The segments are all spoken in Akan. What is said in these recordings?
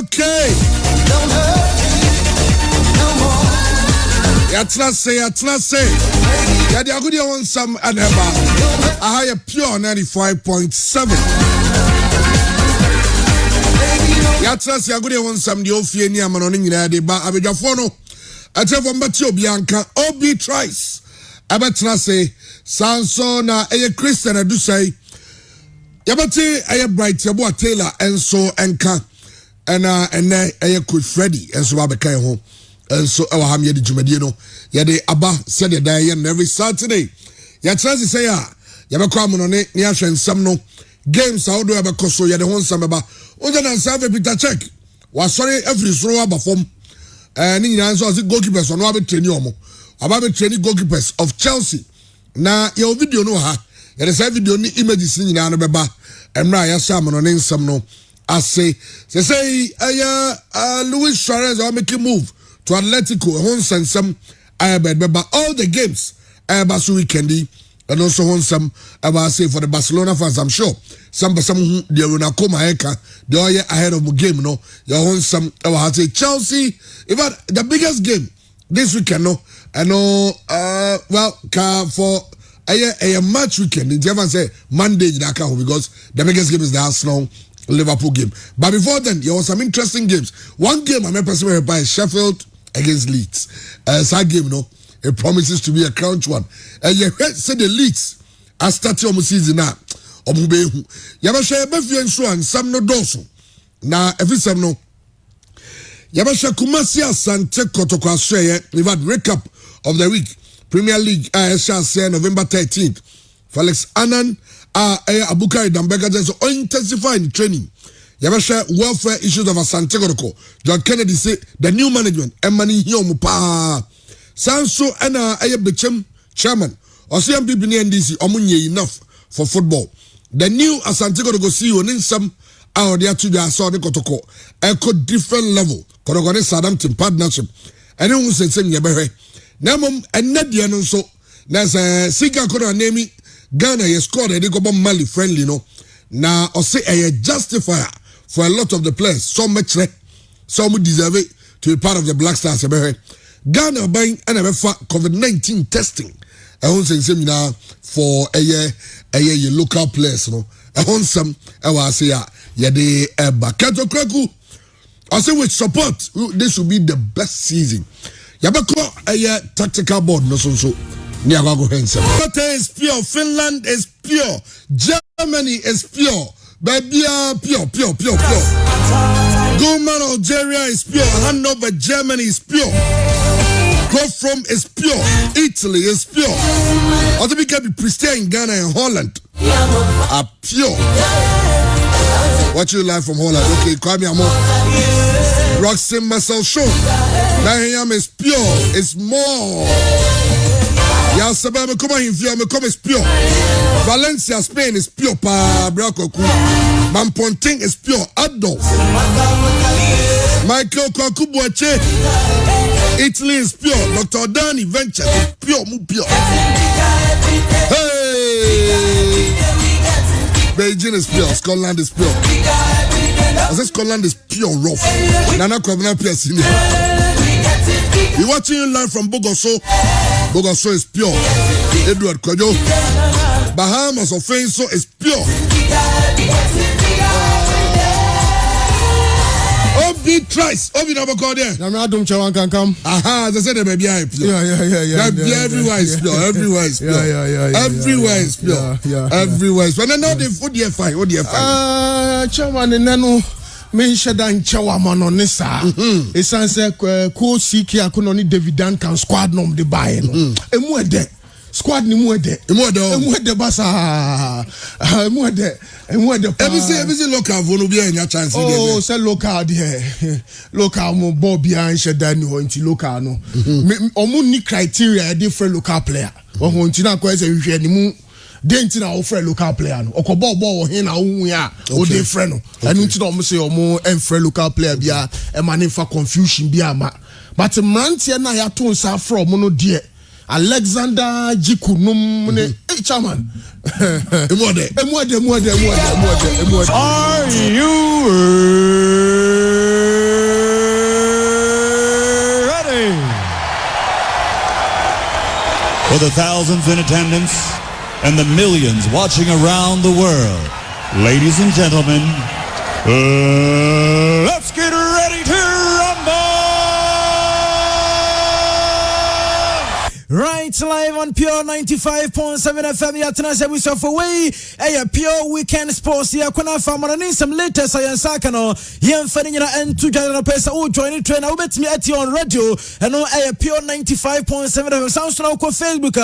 Okay. Yatna say. Yadi agudi on some aneba. I have pure 95.7. Yatna say agudi on some the ofie ni amano ni nyina de ba abedwafo no. Atefo mbati obianka obi tries. Abetra say sanso na eye Christian adu say. Yabati eye bright yabo Taylor enso enka. And eye coach Freddie enso abeka ho. And so our ham yedi jumadi no yede aba said the day and every Saturday ya chance say ya yabekwa mo no ne ahwensam no games how do yabekọ so yede ho nsam ba onja na serve Peter check was sorry every throw aba form ni nyina so as goalkeepers no aba train omo aba be train goalkeepers of Chelsea na your video no ha yede say video ni images ni nyina no beba emra ya sha mo no ne nsam no say Luis Suarez are making move to Atletico, Honsam, but all the games, Basu weekendy, and also Honsam, I say for the Barcelona fans, I'm sure. Some they will not come Eka, they are ahead of the game, no. Your Honsam, I will say Chelsea, even the biggest game this weekend, no. I know, for a match weekend, the German say Monday, because the biggest game is the Arsenal Liverpool game. But before then, there was some interesting games. One game I remember by Sheffield against Leeds. That game, no, it promises to be a crunch one. And you said the Leeds are starting on the season now. Omubehu. Yabasha Befu and so and some no doso. Now, every some no. Yabasha Kumasi Asante Kotoko Australia. We've had recap of the week. Premier League, I shall say November 13th. Felix Annan, Abukari Dambeka just intensifying training. Yabasha welfare issues of Asante Kotoko. John Kennedy say the new management emani hiyomupa. Sanso ana Bechem chairman. Osiam people ni NDC omunye enough for football. The new Asante Kotoko CEO ninsam out there to the Asante Kotoko. Echo different level. Kotoko ne Southampton partnership. And then we say yabehe. Namum and Nadia no so. There's a Sika Kona name Ghana has scored a Nicobo Mali friendly no. Now or say a justifier for a lot of the players. So much some deserve it to be part of the Black Stars. Ghana buying COVID-19 testing. I want to say for a local players. No, I want some. I was say the Bakato Kraku. I say with support, this will be the best season. Yabako a tactical board no so. Water is pure. Finland is pure. Germany is pure. Baby, pure. Goldman, Algeria is pure. Hanover, Germany is pure. Grofrom is pure. Italy is pure. Also, we can be pristine in Ghana and Holland are pure. What you like from Holland? Okay, call me a more. Roxanne Marcel Show. Nahiyam is pure. It's more. Yasaba come in here, come is pure. Valencia, Spain is pure. Pa Bracoku. Mamponting is pure. Adolf. Michael Kwakubuache. Italy is pure. Dr. Dani Venture is pure. Hey! Beijing is pure. Scotland is pure. I said Scotland is pure rough. Nana Kwabena Pierce in here. We're watching you live from Bogoso. Bogoso is pure. Edward Kojo. Bahamas of Fenso is pure. Obi tries. Obi never called there. Namadum Chawan can come. Aha, they said the baby is pure. Yeah. Everywhere is pure. Everywhere is pure. Everywhere is pure. Everywhere is pure. But now the food you find. What do you find? Chawan and Nano. Me shadan chawa manonisa. Esanse ko siki akunoni David Duncan squad nom de buy no. Emuede squad ni muede. Emuede basa. Emuede. Every local vonu bi enya chance dey. Oh, say local there. Local mo Bobby and shadan ni ho nti local no. Omu ni criteria different local player. Wo ho nti na ko say hwe ni mu denti na offer local player no okobo ball he na hu ya o dey friend no enu nti na o say o mo enfre local player bia e ma ne fa confusion bia ma but mrantie na ya to nsa from no de Alexander Jikunum ne chairman Emode are you For the thousands in attendance and the millions watching around the world, ladies and gentlemen, let's get ready to rumble! Right, live on Pure 95.7 FM. Yatina se we suffer way. Pure weekend sports. Ya kuna famana ni some latest science sakano. Yen fani na entu jana pesa u join train. U bet me ati on radio. No Pure 95.7 FM. Sounds na uko Facebook.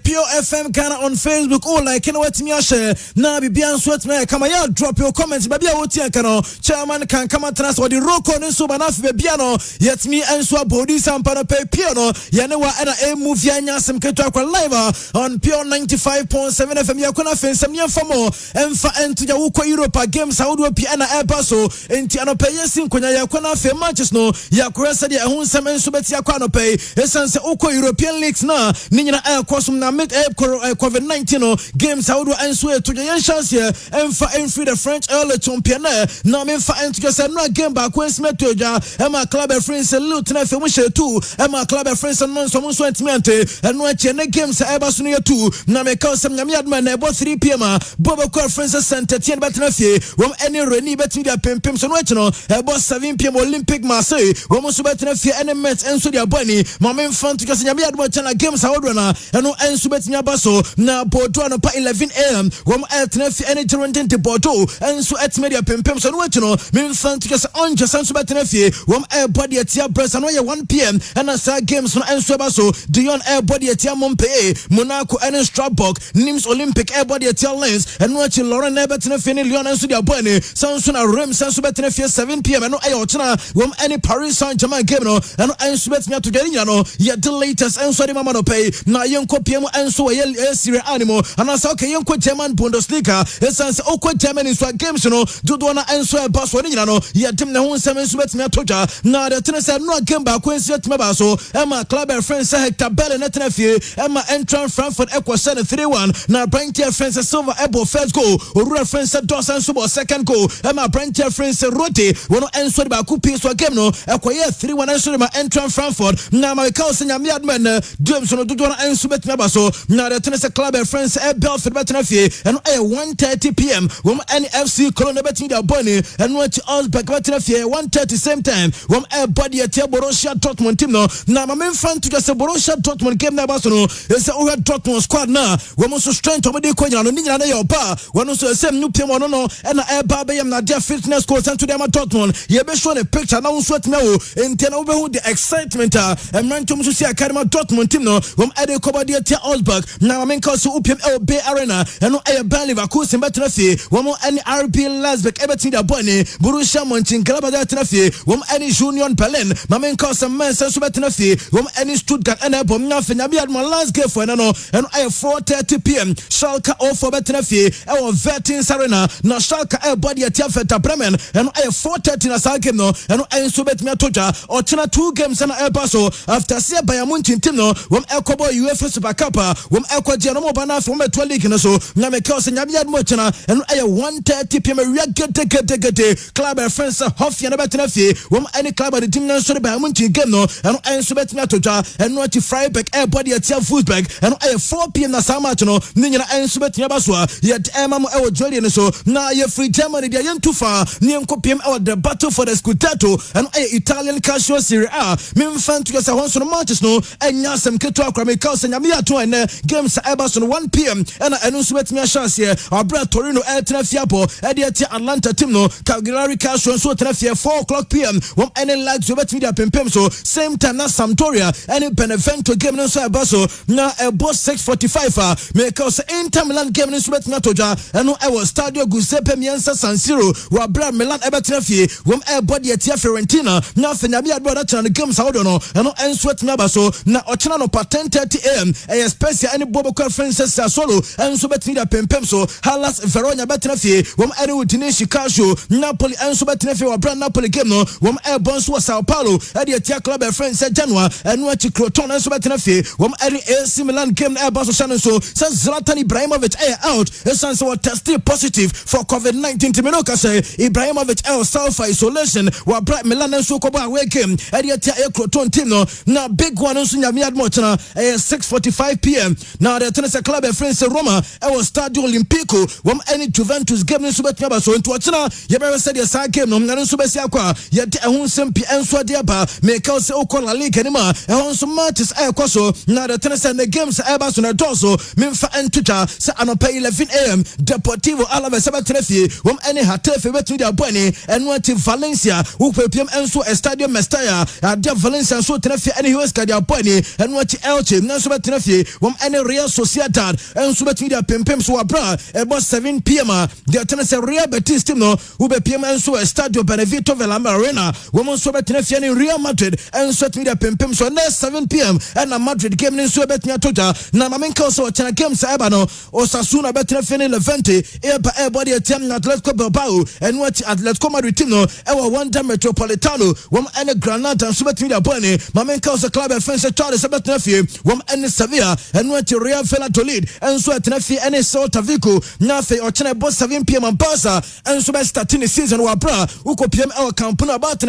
Pure FM kana on Facebook. Oh like you know what me share. Na bibian sweat me kama ya drop your comments. Baby ya woti kano. Chairman can come at us or the roko ni so banafi bebiano. Yet me enswa body sampano pe piano. Yanewa ena emu Vianya some Ketrakwa live on Pure 95.7 FM. Yakuna Fin, some young famo, Enfa into the Uko Europa games. How do a piano air paso? Entiano Payasin, Kuna Yakuna Fin matches no. Yakurasa, the Ahun and Subet Yakwano pay. Essence Uko European leagues na. Nina Air Cosum na mid air COVID-19 games. How do I answer to the young chance here? Enfa Enfree the French early champion. Now Menfa into just a game back when Smetoja. Emma Club of Friends and Lieutenant Fimisha too. Emma Club of Friends and non someone sweat me. And when the games are able to 2, now me call some Yamiadman about 3 p.m. Bobo Conference Center, Tien Batnafi, from any rainy betting their Pimps and Wetino, about 7 p.m. Olympic Marseille, Romo Subatnafi, and Mets and Sudia Bunny, Mamma Fun to Yamiadman games are runner, and no end Subatina Basso, now Bordeaux by 11 a.m. From Altnafi, any Toronto to Bordeaux, and so at Media Pimps and Wetino, Mim Fun to just on just Subatnafi, from Air Body at Tia Press and 1 p.m. and I saw games from Ansuabaso, Dion Air Body at Tia Montpellier, Monaco and Strasbourg, Nims Olympic Air Body at Tia Lens, and watching Lauren Everton Fini Leon and Sudia Bunny, Sansuna Rem Sansubetin 7 p.m. and no Ayotana, from any Paris Saint-Germain game, and Ansubetnia to Gariano, yet the latest and Sodi Mamano pay, now Yonko Piemo and so Syria Animo, and I saw Yonko German Bundesliga, Essence Oko German in swag games, Dudwana and so Baswanino, yet Tim Nahun 7 Subetnia Toja, now the tennis had no game back when Set Mabaso, Emma Club and friends Hector Bell and Netanafie, Emma Entran Frankfurt Equa Senate 3-1, now Brantia friends Silver Ebo first goal, Urura friends Dawson Subo second goal, Emma Brantia friends Rote, one answered by Coupe so game no, Equia 3-1 answered by Entran Frankfurt, now my cousin Yamiadman, Jameson Dudwana and Subet Mabaso, now the tennis club and friends at Belford Betanafie, and 1:30 p.m. When any FC Colonna betting their bunny, and watch us back Betanafie 1:30 same time, when a body at Borussia Dortmund team no, now my main fan to just a Borussia Dortmund game na Barcelona, is the Oga Dortmund squad na, when also strength of the Konya, no Nina your bar, when also the same new team on no, and a Babayam na their fitness course and to them at Dortmund, you be shown a picture now sweat now, and ten over the excitement, and man to see Academy Dortmund team no, from Eddie Kobadia Tia Osberg, now I mean cause Upium Bay Arena, and no air Bally Vakus and Betrafi, one more any RP Lasbeck Everton the Bunny, Borussia Mönchengladbach Trafi, one any Union Berlin, my main cause some men sense Betrafi, one any Stuttgart and Ebom nothing. I had my last game for and I 4:30 p.m. Schalke all for Betrafi, our Vertins Arena, now Schalke air body at Tiafeta Bremen, and I 4:30 na Salke no, and I subet me toja, or China 2 games and air basso after Sia by a Munchin Tino, when Elcobo UEFA Super Cup, when Elco Genomo Bana from a 12 league and so, Namekos and Yamiad Mochana, and I 1:30 p.m. Get club and friends Hoffy and Betrafi, when any club at the team by a Munchin game no, and I subet me toja, and not to Freiburg air body at Footbag, and I 4 p.m. na Samachano, Nina and Subet Yabaswa, yet Emma our Jordan so, now you're free Germany, they are too far, Niam Copium out the battle for the Scudetto, and Italian Calcio Serie A, Mim fan to get a once on Manchester, and Yasam Ketua Kramikos and Yamiato and games Abbas on 1 p.m. and I don't sweat me a chance here, our brother Torino El Tenafiapo, Ediati Atlanta Timno, Calgary Calcio and so Tenafia 4 p.m. When any lags you bet me up in Pemso, same time na Sampdoria, any Benevento game no so Basso, now a boss 6:45, because Inter Milan game in Sweat Natoja, and no I was Stadio Giuseppe Meazza San Siro, where Brad Milan Ebetrafi, when a body at Fiorentina, now Fenabia brother to the games out on, and no and Sweat Nabaso, now Ochano pa 10:30 a.m. A special any Bobo conferences solo, and so bet me up in Pemso, Halas Verona Betrafi, when I do Tinishi Casio, Napoli and so Betrafi, or Brand Napoli game no, when a Bons was Sao Paulo, at the Tia Club and friends at Janua, and watch Croton and so Betrafi, wɔn ɛne AC Milan game ɛba so hyɛ so sɛ Zlatan Ibrahimovic out ɛsan sɛ wɔ tested positive for COVID-19 timino ka sɛ Ibrahimovic self isolation wɔ bra Milan nso kɔbɔ away game ɛde atia Croton team no na big one nso nyame admo kyena 6:45 p.m. na the tennis club friends Roma ɛwɔ Stadio Olimpico wɔn ɛne Juventus game nso betumi aba so nto kyena yɛbɛwɛ sɛ deɛ saa game no na nso bɛsi akɔ yɛde ɛho nsɛm pi ɛnso de aba meka sɛ okɔ La Liga anima ɛho nso matches ɛkɔ so na the tennis and the games ɛba so na dɔso memfa ɛntotwa sɛ anɔpa 11 a.m. Deportivo Alaves ɛbɛtena fie wɔn ɛne Hatafe betumi de abɔ ani ɛno ati Valencia wopɛpiem ɛnso Estadio Mestalla ade Valencia nso tena fie ɛne Huesca de abɔ ani ɛno ati Elche nso bɛtena fie wɔn ɛne Real Sociedad ɛnso betumi de apempem so abra ɛbɔ 7 p.m. de tena sɛ Real Betis team no wopɛpiem ɛnso Estadio Benedito Villamarín Arena wɔn nso bɛtena fie ne Real Madrid ɛnso betumi de apempem so next 7 p.m. ɛna Madrid game nso bɛtumi atotwa na mamenka so ɔkyena game sa ɛba no Osasuna bɛtena fie ne Levante ɛba de atiam Atletico Bilbao ɛno ati Atletico Madrid team no ɛwɔ Wanda Metropolitano wɔn ɛne Granada nso bɛtumi de abɔ ani mamenka so club ɛfɛn sɛ Charles bɛtena fie wɔn ɛne Sevilla ɛno ati Real Valladolid ɛnso ɛtena fie ɛne Celta Vigo na afei ɔkyena ɛbɔ 7 p.m. Barca ɛnso bɛstart ne season wɔ abra wokɔ PM ɛwɔ Camp Nou Bata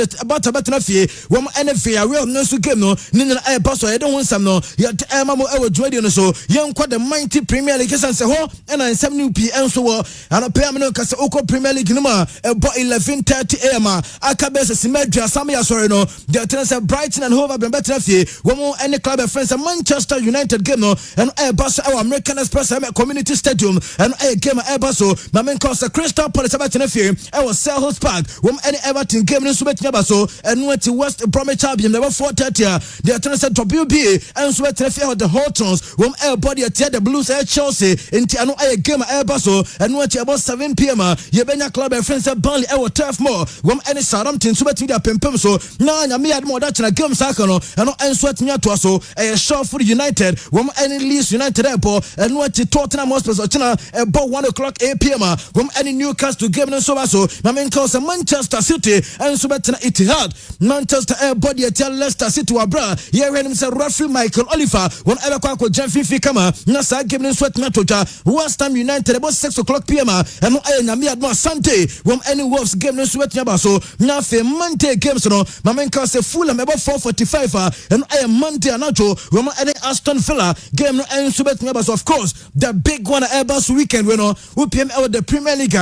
bɛtena fie wɔn ɛne Villarreal no nso game no ne nyina ɛba so yɛde ho nsɛm no yɛde ɛma mo ɛwɔ dwumadie no so yɛnkɔ the mighty Premier League ɛsan sɛ hɔ ɛna nsɛm no pii ɛnso wɔ anɔpɛ no ka sɛ wokɔ Premier League no mu a ɛbɔ 11:30 a.m. aka bɛ sɛ Simedria Samia sɔre no deɛ ɛtena sɛ Brighton and Hove Albion bɛtena fie wɔn ɛne club friends Manchester United game no ɛno ɛba so ɛwɔ American Express Community Stadium ɛno ɛyɛ game ɛba so mamenka sɛ Crystal Palace bɛtena fie ɛwɔ Selhurst Park wɔn ɛne Everton game no nso bɛtumi aba so ɛno ɛti West Bromwich Albion ɛbɔ 4:30 a deɛ ɛtena sɛ WBA ɛnso bɛtena fie ɛwɔ the Hawthorns wɔn ɛbɔ deɛ ɛtia the Blues ɛyɛ Chelsea nti ɛno ɛyɛ game ɛba so ɛno ɛti ɛbɔ 7 p.m. yɛbɛnya club friends Burnley ɛwɔ Turf Moor wɔn ɛne Southampton nso bɛtumi de apempem so na nyame yɛ adom ɔda kyena game saa ka no ɛno ɛnso atumi atoa so ɛyɛ Sheffield United wɔn ɛne Leeds United ɛbɔ ɛno ɛti Tottenham Hotspur ɔkyena ɛbɔ 1:00 a.m. wɔn ɛne Newcastle game no nso ba so mamenka sɛ Manchester City ɛnso bɛtena Etihad Manchester ɛbɔ deɛ ɛtia Leicester City wɔ abra yɛhwɛ nim sɛ referee Michael Oliver wɔn ɛbɛkɔ akɔgya mfifi kama na saa game no nso atumi atotwa West Ham United ɛbɔ 6:00 p.m. ɛno ɛyɛ nyame adom Asante wɔn ɛne Wolves game no nso atumi aba so na afei Monday games no mamenka sɛ Fulham ɛbɔ 4:45 ɛno ɛyɛ Monday anacho wɔn ɛne Aston Villa game no ɛnso bɛtumi aba so of course the big one ɛba so weekend we no UPM ɛwɔ the Premier League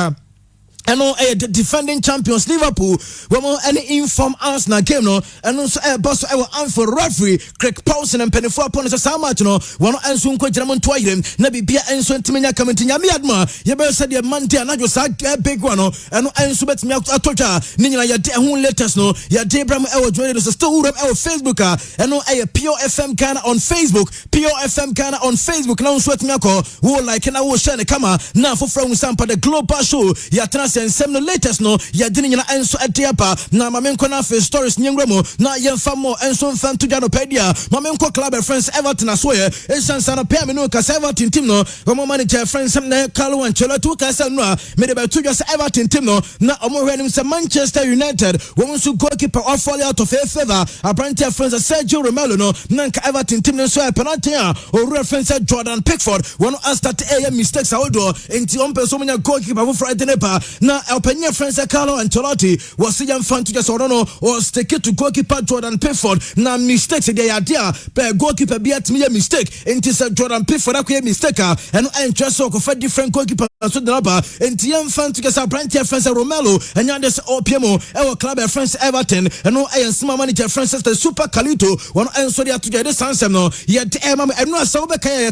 ɛno ɛyɛ the defending champions Liverpool wɔn ɛne inform Arsenal game no ɛno nso ɛbɔ so ɛwɔ Anfield referee Craig Pawson mpanyinfoɔ apɔ no sɛ saa match no wɔn ɛnso nkɔ gyina mo ntoa yɛrɛm na bibia ɛnso ntumi nya kama nti nyame adoma yɛbɛyɛ sɛ deɛ Monday anadwo saa big one no ɛno ɛnso bɛtumi atotwa ne nyina yɛde ɛho latest no yɛde bram ɛwɔ dwumadie no so still wuram ɛwɔ Facebook a ɛno ɛyɛ Pure FM Ghana on Facebook Pure FM Ghana on Facebook na nso atumi akɔ wo like na wo share ne kama na foforɔ hu sampa the global show yɛatena nsɛm no latest no yɛde ne nyina ɛnso ɛde aba na mamenkɔ no afei stories nyɛnwura mu na yɛmfa mmɔ ɛnso mfa nto dwa no pɛdi a mamenkɔ club friends Everton asoyɛ ɛsiane sa no pɛ a me no ka sɛ Everton team no wɔn manager friends na Carlo Ancelotti woka sɛ no a mede bɛto dwa sɛ Everton team no na ɔmo hwɛ nim sɛ Manchester United wɔn nso goalkeeper fall out of favor apparently friends Sergio Romero no na nka Everton team no nso ɛ penalty a owura friends Jordan Pickford wɔn start ɛyɛ mistakes ahodoɔ nti ɔmpɛ so manya goalkeeper foforɔ ɛde ne pa na Opinion friends Carlo Ancelotti was see young fan to just no or stick it to goalkeeper Jordan Pickford na mistakes the idea but goalkeeper be at me a mistake into Jordan Pickford a mistake and just so for different goalkeeper so the rubber and young fan to get a brand friends Romelu and now this OPMO our club friends Everton and no I small manager friends the Super Calito one answer to get this answer no yet and no so be kaya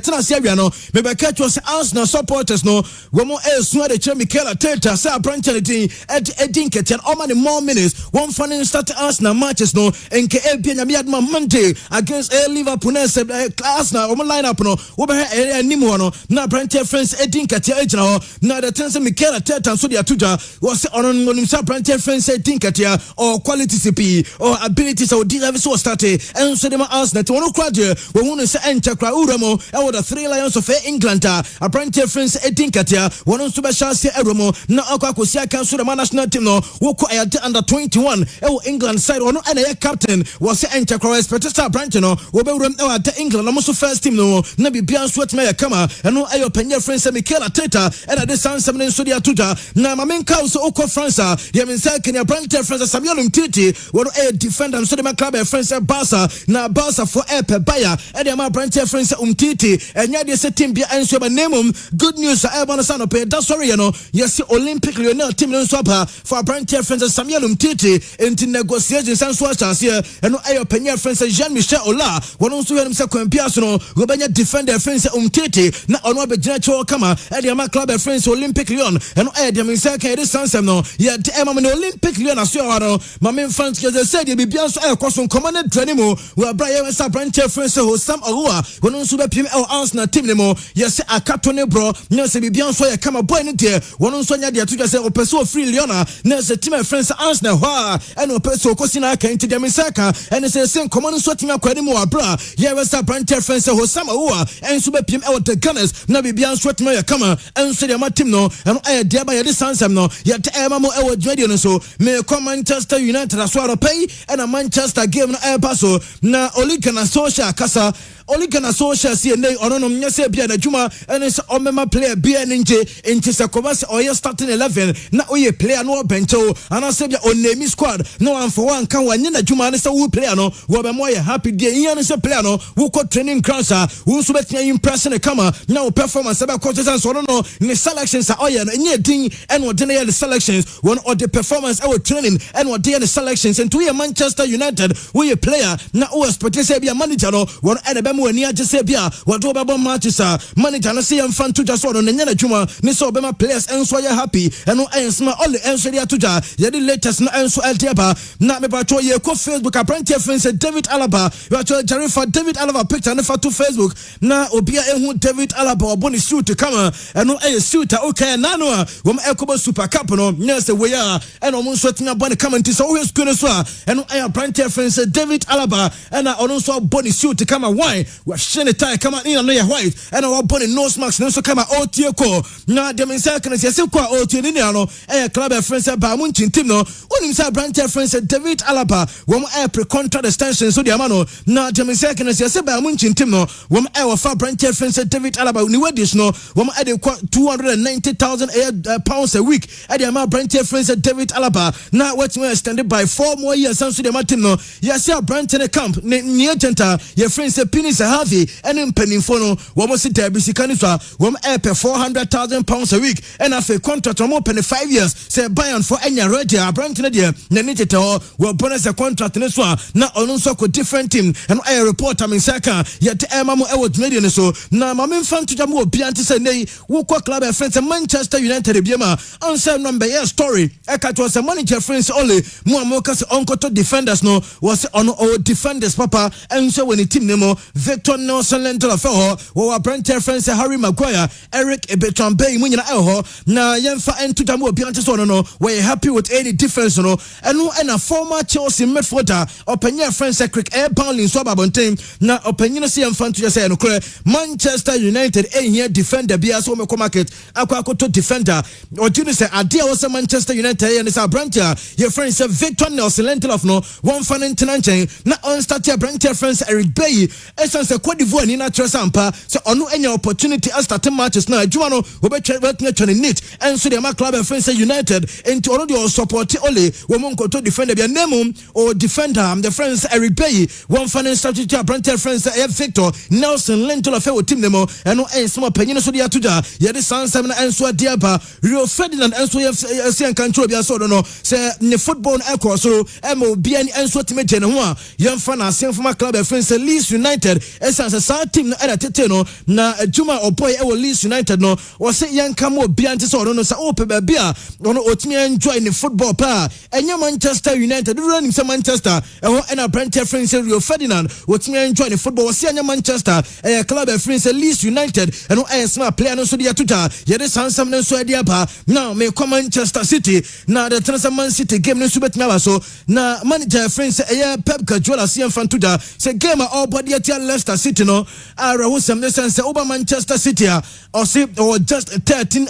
no maybe catch was Arsenal supporters no one more else no the Mikel Arteta say brand Edin Ketian how many more minutes one fan start Arsenal matches no NKA Nyamiadma Monday against Liverpool Arsenal line up no over anymore no na brand friends Edin Ketian na the tense Mikel Arteta so dia tuja was on brand friends Edin Ketian or quality CP or abilities or deserve so started and so them Arsenal to one crowd we want to say enchakra uramo and with the three lions of England a brand friends Edin Ketian one super chance eromo na aba ko sia kan so the national team no wo ko under 21 England side ono na captain was enchekro expect star branch no wo be wuram at England no so first team no na bibia so atma ya kama eno ayo panya friends Mikel Arteta and the San Semen so dia tuta na mamenka so okọ France ya mensa Kenya branch friends Samuel Umtiti wo defender so the club friends Barca na Barca for Bayer and the branch friends Umtiti enya de se team bia enso ba name good news everyone san up that sorry you know yes Olympic Lionel team no so for branch friends Samuel Umtiti into negotiations and so chance here and ayo panya friends Jean-Michel Ola wono so him se kwampia so no go banya defender friends Umtiti na ono be gina cho kama and the club friends Olympic Lyon and ayo dem say kan this sansem no yeah the Olympic Lyon aso no my main fans they said they be bian so ayo kwaso commanded training mo we abraya we sa branch friends ho Sam Aroa wono so be pim Arsenal team ne mo yes akato ne bro no se be bian so ya kama boy ne de wono so nya de to say opeso free Lyon na se team friends Arsenal ha and opeso kosina kan ti dem saka and say sen command so team akwani mo abra yeah we sa branch friends ho Sam Aroa and so be pim the Gunners na be bian so team ya kama and so dem team no and aye dia ba ya de sansam no ya te mo e wo dwade no so me come Manchester United aso pay and a Manchester game na aye paso na Oligana social kasa Oligana social see nay ononom nyese bia na djuma and so omema player bia ninje into se komase oye starting 11 na oye player no bench o ana se bia onemi squad no one for one kan wanye na djuma ne se wo player no wo be mo ye happy dey yan se player no wo ko training grounds wo so betia impression e kama na wo performance be coaches and so no ne selections oye no nye din and wo dey the selections one of the performance our training and what dey the selections and to Manchester United we player na wo expect say bia manager no one and wani aje se bia wado baba matches manager na se yam fan to just on nya na dwuma ne so be ma players enso ya happy eno ensma all enso dia toja ye the latest na enso eltiaba na me ba to ye ko Facebook apprentice friends David Alaba you actually Jerry for David Alaba picture na for to Facebook na obia ehu David Alaba oboni suit kama eno suit okay na no wo ma ekobo super cup no nya se we ya eno mo so tina boni kama nti so we school so eno apprentice friends David Alaba ena ono so boni suit kama why we shine tie kama in no ya white and our body nose mask no so kama otie ko na dem inside kan se kwa otie ni no club friends ba mun team no onim say branch friends David Alaba wo pre contract extension so the amano na dem inside kan se ba mun team no wo fa branch friends David Alaba ni wedis no wo de 290,000 pounds a week at the branch friends David Alaba na what we extended by 4 more years so the team no yes ya branch in the camp ni agent your friends Pinis Harvey and in Peninfono, one was it Bisikaniswa, one pay 400,000 pounds a week, and after contract on open 5 years, say Bayern for any radio, Brampton idea, Nanita, will bonus a contract in this one, not also with different team, and I report I'm in Saka, yet Emma Edward Median so, now my main fan to Jamu Pianti Sunday, Wuko Club and friends Manchester United Biema, answer number story, Ekat was a manager friends only, Muamokas uncle to defenders no, was on our defenders papa, and so when the team nemo, Victor Nelson Lentel Afeho, or Brent friends Harry Maguire, Eric Ebetrambe, Munina Eho, na Yenfa and Tutamu Piantis on no, we're happy with any difference no, and a former Chelsea midfielder, opinion friends Crick Air Pounding Swababon team, na opinion CM fan to say no Manchester United here defender Bias home market, Aquacoto defender, or Junior say Adia was a Manchester United and it's our branch, your friends Victor Nelson Lentel of no, one fan in Tenanche, na on start your branch friends Eric Bay. Essence Cote d'Ivoire ni na tresampa so ono enya opportunity as start matches na adwuma no we be twa neat and so the club and friends United into already support only we mon to defender be name or defender the friends Eric Bay one fan strategy apprentice friends Victor Nelson Lentel of our team nemo and no ensma panyin so dia toja ye de sansam na enso adiaba Rio Ferdinand enso ye control bia so no say ne football echo so mo bia ni enso time je ne ho a ye fan asem from club and friends Leeds United essence sa team no era tete no na adwuma oboy e wo Leeds United no wo se yanka mo bia nti so no sa ope ba bia no otimi enjoy the football pa enya Manchester United do running some Manchester e ho na Brent friends Rio Ferdinand otimi enjoy the football wo se enya Manchester club friends Leeds United e no smart player no so dia tuta ye de sansam no so dia pa now me come Manchester City na the transfer Man City game no so betimi aba so na manager friends Pep Guardiola CM fan tuta say game all body at Leicester City no who some sense over Manchester City or say or just 13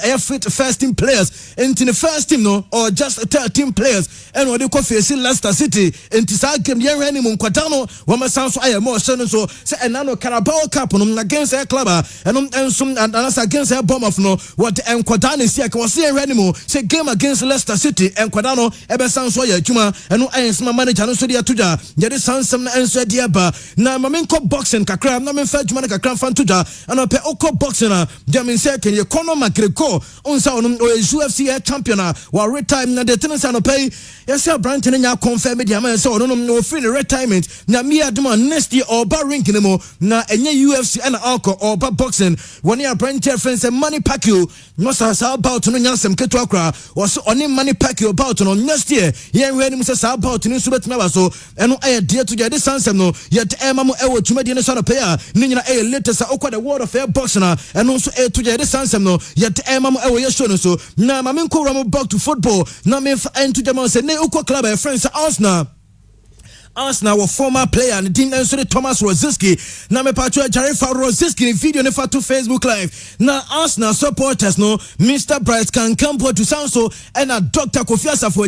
first team players into the first team no or just 13 players and what they call face Leicester City into that game yen rani mun kwatano wama sound so aye more so say enano Carabao Cup no against a club and some and against a bomb of no what enkwatano is here was yen rani mo say game against Leicester City enkwatano ebe sound so ya juma eno aye some manager no so dia tuja yede sound some enso dia ba na mamenko boxing kakra na memfa juma kakra fan tuja and pe oko boxing na jamin say can you Conor McGregor onsa on UFC champion wa retime na the tennis no pay yes brand nya confirm media man say no free retirement na me aduma next year or bar ring no na enye UFC and alcohol or bar boxing one year brand friends say Manny Pacquiao no sa about no nyansem keto akra was on Manny Pacquiao about no next year yen we nim say sa about no so betime ba so eno aye dia to the sansem no yet emamo e wo twuma die no so no pay ni nyina e latest okwa the world of air boxing eno so e to the sansem no yet emamo e wo ye show no so na ma menko ram back to football na me into the man say ne okwa club e friends Arsenal former player and team Thomas Rosiski na me patro Jarifa Rosiski video ne to Facebook live na Arsenal supporters no Mr. Bright can come to Sanso and a Dr. Kofi Asafo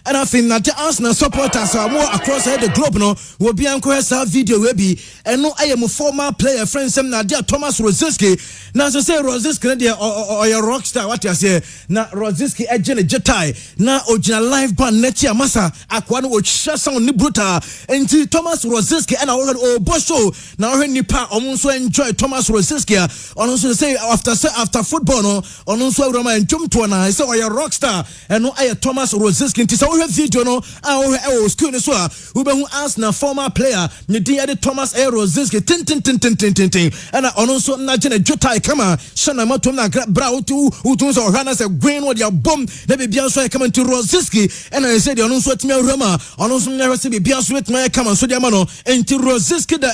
and I think that the Arsenal supporters are more across the globe no will be anko esa video we be and no I am a former player friend sem na dia Thomas Rosiski na so say Rosiski na or your rock star what you say na Rosiski agent jetai na original live band netia masa akwa no ohia sound ni brutal and Thomas Rosiski and our Bosho now nipa also enjoy Thomas Rosiski on also say after football no on also Roma and jump to na say or your rock star and no I Thomas Rosiski nti say we video no our school so we be who ask na former player ni dia de Thomas Rosiski tin and on also na jene jotai kama shana matom na bra utu so hana say green what your bomb na be bia so come to Rosiski and I said on also timi Roma on also na say bia with my come on so the man enti Rosiski da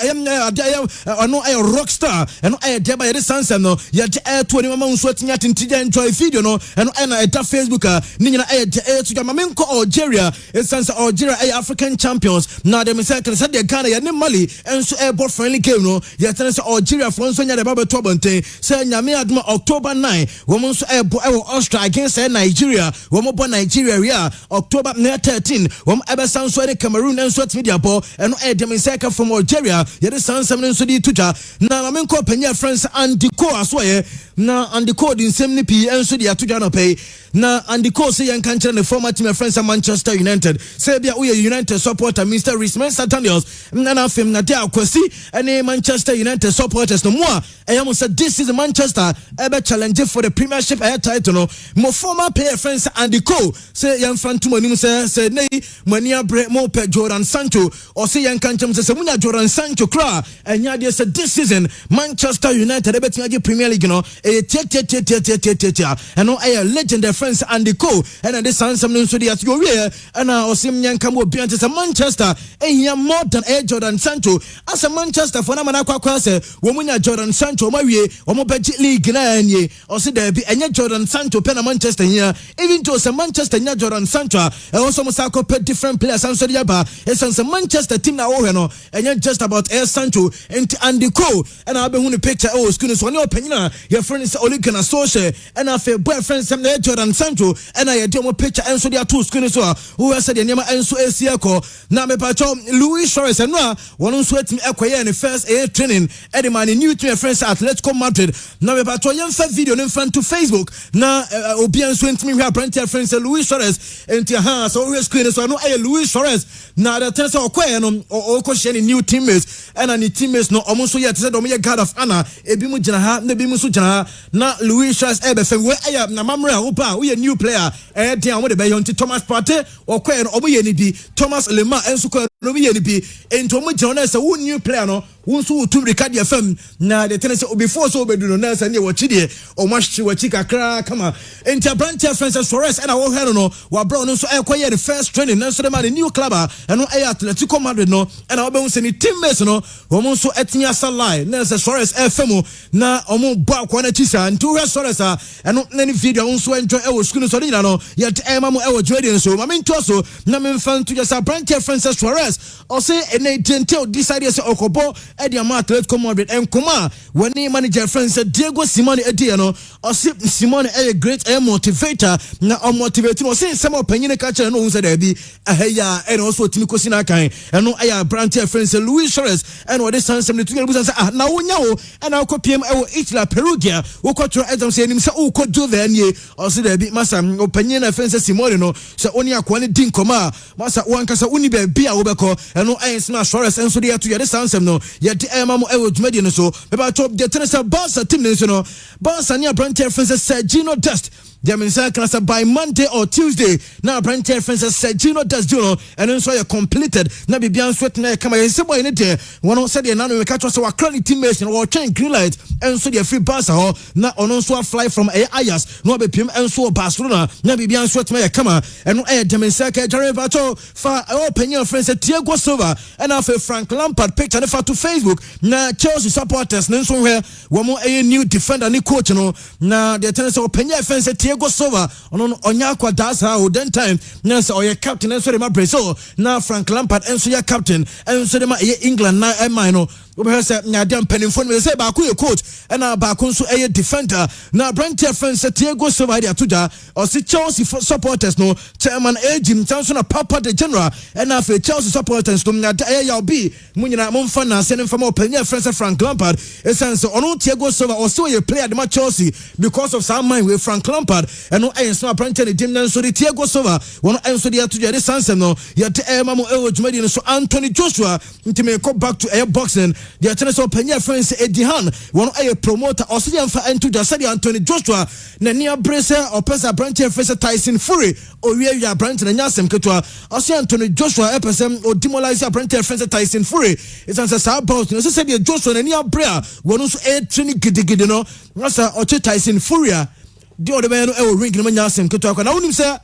ono ay rock star and ay dey by the sense no yet 20 mama so tinya tinja enjoy video no and na eta Facebook ni nyina ay to the mamenko Algeria sense Algeria ay African champions na dem say can say the Ghana ya ne Mali and so air ball friendly game no yet say Algeria for so nya the baba to bonten say nyame aduma October 9 women so air ball Austria against Nigeria women born Nigeria October 13 women ebe san so the Cameroon and so media ball and demiseka from Algeria yet sound some so di tuja na mamenko penya friends Andiko aswaye na Andiko din semni pi and so di atuja no pay na Andiko say yan kan the former team friends at Manchester United say bia we United supporter Mr. Risman Satanios na fem na dia akwasi and Manchester United supporters no more I said this is Manchester ever challenge for the Premiership title no mo former player friends Andiko say yan fan to money say nay mania bre mo pe Jordan Sancho or say yan kancham say munya Jordan Sancho kra enya dey say this season Manchester United e betin age Premier League no e and no a legend friends Andiko and this handsome no so dey at go we and osim yan kam obi ante say Manchester e more than a Jordan Sancho as a Manchester for na man akwa say wo munya Jordan Sancho ma wie wo mo beji league na anye o say there be enya Jordan Sancho pe na Manchester here even to say Manchester nya Jordan Sancho e also mo sa pe different players and so dey ba it's a Manchester team na wo no and just about Air Sancho and Andiko and I be who the picture school so no opinion your friend is only gonna social and I feel boyfriend some Jordan Sancho and I do more picture and so they are two school so who said the name and so Esiako na me pacho Luis Suarez and no one sweat me acquire in the first air training any man new to friends at Atletico Madrid na me pacho yan fa video in front to Facebook na obi an so ntimi hwa brand friends Luis Suarez enti ha so we screen so no Luis Suarez na the tense okwa no oko share new teammates and any teammates no omo so yet said omo ye guard of honor ebi mu gina ha na ebi mu so gina ha na Luis Suarez ebe fe we aya na mamre a wo pa we new player dia omo de be yonti Thomas Partey okwa no omo ye ni bi Thomas Lemar enso ko no ye ni bi enti omo gina na say wo new player no wo so to record ya fam na the tense before so obedu no na say ne wo chide omo hwe wachi kakra kama enti branch friends Suarez and wo he no wa bro no so ekwa the first training na so the man new club and no Atletico Madrid no and I be say ni teammates no omo so etinya salai na say Suarez FM na omo bo akwa na chisa ntu he Suarez and no any video omo so enjoy e wo school so nyina no yet ema mo e wo Jordan so ma me nto so na me fan to just branch friends Suarez or say ene gentle decide say okobo Eddie Atletico Madrid and Kuma when the manager friend said Diego Simeone Ediano or Simone a great motivator na motivating or saying some opinion catcher and no said be a and also Timiko Sinakai and no aya branch friends Luis Suarez and what this son some together now and I'll copy him each la Perugia who got your Adam saying himself who could do the nye or say there be massa opinion friends Simone no so only a quality din koma massa one kasa uni be bia obeko and no I smash Suarez and so they to the answer no yet Emma Median so about top the tennis Barca team no Barca near branch friends Sergino Dust. Demonsa can by Monday or Tuesday. Now, Brent Francis said Gino does Juno and then so you completed. Now, be beyond sweating. Come on, say boy in it. One said the another catch us our chronic teammates or chain green light and so the free Barca. Now, on so fly from Ayas, no be PM and so Barcelona. Now, be beyond sweating. Come on, and no Demonsa Jerry Bato for open your friends at Thiago Silva and after Frank Lampard picture to Facebook. Now, Chelsea supporters, then somewhere one more a new defender, new coach. Now, the tennis open your friends at Diego Silva on Onyakwa das how then time Nancy or your captain and so my Brazil now Frank Lampard and so your captain and so my England now and mine we say na dem penny phone we say ba ku coach and na ba ku so defender na Brent friends Diego Silva dia tuja or si Chelsea supporters no chairman Jim Johnson na Papa the General and na Chelsea supporters no na ya be munyina momfa na send from opinion friends Frank Lampard essence ono Diego Silva or so a player the Chelsea because of some mind with Frank Lampard and no I so Brent the dim so the Diego Silva one so dia tuja the sense no yet Emma Median so Anthony Joshua to me go back to air boxing. The tennis opinion friends Eddie Han one a promoter Australian for into the Saudi Anthony Joshua Nania Bracer or Pesa Branch friends Tyson Fury or we are Branch and Yasem Ketua Australian Anthony Joshua episode or demolize your Branch friends Tyson Fury it's an South Boston as I said Joshua and Nia Brea one also a training gidigidino Rasa or Tyson Fury the other man ring in Yasem Ketua now him say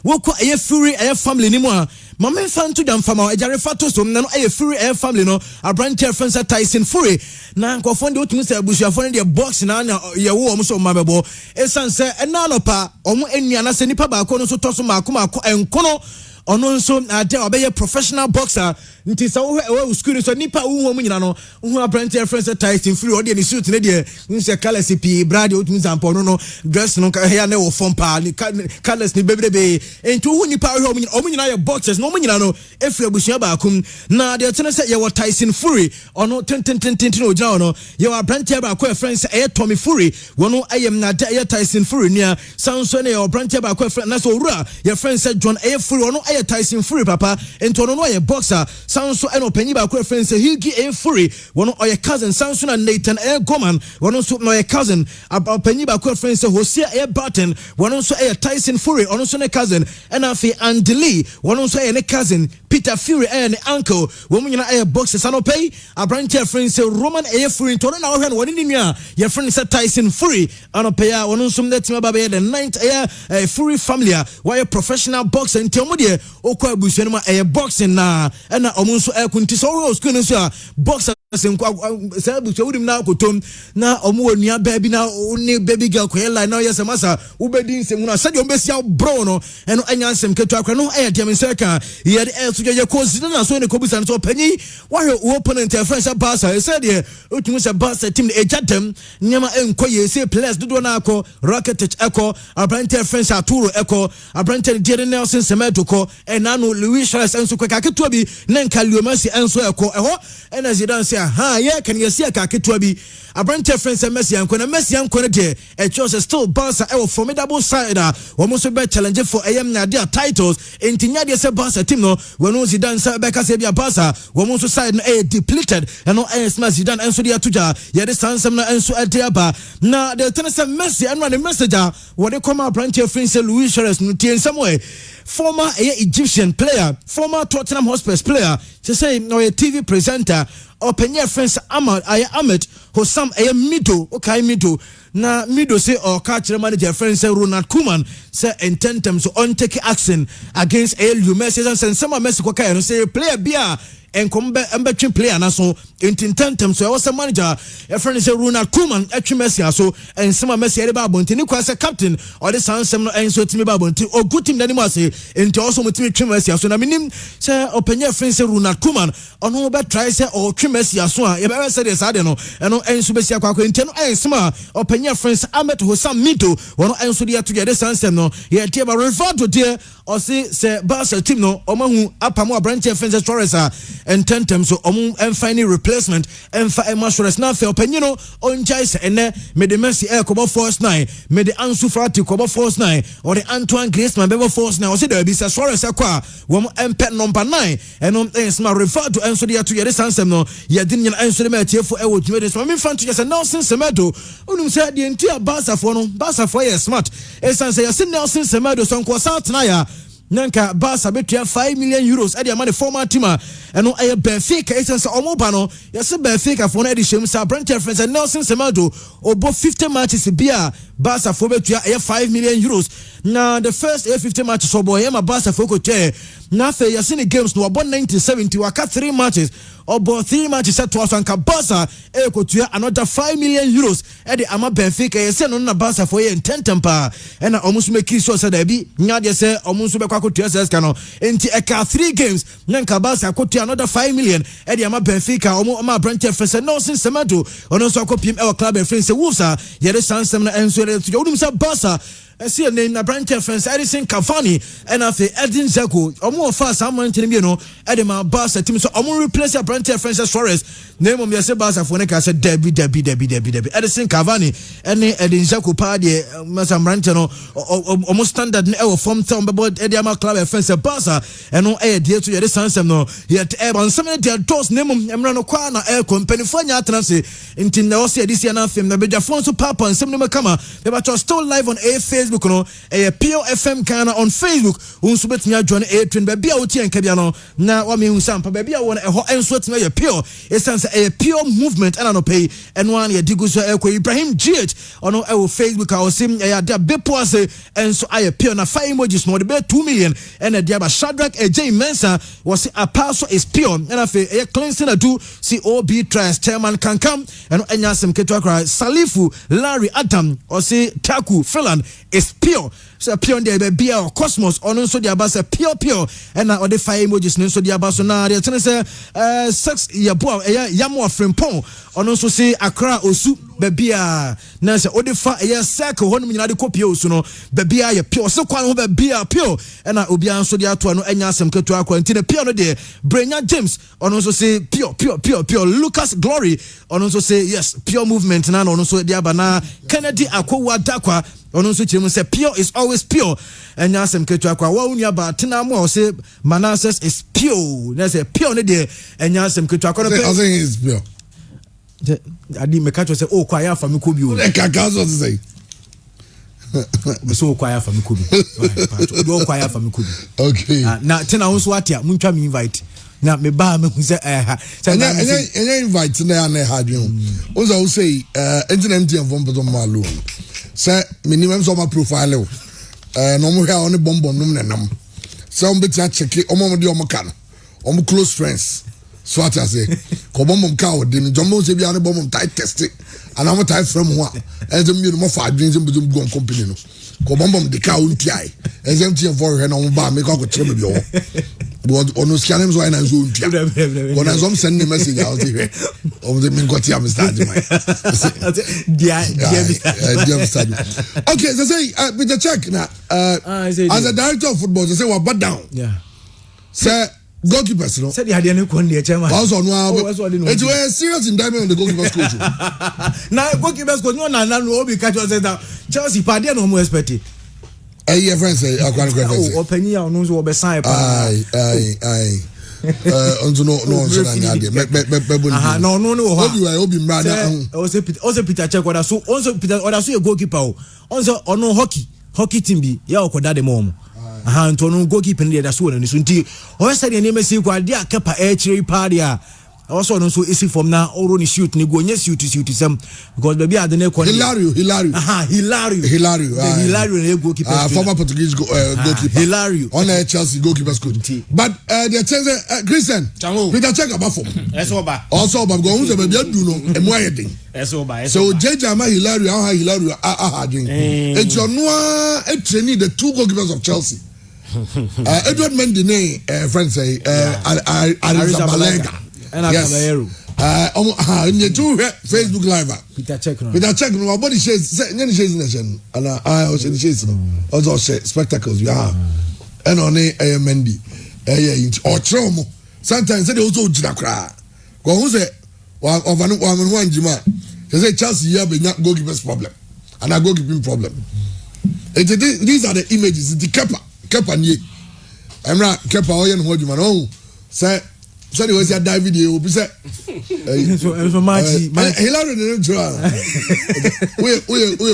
woko a Fury a family anymore Mama fan to them from our Ejare Fato so no a Fury air family no a branch friends Tyson Fury na nko fond o tumi say abusia fond dey box na ye wo omo so mabebo esan say enano pa omo enia na se nipa ba ko no so to so mako enkono ono nso ade obeye professional boxer nti sa wo school so nipa wo mu nyina no wo apprentice friends Tyson Fury ode ni suit ne de nse colors pi brade otumi zampo no dress no ka ya na wo form pa ni colors ni bebrebe enti wo nipa wo omu nyina ye boxers no omu nyina no efre abusia ba akum na de tene say ye wo Tyson Fury ono ten no gyina no ye wo apprentice ba ko friends Tommy Fury wono ayem na de Tyson Fury nia sanso ne ye apprentice ba ko friends na so wura ye friends John Fury ono Tyson Fury papa ento no ye boxer sanso eno panyi ba ko friends Huggy Fury wono oye cousin sanso na Nathan Goman wono so no ye cousin panyi ba ko friends Hosea Barton wono so Tyson Fury ono so ne cousin and afi Andy Lee wono so ne cousin Peter Fury and uncle womo nyina boxer sano pay abranche friends Roman Fury to na ohwe no woni nua ye friends Tyson Fury ano pay wono so ne team ba be the 9th Fury family why professional boxer ntemo de okwa abusuan ma boxing na na omo nso kunti so wo school nso boxer senkwa say abusuan wudim na akotom na omo onua baby na oni baby girl ko line na yes masa ubedi nsem na sadio besia bro no eno anya nsem ketu akra no dem nseka ye so ye kozi na so ne kobusa no panyi why opponent friends Barca he said ye otumu se Barca team ejadem nyama enkoye say players dodo na akọ Rakitic eko Abrante friends Arturo eko Abrante Jerry Nelson Semedo ko enano Luis Suarez enso ko kaketua bi na nka Leo Messi enso eko eho ena Zidane say ha ye kan ye see kaketua bi Abrante friends Messi anko na Messi anko ne de Chelsea still Barca e formidable side wo mo so be challenge for am na dia titles entinya de say Barca team no when Zidane say be ka say bia Barca wo mo so side no depleted and no smash Zidane enso dia tuja ye de sansem na enso atiaba na de tell say Messi and the messenger what they come Abrante friends Luis Suarez no tie somewhere former Egyptian player, former Tottenham Hotspur player, to say no a TV presenter, or Penya friends Ahmed Hossam Mido, okay Mido, na Mido say or catch manager friends Ronald Koeman say intend them to take action against Leo Messi and some Messi okay say player bia and come between player na so intintentem so was a manager a friend is a Ronald Koeman etwe Messi aso ensema Messi ere ba bonti ni kwase captain or the sansem no enso timi ba bonti o good team dani ase enti also mutimi twe Messi aso na minim say openye friend say Ronald Koeman ono be try say o twe Messi aso a ye be say dey sade no eno enso be sia kwakwa enti no ensema openye friends Ahmed Hossam Mito wono enso dey together sansem no ye tie ba revert to there or say Barca team no omahu apamo branch friends Torres ententem so finding replacement and for Emma Suarez now for Penino on Jais and me the Messi air cover force 9 me the Ansu Fati cover force 9 or the Antoine Griezmann bever force 9 or see there be Suarez akwa one pet number 9 and on my refer to answer the to your answer no ya didn't answer the match for I would do so me fan to just Nelson Semedo unum say the entire Barca for no Barca for smart essence ya sin Nelson Semedo so nko sa tena Nanka Barca betua 5 million euros ade ama the former team eno aye Benfica essence omoba no yese Benfica for no ade shem sa branch reference Nelson Semedo obo 50 matches bia Barca for betua aye 5 million euros na the first 50 matches so boy ma Barca for ko che na fe yese ni games no about 1970 waka 3 matches about 3 matches set to us and Barca e ko tua another 5 million euros ade ama Benfica yese no na Barca for ye intentempa ena omuso make sure say da bi nya de say omuso be kwakotua kano enti eka 3 games nanka Barca kotua another 5 million ade ama Benfica oma branch reference Nelson Semedo ono so akopim e club reference Wolves yere sansem na enso re to odum say Barca see name na branch reference Edison Cavani and afi Edin Dzeko omo fa someone tell me no edema Barca team so omo replace branch reference Suarez name of say Barca for neka say Debbie Edison Cavani and Edin Dzeko pa de masa branch no omo standard na e form town be ediama club reference Barca and no e de to yere sansem no yet e on some de doors name emra no kwa na e company for nya atnase inti na o say this year na film na beja phone so papa and some no kama they were still live on Facebook no Pure FM Ghana on Facebook unso betnya join trend ba bia oti enka no na wa me hunsa mpa ba bia won ho enso tena ye pure essence pure movement and no pay and one ye digu so Ibrahim GH ono Facebook a osim ya da bepo ase enso aye pure na 5 emojis no de be 2 million and dia ba Shadrack AJ Mensa was a pastor is pure and afi cleansing adu COB trans chairman can come and anyasem ketwa kra Salifu Larry Adam or say Taku Freeland is pure so pure there be or Cosmos on so dia ba say pure and na the 5 emojis no so dia ba so na dey tell say sex yabo yamo frimpon on so say Accra Osu bebia na say odifa circle honum nyina de copy osu no bebia ye pure so kwan ho bebia pure and na obi an so dia to no anya asem keto akwa nti na pure no de Brenya James on so say pure Lucas Glory on so say yes pure movement na on so dia ba na Kennedy Akwa Dakwa ono so chemu say pure is always pure enya asem ketu akwa wa unia ba tena mo say Manasseh is pure na say pure ne de enya asem ketu akwa no say is pure adi me catch say o kwa ya fa me ko bi o e kaka so say so kwa ya fa me ko bi o kwa ya fa me ko bi okay na tena won so atia muntwa me invite na me ba me hu say enya invite na ya na ha dwen o so say entina mtm from bottom malo say minimum so my profile no mo hia on bombom num nenam say on beti a check omo de omo kan omo close friends so what I say ko bombom ka o de no jomo se bia no bombom tight test and am tight from ho a ezem mi no mo fa adwen sem bezum go company no ko bombom de ka o ntiai ezem tie for he no mo ba me ko ko kire me bi o but ono scanem so na zo ntia when I some send me message out here of the min got am start my dia okay so say with the check now as a director of football they say we bad down say goalkeepers no said they had any kon dey chairman also no it was serious indictment on the goalkeepers coach na goalkeepers coach no obi catch us that Chelsea party no mo expect your friends say akwan friends open ya no so obesan pa ai onto no so na nyade me no obi mra na also Peter check order so also Peter order so a goalkeeper also ono hockey team bi ya okoda de mom nto no goalkeeper dey da so na so nti o say dey na mesi kwa dey akepa e chiri pa dia also no so easy from now or ni shoot ni go nye shoot some because baby ade na ekọ Hilario Hilario the Hilario na goalkeeper former Portuguese goalkeeper Hilario on Chelsea goalkeeper coach but the Chelsea Christian Peter check about form also ba go unse baby adu no emu ayedin so Jeja ma Hilario ahadin it's your no training the two goalkeepers of Chelsea Edward Mendy friend say Arizabalega and Caballero Facebook live Peter check no our body shares any shares nation and I also the shares also spectacles we have and on Mendy or trauma sometimes they also jina kra go who say one jima they say Chelsea have a goalkeeper's problem and a goalkeeping problem these are the images the Kepa nie Emra Kepa oyen ho djuma no say the way say die video be say so match Hilary no try we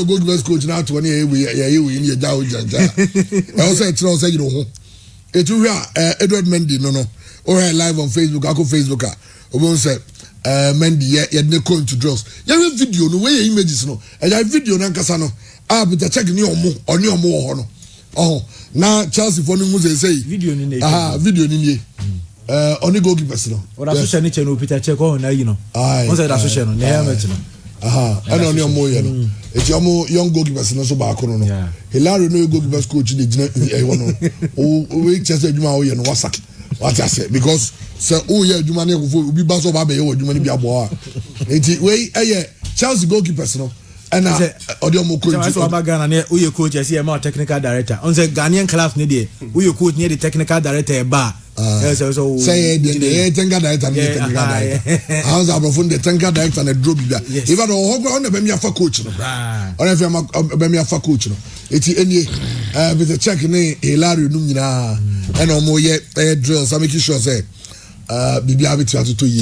go give coach now to any we in your jaw janja I also tell say you know e tu Edward Mendy no or live on Facebook ako Facebook o say Mendy ye dey come to draws ya video no we images no e ya video na nkasa no be check ni omo ho no oh na Chelsea for no say video ni video ni only goalkeepers no ora so share ni che no Peter check on na you know on say that so share no na helmet no and on your moye no it's your young goalkeepers no so ba ko no Hilary no goalkeepers coach dey gina no we Chelsea adwuma o ye no wasak what I say because say o ye adwuma na ko obi ba so ba be ye adwuma ni bi abo a enti we Chelsea goalkeepers no and audio mo coach so about Ghana na we coach say e ma technical director on say Ghanaian class ne dey we coach ne the technical director e ba so say the technical director how's our from the technical director and drop bia even on the be me afa coach no on if be me afa coach no eti enie with the check ne Hilario num nyina and o mo ye drills I'm making sure say bibi abiti atuto yi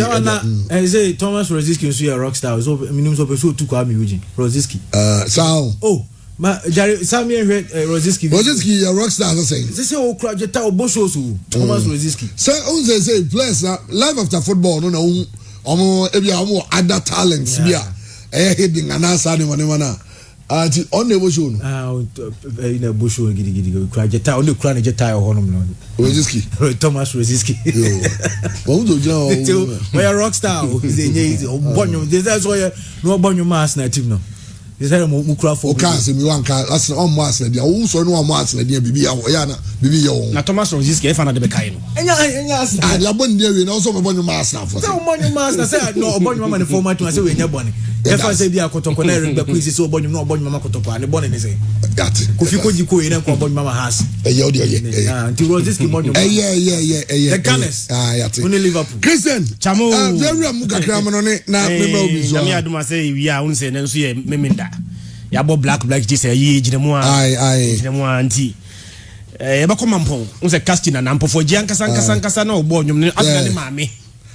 say Thomas Rosiski so a rock star so minimum so to kwa mi Eugene Rosiski sao ma Jerry Samuel Rosiski a rock star say say o kra jeta o boso so Thomas Rosiski say players live after football no na omo ebi omo other talents bia hidden anasa ni wana ati on the show no in a bush gidi kra jeta on the kra ne jeta ho no Rosiski Thomas Rosiski what do you we are rock star is bonyo this why no bonyo mass na team no this is mo kra for okay say me wan ka as on mass na dia wo so no mass na dia bibi ya na bibi ya na Thomas Rosiski e fa na de be kai no enya ya bon dia we na so me bonyo mass na for say bonyo mass na say no bonyo mama ne format na say we nya boni e fa say bia kotoko na ring back say bonyo no bonyo mama kotoko ani boni ne say that kofi koji ko ina ko bonyo mama has ye anti Rosiski bonyo the Gunners yate on Liverpool Christian chamo very mu kakra mo no ne na member obi so na me aduma say wi a unse ne so ye meminda ya bo black just say ye ginemu a anti e ba ko mampon unse casting na mpofo gi ankasa na obo nwom ne afina ne maame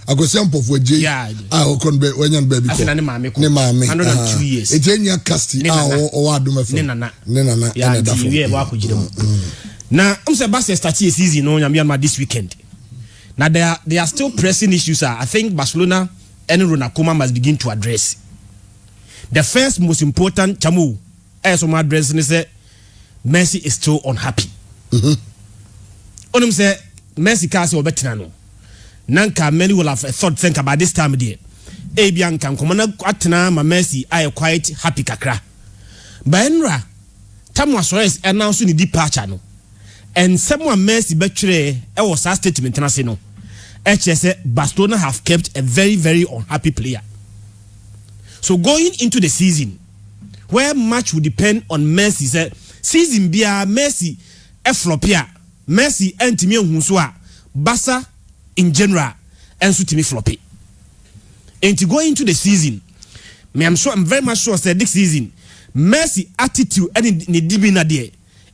agosi mpofo gi o kon be wanyan baby ko afina ne maame ko 102 years e jenya casting o aduma fe ne nana ya da fo ye ba ko ginemu na unse Barca start a season no nyam this weekend. Now they are still pressing issues. I think Barcelona and Ronald Koeman must begin to address. The first most important chamu as on address is say Messi is still unhappy. Onim say Messi can't say obetina no. Nanka many will have think about this time there. Ebian kan komana atena ma Messi I quite happy kakra. Baenra Tamu Suarez announced the departure no. And someone Messi betray was a statement na say no. HS Barcelona have kept a very, very unhappy player. So going into the season, where much will depend on Messi, said season bia Messi flopia, Messi and Timmy Hunsua, Barca in general, and so Timmy floppy. And to go into the season, I'm very much sure that this season, Messi attitude and in the Dibina there,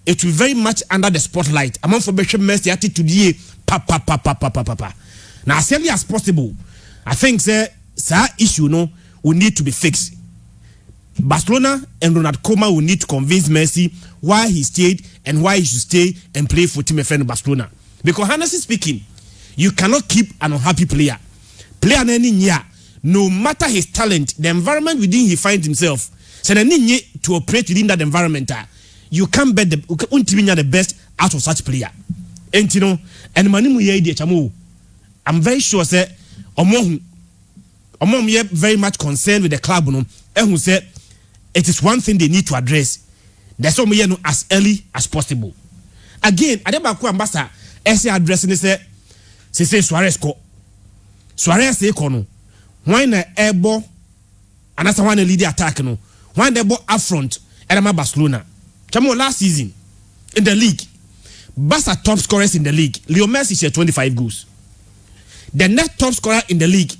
it will very much under the spotlight. Among for Messi attitude ye pa. Now, as early as possible, I think sir issue no will need to be fixed. Barcelona and Ronald Koeman will need to convince Messi why he stayed and why he should stay and play for Team FN Barcelona. Because honestly speaking, you cannot keep an unhappy player. player na ni nya no matter his talent the environment within he finds himself so na ni to operate within that environment you can't bet the best out of such player and you know and manimu ye di chamo I'm very sure say omom ye very much concerned with the club no who say it is one thing they need to address that's what we know as early as possible again Adebaku ambassador ese addressing say Suarez e ko no why na ebo anasa one lead attack no why the ball up front Edema Barcelona chamo last season in the league Barca top scorers in the league Leo Messi share 25 goals the next top scorer in the league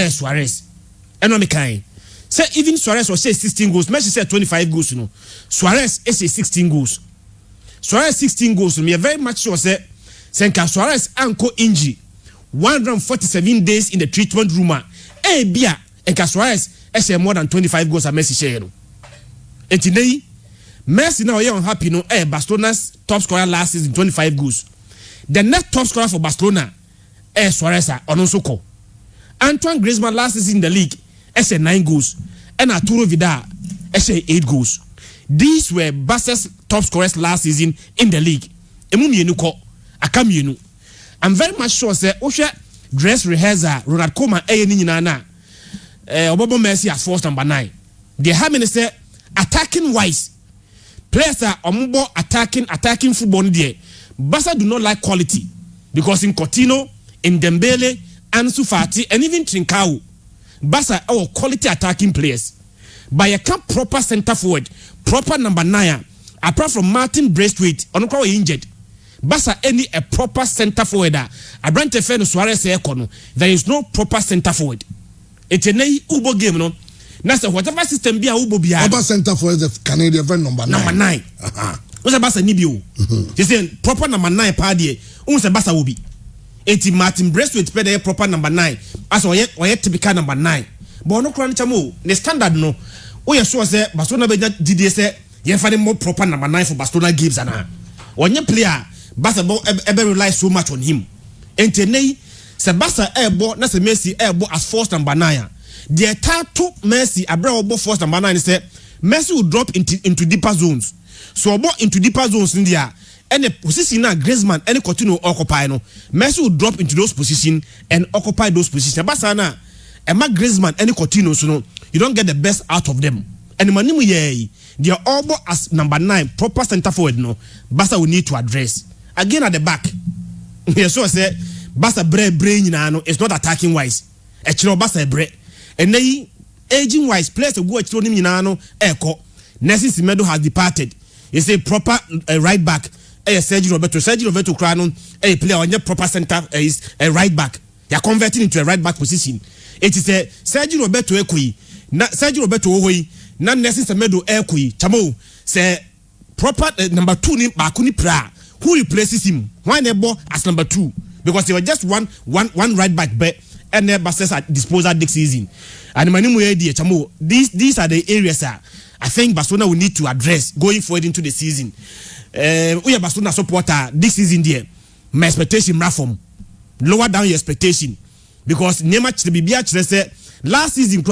Suarez enomikai say even Suarez was say 16 goals Messi said 25 goals you know Suarez is 16 goals Suarez 16 goals me very much sure say Senka Suarez ankle injury 147 days in the treatment room bia Enka Suarez share more than 25 goals at Messi share no today Messi now you unhappy no Barcelona's top scorer last season 25 goals the next top scorer for Barcelona Suarez also call Antoine Griezmann last season in the league 9 goals and Arturo Vidal 8 goals these were Barca's top scorers last season in the league emu ko akamienu I'm very much sure say Osha dress rehearsal Ronald Koeman ni nyina na Obobo Messi as force number 9 they have many say attacking wise players are ombo attacking football there Barca do not like quality because in Coutinho in Dembele Ansu Fati and even Trincao Barca are quality attacking players but you can't proper center forward proper number 9 apart from Martin Braithwaite onokwa injured Barca any a proper center forward Abrante Feno Suarez ekono there is no proper center forward etenei ubo game no na say whatever system bia ubo bia proper center forward the Canadian friend number 9 what's Barca ni bio you say proper number 9 pa de say Barca will be eti Martin Braithwaite pe the proper number 9 as oye typical number 9 but no kran chamo the standard no we sure say Barcelona be did say ye find more proper number 9 for Barcelona games and onye player Barca ever rely so much on him entenei se Barca ebo na se Messi ebo as first number 9 the tattoo Messi abra obo first number 9 say Messi will drop into deeper zones so obo into deeper zones in there and the position na Griezmann any continue occupy no Messi will drop into those positions and occupy those positions Barca na Emma Griezmann any continue so no you don't get the best out of them and manimu ye they are all as number 9 proper center forward no Barca will need to address again at the back yes so say Barca brain no it's not attacking wise e Barca bre and then aging wise players go e nim nyina no eko Nelson Semedo has departed is a proper right back Sergio Roberto kra no player on your proper center is a right back they are converting into a right back position it is a Sergio Roberto ekoi na Sergio Roberto ohoi na Nelson Semedo ekoi chamo say proper number 2 ni ba kuni pra who replaces him why nebo as number 2 because they were just one right back bet and their Barca's at disposal this season and manimu ye chamo these are the areas I think Barcelona will need to address going forward into the season we are Barcelona supporter this season there my expectation from lower down your expectation because Neymar Chibibia say last season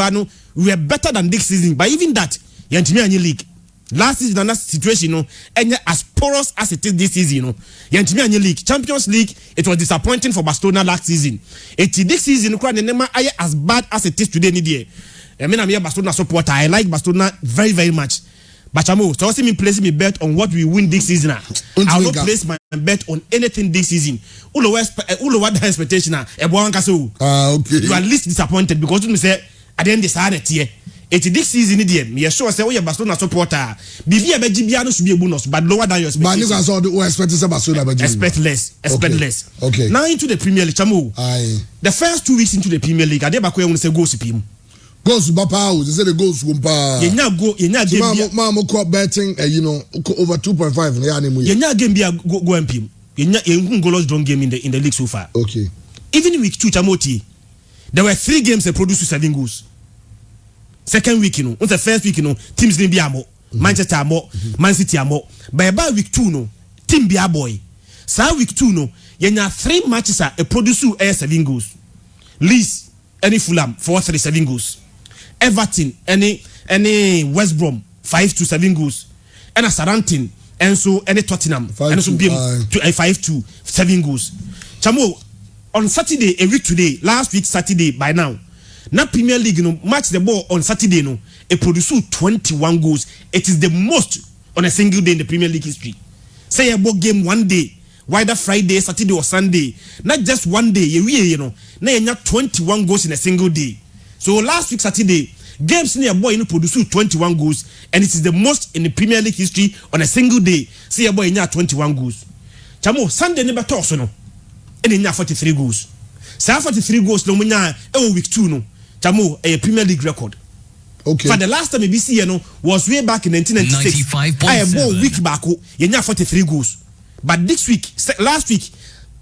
we were better than this season but even that yantimi anyi league last season and that situation no and as porous as it is this season no yantimi anyi league Champions League it was disappointing for Barcelona last season this season Neymar as bad as it is today ni there I mean I'm here Barcelona supporter I like Barcelona very very much but chamo so see me placing me bet on what we win this season I will not place my bet on anything this season ulo what the expectation okay you are least disappointed because you say at the end this hard here this season there me sure say we are Barcelona supporter bivia beji bia no should be a bonus but lower than your expectation but niggas all the expect say Barcelona beji expect less okay now into the Premier League chamo the first 2 weeks into the Premier League Adebaku won say goals pim goals bapa they say the goals wumpa yenya game ma ko betting over 2.5 ya nemu yenya game bia go mpim yenya goals drawn game in the league so far okay even week 2 chamoti there were 3 games that produced 7 goals second week on the first week teams didn't be amo Manchester amo Man City amo by week 2 team be a boy so week 2 yenya 3 matches a produce 7 goals Leeds any Fulham 4-3 goals. Everton any West Brom 5-7 goals. And a Southampton and so any Tottenham and so 5-7 goals. Chamo on Saturday a week today, last week Saturday by now. Na Premier League match the ball on Saturday it produced 21 goals. It is the most on a single day in the Premier League history. Say about game one day, whether Friday, Saturday or Sunday, not just one day, na 21 goals in a single day. So last week Saturday, games near boy produced 21 goals, and it is the most in the Premier League history on a single day. Say about 21 goals. Chamo Sunday never talks no, and 43 goals. Say 43 goals no munya week 2 no. Chamo a Premier League record. Okay. For the last time ABC was way back in 1996. I bought week back. You 43 goals. But this week, last week,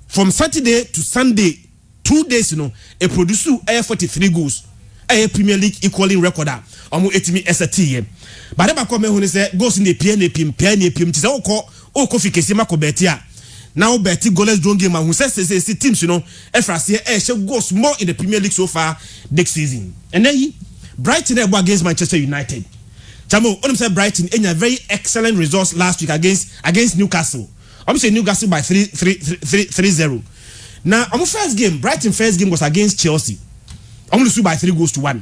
from Saturday to Sunday, 2 days, a producer 43 goals. A Premier League equaling record. Almost 80 SAT. But the back when say goes in the PNAPM. Tis all call coffee Kesima Betia. Now Betty goalless drone game who says teams, FRC goes more in the Premier League so far next season. And then Brighton against Manchester United. Chamo, on said Brighton in a very excellent results last week against Newcastle. I'm saying Newcastle by 3-0. Now, on first game, Brighton first game was against Chelsea. I'm lose by 3-1.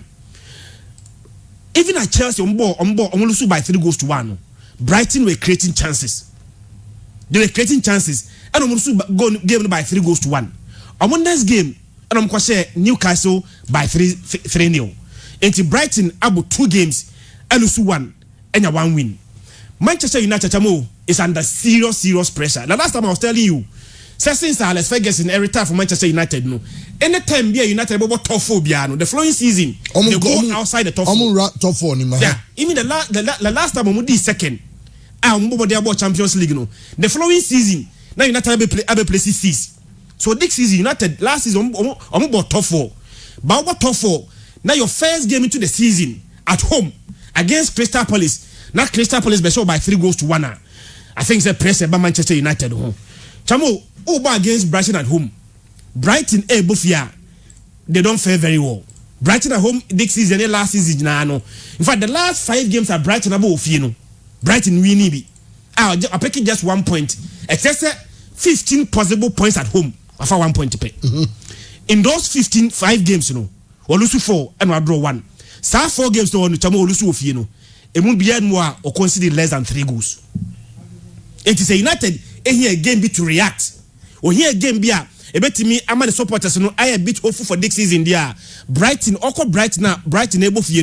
Even at Chelsea on lose by 3-1. Brighton were creating chances. They were creating chances. And I'm lose game by 3-1. On Monday's game, and I'm going Newcastle by 3-0. Into Brighton about 2 games and lose 1 and a 1 win. Manchester United is under serious pressure. The last time I was telling you, since Alex Ferguson every time for Manchester United anytime be United about top 4 the following season they go outside the top 4. Top 4 yeah, even the last time we did second about Champions League the following season now United have play 6. So this season United last season about top 4. But about top 4 now your first game into the season at home against Crystal Palace. Now Crystal Palace be show by 3-1. I think it's a press by Manchester United home. Chamo over against Brighton at home. Brighton both here they don't fare very well. Brighton at home this season and last season in fact the last 5 games at Brighton about Brighton winning I pick just 1 point. Except 15 possible points at home after 1 point to pay. In those 5 games or lose 4 and we draw 1. So 4 games to Chamo lose it won't be more or consider less than 3 goals. It is a United here game be to react. Or here game be a bet me I'm the supporters I a bit hopeful for this season there. Brighton Brighton able for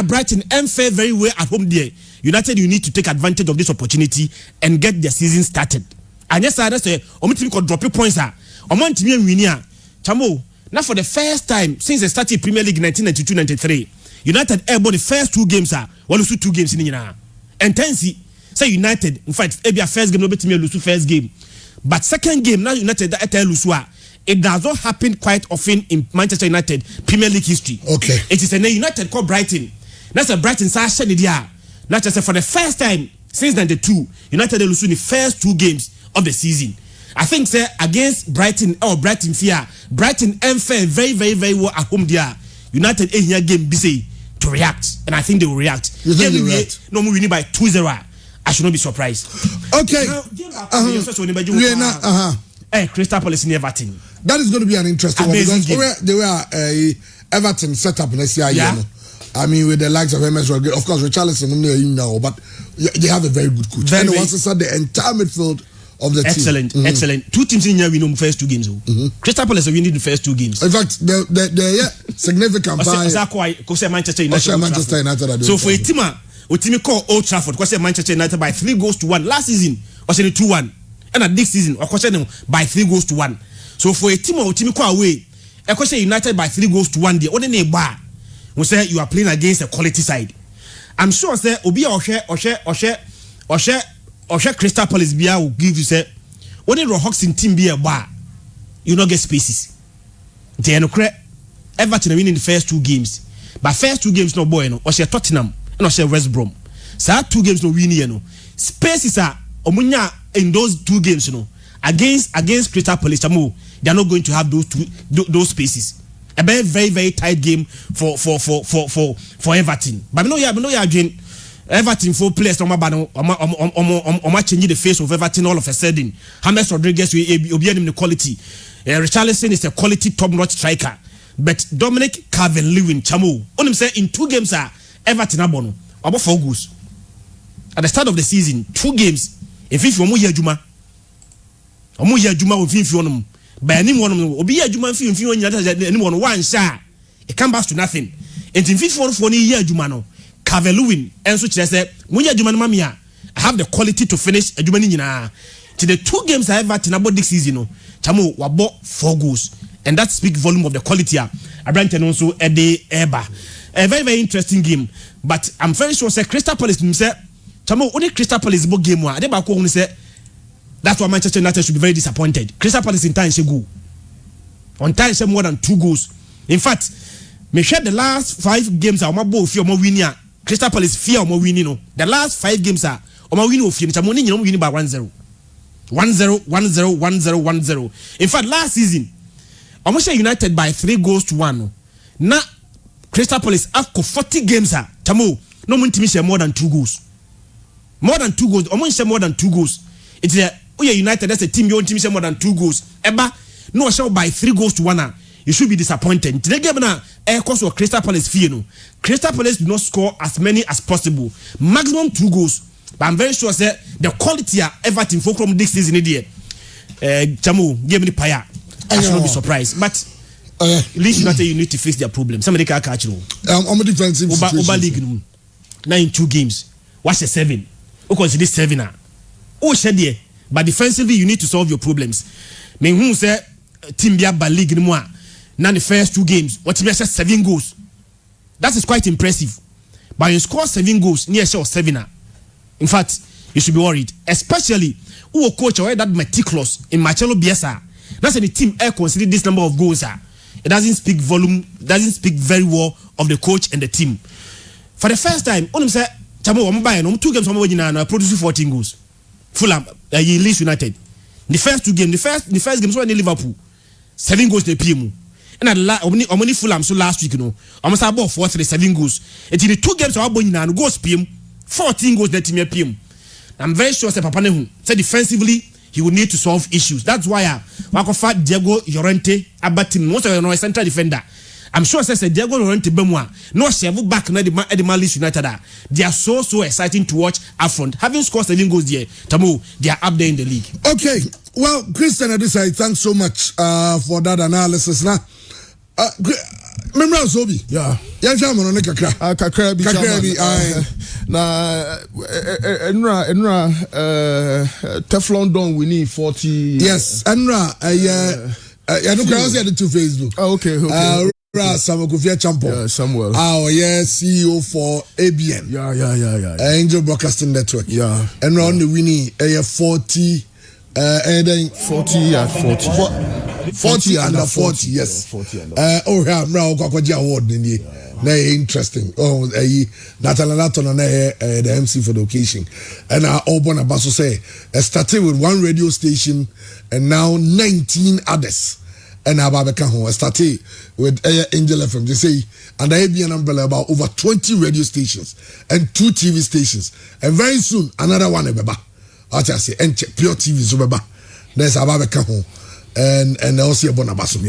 Brighton fare very well at home there. United you need to take advantage of this opportunity and get their season started. And yes I say team could drop your points want me win here. Chamo now for the first time since they started Premier League 1992-93 United airball the first 2 games lose 2 games in and tensi say United in fact maybe a first game no bet me lose first game but second game now United lose it does not happen quite often in Manchester United Premier League history. Okay, it is a United called Brighton. That's a Brighton sasha there. Not just for the first time since 92 United lose the first 2 games of the season. I think say against Brighton or Brighton fear Brighton fare very well at home there. United here game busy to react, and I think they will react. You think they react? No more winning by 2-0. I should not be surprised. Okay. Crystal Palace in Everton. That is going to be an interesting one because they were Everton set up next year. Yeah. I mean, with the likes of MS, of course, Richarlison now, but they have a very good coach. And once they start the entire midfield of the team. Excellent. 2 teams in here we know the first 2 games. Crystal Palace winning the first 2 games. In fact, they're significant by Manchester United. So for a team call Old Trafford, Manchester United by 3-1 last season was 2-1, and at this season by 3-1. So for a team call away, United by 3-1 there. Only a bar. We say you are playing against a quality side. I'm sure say Obi Oshe Crystal Palace Bia will give you say when the Hawks in team be a bar, you not get spaces. They no credit. Everton winning the first 2 games, but first 2 games no boy no. Or say Tottenham and or say West Brom. So 2 games no winning spaces are omunya in those 2 games against Crystal Palace. They are not going to have those spaces. A very very tight game for Everton. But me know you again. Everton 4 players on changing the face of Everton all of a sudden. James Rodriguez will be the quality. Richarlison is a quality top-notch striker. But Dominic Calvert-Lewin Chamu, on him say in 2 games Everton abono about 4 goals. At the start of the season, 2 games. If omo ye adwuma wo finfi onum. By any one obi ye adwuma finfi onyina any one one sha. It come back to nothing. And in 54 ni ye adwuma no. Calvert-Lewin enso kire say munya adwuma no mame a I have the quality to finish adwuma ni nyina. To the 2 games I ever about this season no Chamu wabo 4 goals and that speak volume of the quality Abrante also Ede Eba. A very very interesting game, but I'm very sure say Crystal Palace say Chamu only Crystal Palace bo game one. Ade ba ko say that's why Manchester United should be very disappointed. Crystal Palace in time she go on time she more than 2 goals. In fact, me share the last 5 games are mo fear mo winning. Crystal Palace fear mo winning no. The last 5 games are mo winning of fear. Chamu ni nyina mo winning by 1-0. 1-0, 1-0, 1-0, 1-0. In fact, last season, almost United by 3 goals to 1. Now, Crystal Palace after 40 games, Tamo, no one team share more than 2 goals. More than 2 goals, almost share more than 2 goals. It's a United, that's a team, your team share more than 2 goals. Eba, no share by 3 goals to 1. You should be disappointed. Today, game now, air course of Crystal Palace fear no. Crystal Palace do not score as many as possible. Maximum 2 goals. But I'm very sure that the quality of Everton from this season here, Chamu, give me the fire. I should not be surprised. But Leeds United, you need to fix their problem. Somebody can catch you. I'm a defensive Uber League now in 2 games. What's a 7? Who consider 7 now? Oh, shed there. But defensively, you need to solve your problems. Me who say team Biaba League no more. Now the first 2 games, what you say 7 goals. That is quite impressive. But you score 7 goals, near sure 7 now. In fact, you should be worried, especially who coach or that meticulous in Marcelo Bielsa. That's the team consider this number of goals. It doesn't speak volume, doesn't speak very well of the coach and the team. For the first time, on him say, Chamo, I'm buying 2 games. I'm producing 14 goals. Fulham, Leeds United. The first 2 games, the first game, so in Liverpool, 7 goals the PM. And at only Fulham so last week, you know, almost about 4-3, 7 goals. And in the 2 games, I'm going goals PM. 14 goals that team PM. I'm very sure that Papa Nehu said defensively he will need to solve issues. That's why Wakofa Diego Llorente abatim most of the central defender. I'm sure says Diego Llorente Bemwa no Shevu back na the Leeds United. They are so exciting to watch up front. Having scored 7 goals there, Tamu, they are up there in the league. Okay, well, Christian Adisai, thanks so much for that analysis. Now, Memra Zobi. Yeah. Yaja mono ne kakra. Kakra bi na enra Teflon Don we need 40. Yes, enra I don't cross the 2 Facebook. Oh, okay. Samuel Kofia Champo. Yeah, Samuel. CEO for ABN. Yeah. Angel Broadcasting Network. Yeah. Enra on the winning 40 and then 40 at 40. 40 under 40, yes. 40 under 40. Oh, yeah, I'm award in the interesting. Oh, Nathan the MC for the occasion. And I open a basso say, started with 1 radio station and now 19 others. And I started with Angel FM. They say, and I have an umbrella about over 20 radio stations and 2 TV stations. And very soon, another one. I say, and pure TV. So, there's Ababeka home. And also a bonabaso.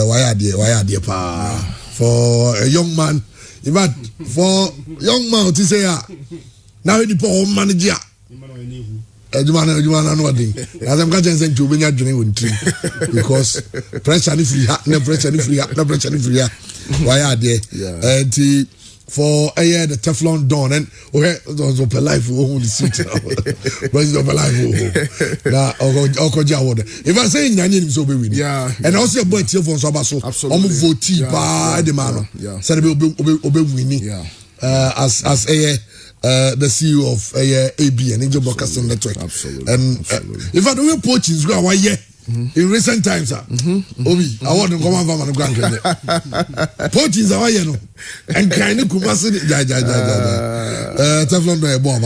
Why are they for a young man? Even for young man to say, now the poor manager. You know thing. As I'm going to say, you bring a drink with drink because pressure is free, no pressure is free. Why are they? And for a year the Teflon Dawn and those open life who the seat, but it's open life. Now, if I say I need him so be winning, and also a boy here for Sabaso, almost 40 by the man, so they will be winning as a the CEO of ABN Angel Broadcasting Network. Absolutely. And if I don't poaching, go away. in recent times, Obi, I want to come on from the grand. Poachings are you know, and kind of Kumasi, Teflon, a bomb,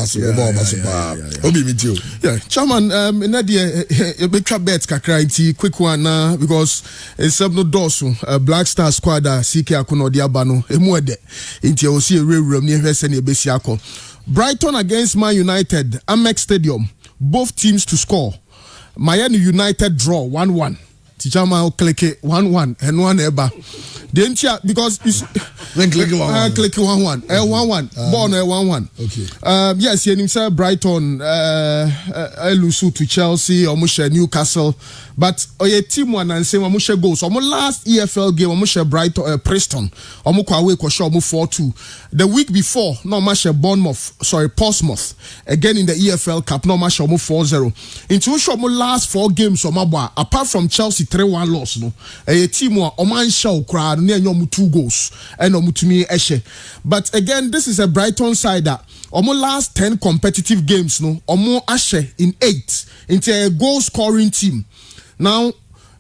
Obi, me too. Yeah, Chairman, Nadia, a big trap bet, Kakranti, quick one now, because it's some no dorsum, a Black Star squad, CK Akuno Diabano, a muede, into Osi room near Hesenia Besiako. Brighton against Man United, Amex Stadium, both teams to score. Miami United draw 1-1. Tichama click it 1-1 and 1 eba. Didn't you? Because it's then click 1-1. Click 1-1. 1-1. Born 1-1. Okay. Yes, you know, Brighton, Lusu to Chelsea, almost Newcastle. But a team one and say almost goals. Almost last EFL game, almost Brighton, Preston, almost away for sure, 4-2. The week before, no match Portsmouth again in the EFL Cup, no match 4-0. Into show last 4 games, apart from Chelsea 3-1 loss, no a team one Oman show crowd near 2 goals and omutumi eshe. But again, this is a Brighton side that almost last 10 competitive games, no almost ashe in 8 into a goal scoring team. Now,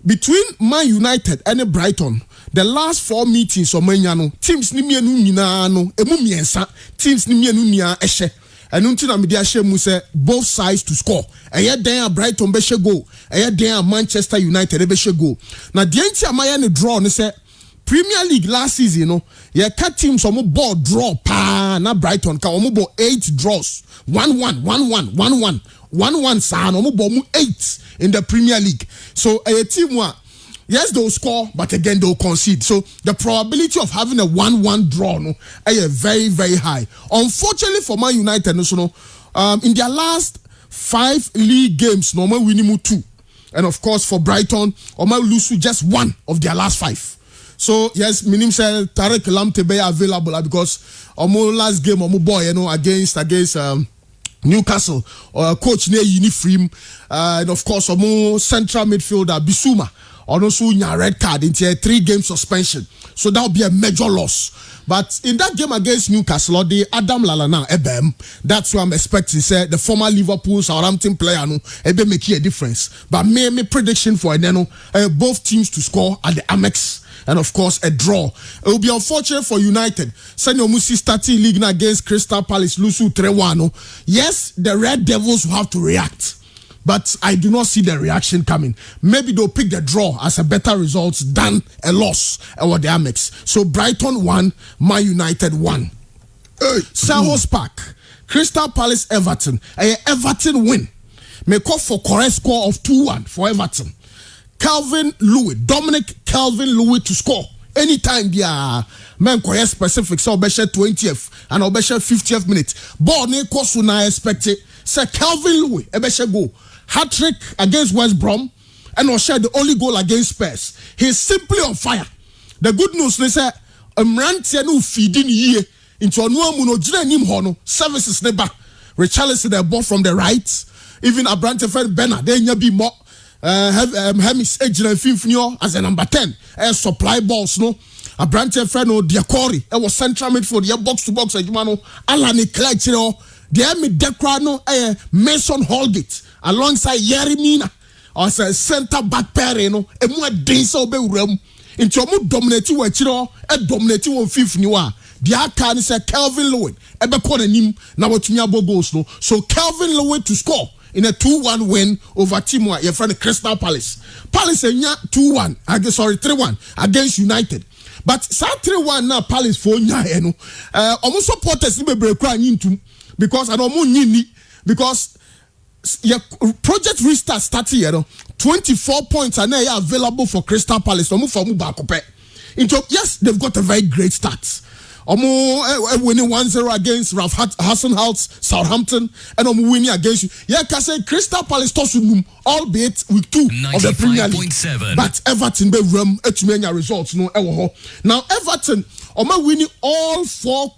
between Man United and Brighton, the last 4 meetings of Manyano, teams ni mienu nyina no, emu miensa, teams ni mienu nya eshe. And until na media share muse both sides to score. Eye den Brighton be she goal. Eye den Manchester United be she goal. Na the enti amaya ne draw ne say Premier League last season, you know, ye cat teams omo ball draw pa na Brighton ka omo ball 8 draws. 1-1, 1-1, 1-1. 1-1 sa no omo ball 8 in the Premier League. So a team one, yes, they'll score, but again they'll concede. So the probability of having a 1-1 draw no is very, very high. Unfortunately for Man United, in their last 5 league games, normal winning 2. And of course for Brighton, Omar lose just 1 of their last 5. So yes, minim say Tarek Lamtebe available because last game boy, against Newcastle, coach near Unifrim, and of course, central midfielder Bissouma, also a red card into a 3-game suspension. So that would be a major loss. But in that game against Newcastle, the Adam Lallana, that's what I'm expecting. Say the former Liverpool Southampton player, make a difference. But my prediction for both teams to score at the Amex. And of course, a draw. It will be unfortunate for United. Senyo Musi starting league against Crystal Palace, Lusu 3-1. Yes, the Red Devils will have to react. But I do not see the reaction coming. Maybe they'll pick the draw as a better result than a loss or the Amex. So Brighton 1, Man United 1. Selhurst Park, Crystal Palace Everton. Everton win. May call for correct score of 2-1 for Everton. Dominic Calvin Lewis to score anytime there. Man, quite specific. So, Obesha 20th and Obesha 50th minute. Ball ne kosu na expected. Sir Calvin Lewis, Obesha go hat trick against West Brom, and Osha the only goal against Spurs. He's simply on fire. The good news is that Mrantia no feeding ye into a no muno nim hono services neba. Richarlison the ball from the right. Even Abrante Fred Benner, then you be more. Hemis Ejina Finfinio as a number 10 supply balls no Abrante Freno Diakori was central midfield box to box Ejumano Alani Cletchero the mid Decrano Mason Holgate alongside Yerimina as a center back pair no e mo denso be wuram into mo dominate wachiro dominate won Finfinio the aka is Calvin Lewin e be call anim na watumi abo goals no so Calvin Lewin to score in a 2-1 win over team your friend Crystal Palace. Palace 2-1 against 3-1 against United. But 3-1 now Palace for almost supporters be break into because I don't need because your project restart starting 24 points are now available for Crystal Palace. Yes, they've got a very great start. Winning 1-0 against Ralph Hasenhuttl, Southampton, and winning against you. Yeah, can say Crystal Palace Tosunum, albeit with 2 of the Premier League. But Everton be rum etumenya results no ewo. Now Everton, winning all four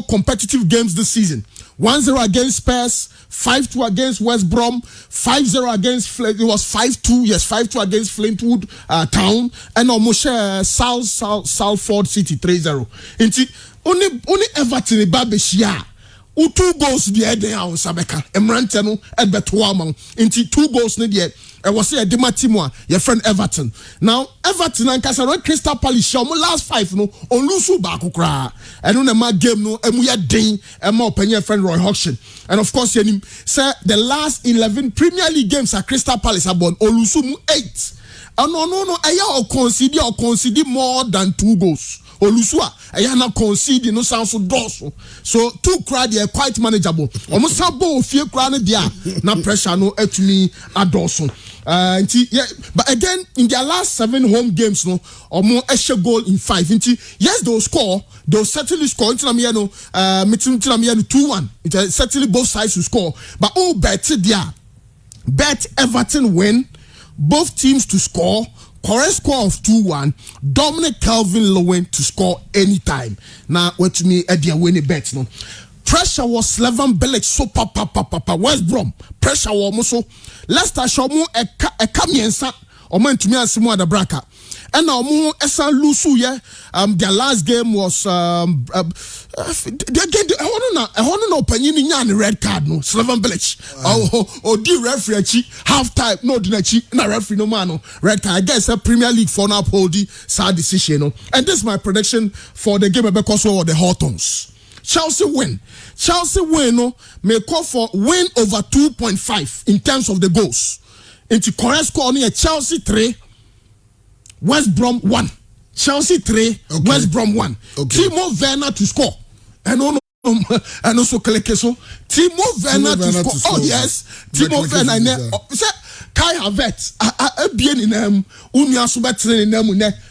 competitive games this season. 1-0 against Spurs, 5-2 against West Brom, 5-0 against it was 5-2, yes, 5-2 against Flintwood Town, and almost Salford City 3-0. Only Everton Babeshia 2 goals the den a Sabeka Emrante no edbeto ama nti 2 goals ne de I was say a Dima Timwa, your friend Everton. Now, Everton and Casaro Crystal Palace show last 5 no on Lusu Bakukra. And on the game no, and we are ding and more penny friend Roy Hodgson. And of course, sir, the last 11 Premier League games at Crystal Palace are born Olusumu 8. And no, I consider more than 2 goals. Olusua, I na concede no sound so dorsal. So 2 crowd they are quite manageable. Almost sabo few crowd there. Na pressure no to me adorson. Yeah, but again in their last 7 home games no or more extra goal in 5. Yes, they'll score, they'll certainly score. Meeting 2-1. It's certainly both sides to score. But bet there. Bet Everton win, both teams to score. Correct score of 2-1. Dominic Calvin-Lewin to score anytime. Now, what to me, Eddie winning bet no. Pressure was Slaven Bilic so papa West Brom. Pressure was so Leicester show mu a kamiensa or man to me and Simo the Braka. And now mu esa lusu their last game was I want to know penny in red card no Slaven Bilic or the referee half time no dinachi na referee no man no red card. I guess a Premier League for now uphold the sad decision no. And this is my prediction for the game because of the Hawthorns. Chelsea win no may call for win over 2.5 in terms of the goals. Into correct score near Chelsea 3 West Brom 1. Chelsea 3 West Brom 1. Timo Werner to score. And also Kelekeso Timo Werner to score. Oh yes, Timo Werner Kai Havertz bien in Unia Subetre in them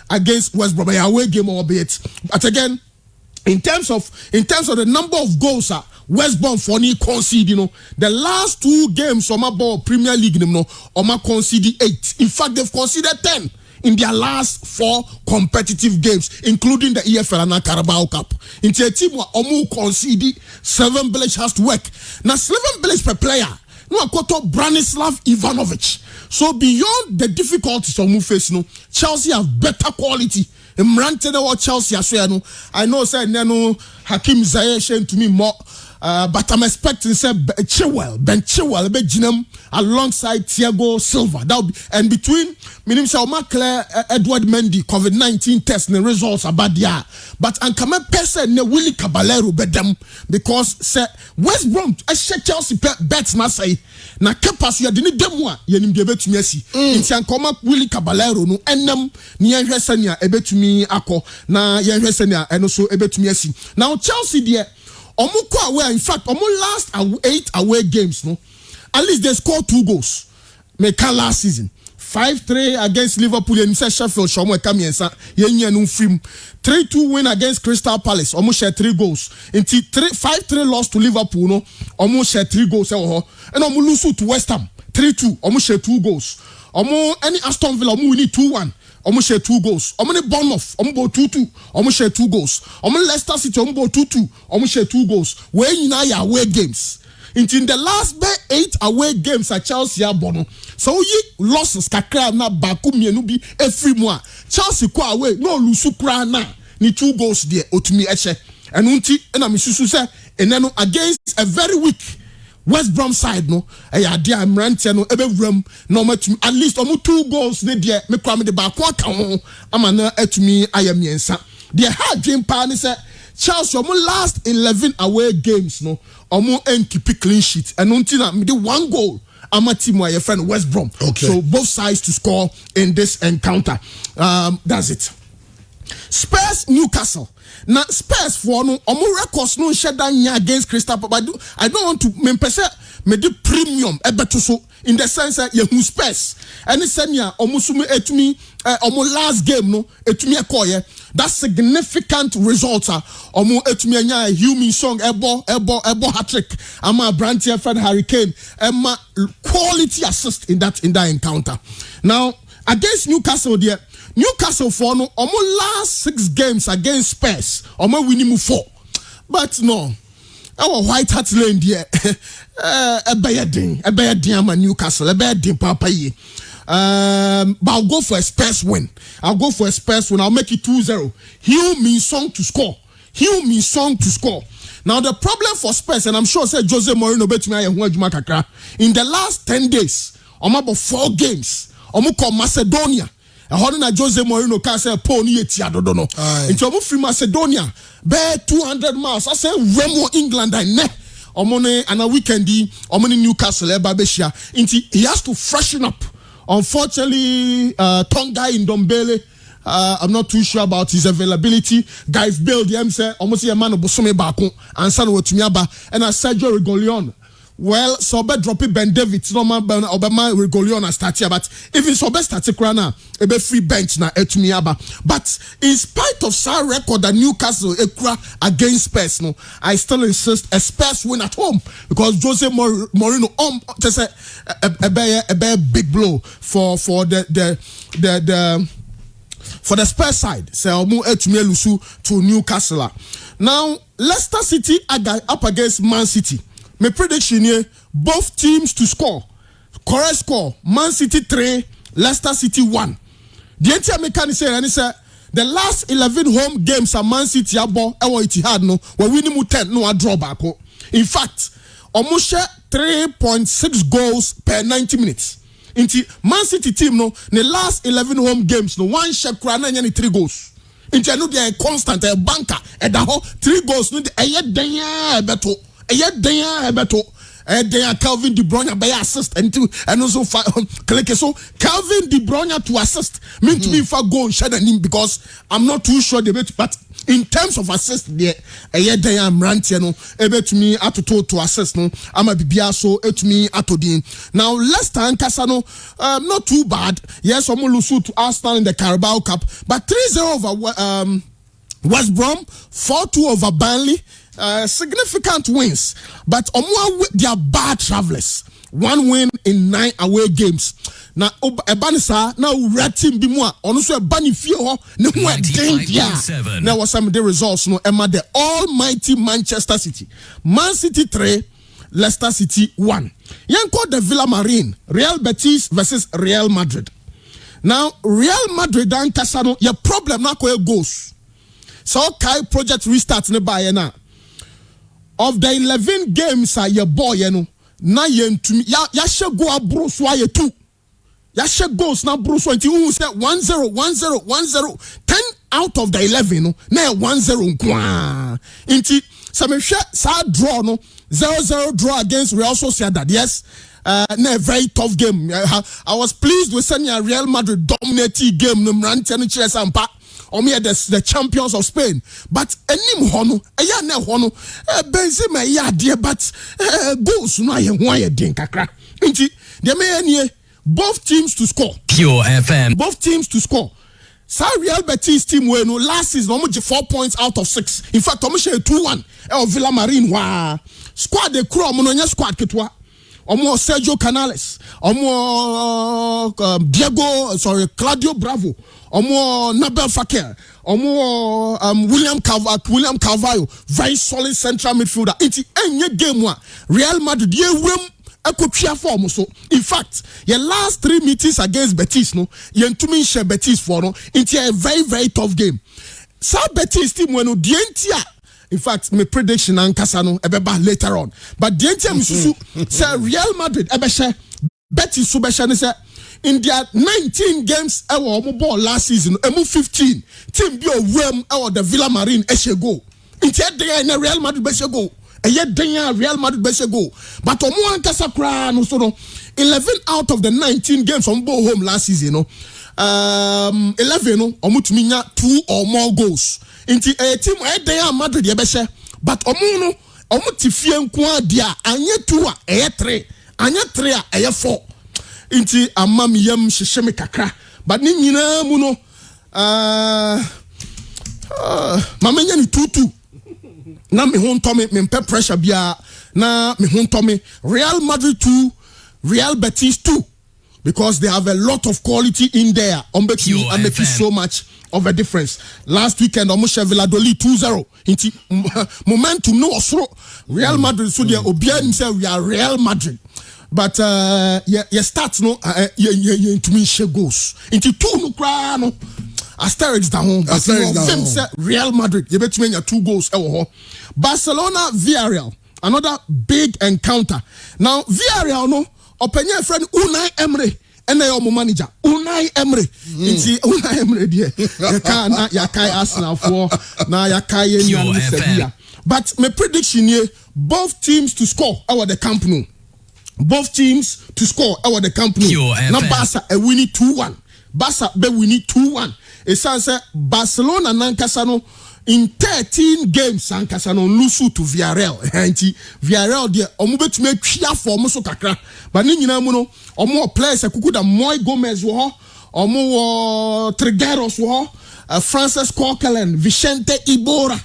against West Brom away game albeit. But again in terms of the number of goals West Brom for ni concede the last 2 games on my ball Premier League conceded 8. In fact they've conceded 10 in their last 4 competitive games including the EFL and Carabao Cup. In the team omu conceded 7 Bilic has to work. Now 7 Bilic per player no akoto Branislav Ivanovic. So beyond the difficulties of face Chelsea have better quality. Mrante or Chelsea I know say Hakim Ziyech to me more but I'm expecting say Ben Chilwell be Ginem alongside Thiago Silva. That be, and between minim say Claire Edward Mendy COVID-19 test and results about there. But Ankama person ne Willie Caballero bedem because say West Brom Chelsea bets na say na kepas you de dem a yenim de betumi asi. Nti Ankoma Willie Caballero no enam ne yenhwe sania ebetumi akọ na yenhwe sania eno so ebetumi asi. Now Chelsea there Omuko away, in fact, last 8 away games, no. At least they scored 2 goals. Make last season. 5-3 against Liverpool and Sheffield. Shomo Kamiensa. Yenye no film. 3-2 win against Crystal Palace. Almost share 3 goals. Until 5-3 loss to Liverpool, no. Almost share 3 goals. And lose to West Ham. 3-2. Almost share 2 goals. Any Aston Villa, we need 2-1. Almost share 2 goals. Omni Bournemouth, go 2-2. Almost share 2 goals. Leicester City, go 2-2. Almost share 2 goals. Where you now away games. In the last 8 away games at Chelsea bono. So ye losses kakra na baku mienu bi every mois. Chelsea ko away no lusu kra na ni 2 goals there otumi eche. And unti na misusu say enano against a very weak West Brom side no dear Mrante no ebewram no matumi at least 2 goals ne there me kwa me de ba kwa ka ho ama na atumi ayamiensa. The hard dream pa ni say Chelsea last 11 away games no keep clean sheet and until na me de 1 goal ama team your friend West Brom. Okay. So both sides to score in this encounter. That's it. Spurs Newcastle. Now Spurs for no records no sheda against Crystal Palace. I don't want to me the premium ebeto so in the sense that you Spurs and senya omusumu etumi last game no etumi ekoye that significant result etumi anya human song ebo hat-trick ama Branty Fred Hurricane ama quality assist in that encounter. Now against Newcastle there Newcastle for no last 6 games against Spurs winning 4 but no our White Hart Lane there a bad ama Newcastle a bad thing papa ye but I'll go for a Spurs win. I'll make it 2-0. He'll mean song to score. Heal Me Song to score. Now the problem for Spurs, and I'm sure say Jose Mourinho bet me in the last 10 days, about 4 games, call Macedonia. Na Jose Mourinho can say pony etiadono. Into free Macedonia, bear 200 miles. I say Remo England I ne. Omone and a weekendy, Omone Newcastle, Babeshia. He has to freshen up. Unfortunately, Tonga in Dombele. I'm not too sure about his availability. Guys, Bill, the say almost a man of Bosome Bako and San Wotumiaba and Sergio Rigolion. Well, Sobe drop it Ben David, Obama Rigolion start here, but even Sobe started Krana, a be free bench na Etumiaba. But in spite of Sar record that Newcastle Ekra against Spurs, no, I still insist a Spurs win at home because Jose Mourinho just a big blow for the Spurs side. So I'll move to Newcastle. Now Leicester City up against Man City. My prediction here, both teams to score. Correct score. Man City 3, Leicester City 1. The entire mechanic say the last 11 home games at Man City abo Etihad no we winning 10 no a draw back. In fact, almost 3.6 goals per 90 minutes. Inti Man City team no the last 11 home games no one shot krana nyani 3 goals. Inti no dey constant a banker and the whole 3 goals no dey beto. Calvin De Bruyne by assist and also click so Calvin De Bruyne to assist mean to be for goal share him because I'm not too sure the bet, but in terms of assist there I'm ranting no to me to assist no I'm a bibia so to me atodin. Now Leicester and Casano not too bad. Yes, lose to Arsenal in the Carabao Cup, but 3-0 over West Brom, 4-2 over Burnley. Significant wins, but they are bad travelers. 1 win in 9 away games. Now, Ebanisa now red team be more. Also, Bunny Fio no more danger. Now, was some of the results? No, Emma the almighty Manchester City, Man City 3, Leicester City 1. Yanko the Villa Marine, Real Betis versus Real Madrid. Now, Real Madrid and Casano, your problem now goes. So, Kai project restart nearby now. Of the 11 games your boy na to me ya she go abro so aye 2 ya she goals na bro so until say 1-0 10 out of the 11 na 1-0 kwa inti some sa draw no 0-0 draw against Real Sociedad. Yes, na a very tough game. I was pleased with seeing Real Madrid dominating game no mrante no chire sampa the champions of Spain, but any hono, Benzema but goals no ye din kakra. Inti the me both teams to score. Pure FM. Both teams to score. Sa Real Betis team we no last season almost 4 points out of 6. In fact, almost 2-1. Villa Marine wa squad the crew no nya squad ketwa. Sergio Canales, Claudio Bravo, Nabel Fakir, William Carvalho, very solid central midfielder. It's any game one. Real Madrid, form so. In fact, your last 3 meetings against Betis, no, you to me share Betis for no. It's a very, very tough game. Sa Betis team when dientia. In fact, my prediction and Casano ebeba later on. But the NTM say Real Madrid ebeshe Betis subeshe say in their 19 games our ball last season, 15 team be away our the Villa Marine go. In the Real Madrid beshe go. Real Madrid beshe go. But omo ankasa kra no so no 11 out of the 19 games on ball home last season no 11 no omo tumi nya 2 or more goals. Inti team Madrid yebeshe but omo tifie nko dia anye 2 a 3 anye 3 a 4 inti amam yam hyehyeme kakra but ni nyina mu no mamenya ni 2-2 na me ho ntome me mpe pressure bia na me ho ntome Real Madrid 2 Real Betis 2 because they have a lot of quality in there and make you so much of a difference. Last weekend almost Valladolid 2-0 into momentum no osro Real Madrid so they obia himself we are Real Madrid but you start no to me she goes into 2 no kra no asterisks da home. Real Madrid, you bet me 2 goals. Barcelona, Villarreal, another big encounter. Now, Villarreal, no, open your friend Unai Emery. And your manager Unai Emery. Unai Emery there. Yakai Arsenal for now yakai Sevilla. But my prediction here, both teams to score our the Camp Nou. Both teams to score our the Camp Nou. Now Barca we need 2-1. Barca we need 2-1. It says Barcelona Nankasano in 13 games Nankasano lose to Villarreal. Villarreal there omubet me twa for so kakra. But ni nyina mu no omo players akukuda Moy Gomez wo omo Trigueros wo Francis Coquelin, Vicente Iborra,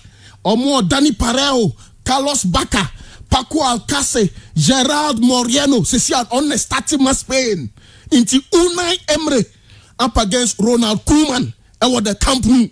omo Dani Pareo, Carlos Bacca, Paco Alcace, Gerard Moreno, Cecilia on the starting Spain. Into Unai Emery up against Ronald Koeman. I was the Camp Nou.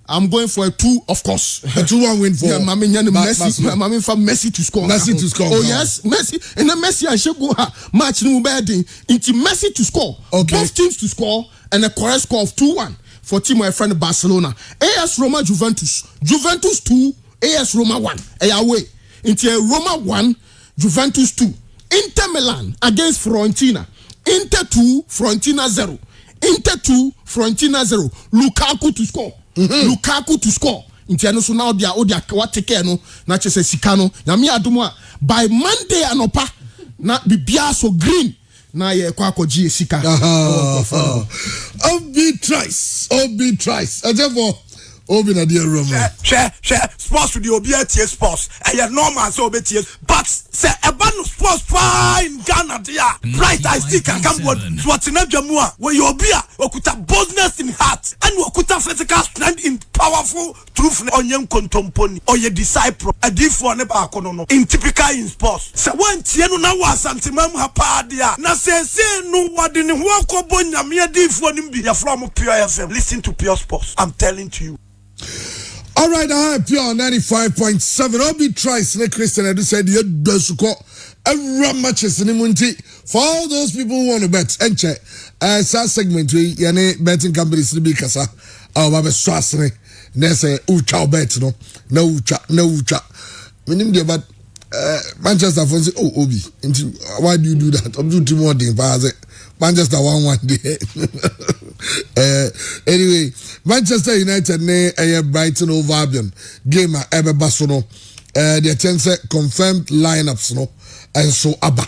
I'm going for a 2, of course. A 2-1 win for Messi. For Messi to score. Messi to score. Oh yes, Messi. And then Messi and Shego match no bedding into Messi to score. Okay. Both teams to score and a correct score of 2-1 for team my friend Barcelona. AS Roma Juventus. Juventus 2, AS Roma 1. Away. Into Roma 1, Juventus 2. Inter Milan against Fiorentina. Inter 2, Fiorentina 0. Inter 2, Fiorentina 0. Lukaku to score. Lukaku to score. Intiano so now dia what take no na chese sikano na me adumo by Monday anopa na bibia so green na ye kwa koji sika. Obi tries. Therefore Obi na dear Roma. Share sports with the OBTA sports. And you're normal so OBTA. But say a band of sports fine Ghana there. Right, I still can come with what's in Jamua where you be okuta boldness in heart and okuta physical strength in powerful truth on young contemporary or your disciple. A different never in typical in sports. So when Tiano na was antimam hapadia na say no what in wako bonya me different be from Pure FM. Listen to Pure Sports. I'm telling to you. All right, I have Pure 95.7. Obi tries ne Christian Edu said you do suko every matches in Munti. For all those people who want to bet and check segment we yane betting companies to be kasa our babe swasne ne say ucha bet no ucha meaning the but Manchester for say oh Obi why do you do that? I'm doing more than Manchester 1-1 day. Anyway, Manchester United ne Brighton over Albion game at Barcelona. The attendance confirmed lineups no and so Abba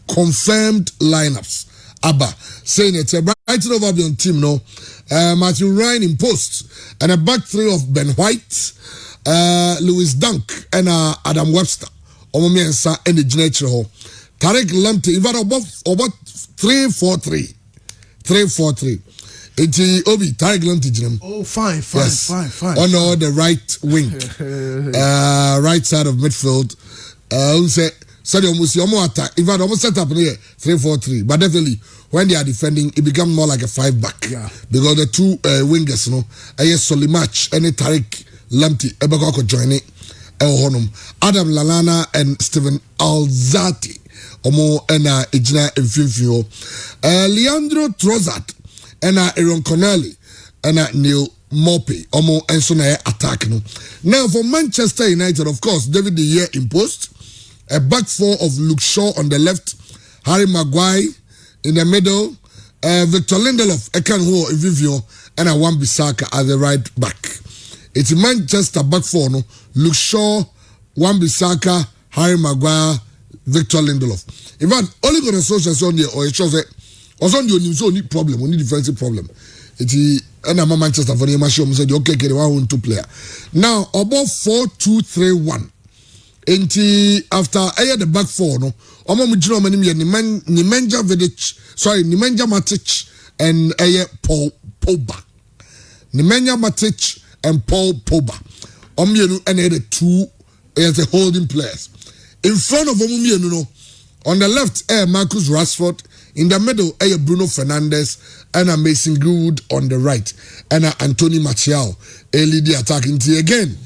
confirmed lineups Abba saying it's a Brighton over Albion team no Matthew Ryan in post and a back three of Ben White, Lewis Dunk and Adam Webster. Omomiensa and the General Tarek Lamptey even about 3-4-3. It's Obi Tarek Lamptey. Oh, fine. On the right wing, right side of midfield. Who say Sadio Musi attack. In fact, almost set up here 3-4-3. But definitely when they are defending, it becomes more like a 5-back. Yeah. Because the two wingers, Solimatch and Tarek Lamptey, Ebeko join it. Adam Lallana and Steven Alzati. Omo ena ejina mfimfio. Leandro Trossard ena Aaron Connelly ena Neil Maupay. Omo enso na attack no. Now for Manchester United, of course, David De Gea in post. A back four of Luke Shaw on the left, Harry Maguire in the middle, Victor Lindelof, Ekan Ho Vivio, and a Wan-Bissaka at the right back. It's Manchester back four no. Luke Shaw, Wan-Bissaka, Harry Maguire, Victor Lindelof. In fact, only going to social on there or it shows that was on the only problem, only defensive problem. It's and I'm Manchester for the machine said okay, get 1-2 player. Now about 4-2-3-1. Enti after the back four no, omo mujino mani Nemanja Matic and Paul Pogba. Nemanja Matic and Paul Pogba. Omienu and the two as the holding players. In front of Omienu no, on the left Marcus Rashford, in the middle Bruno Fernandes and Mason Greenwood on the right and Anthony Martial lead the attacking team again.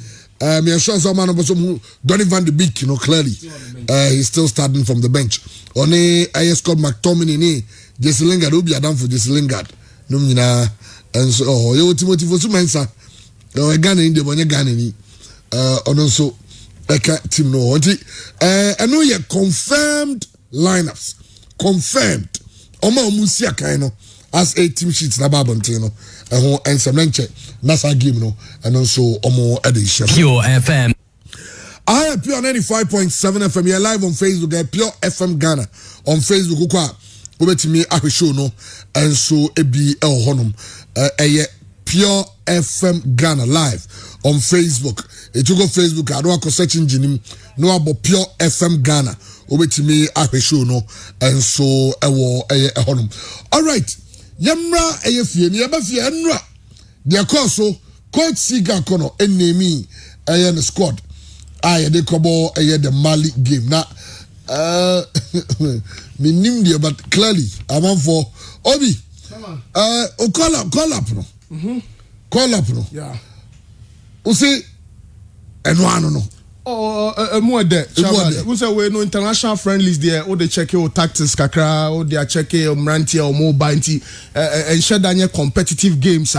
I'm sure someone of Donny van de Beek, clearly he's still starting from the bench. Only Scott McTominay, Jesse Lingard, will be done for Jesse Lingard. and so you Timothy for Sumensa Ghana in the one Ghana ni also eka team no I know you confirmed lineups confirmed Oma Musia Kaino as a team sheets na Babontino and some lenche nasa game no and also Omo edition Pure FM. I am Pure 95.7 FM. You're live on Facebook. Pure FM Ghana on Facebook. Over to me, I show no, and so it be El Honum. Pure FM Ghana live on Facebook. It you go Facebook. I don't have search engine. No about Pure FM Ghana. Over to me, I show no, and so I will a Honum. All right, Yamra AFN. Yabafia Nra. The course Coach Siga Kono enemy the squad. They cover the Mali game. Now, me name there, but clearly I'm on for Obi. Call up, no. Call up, no. Yeah. You see, and one no. More there. We say we no international friendlies there. Or they check your tactics, kakra. Or they are checking your Mranti or Mobanti. And share Daniel competitive games.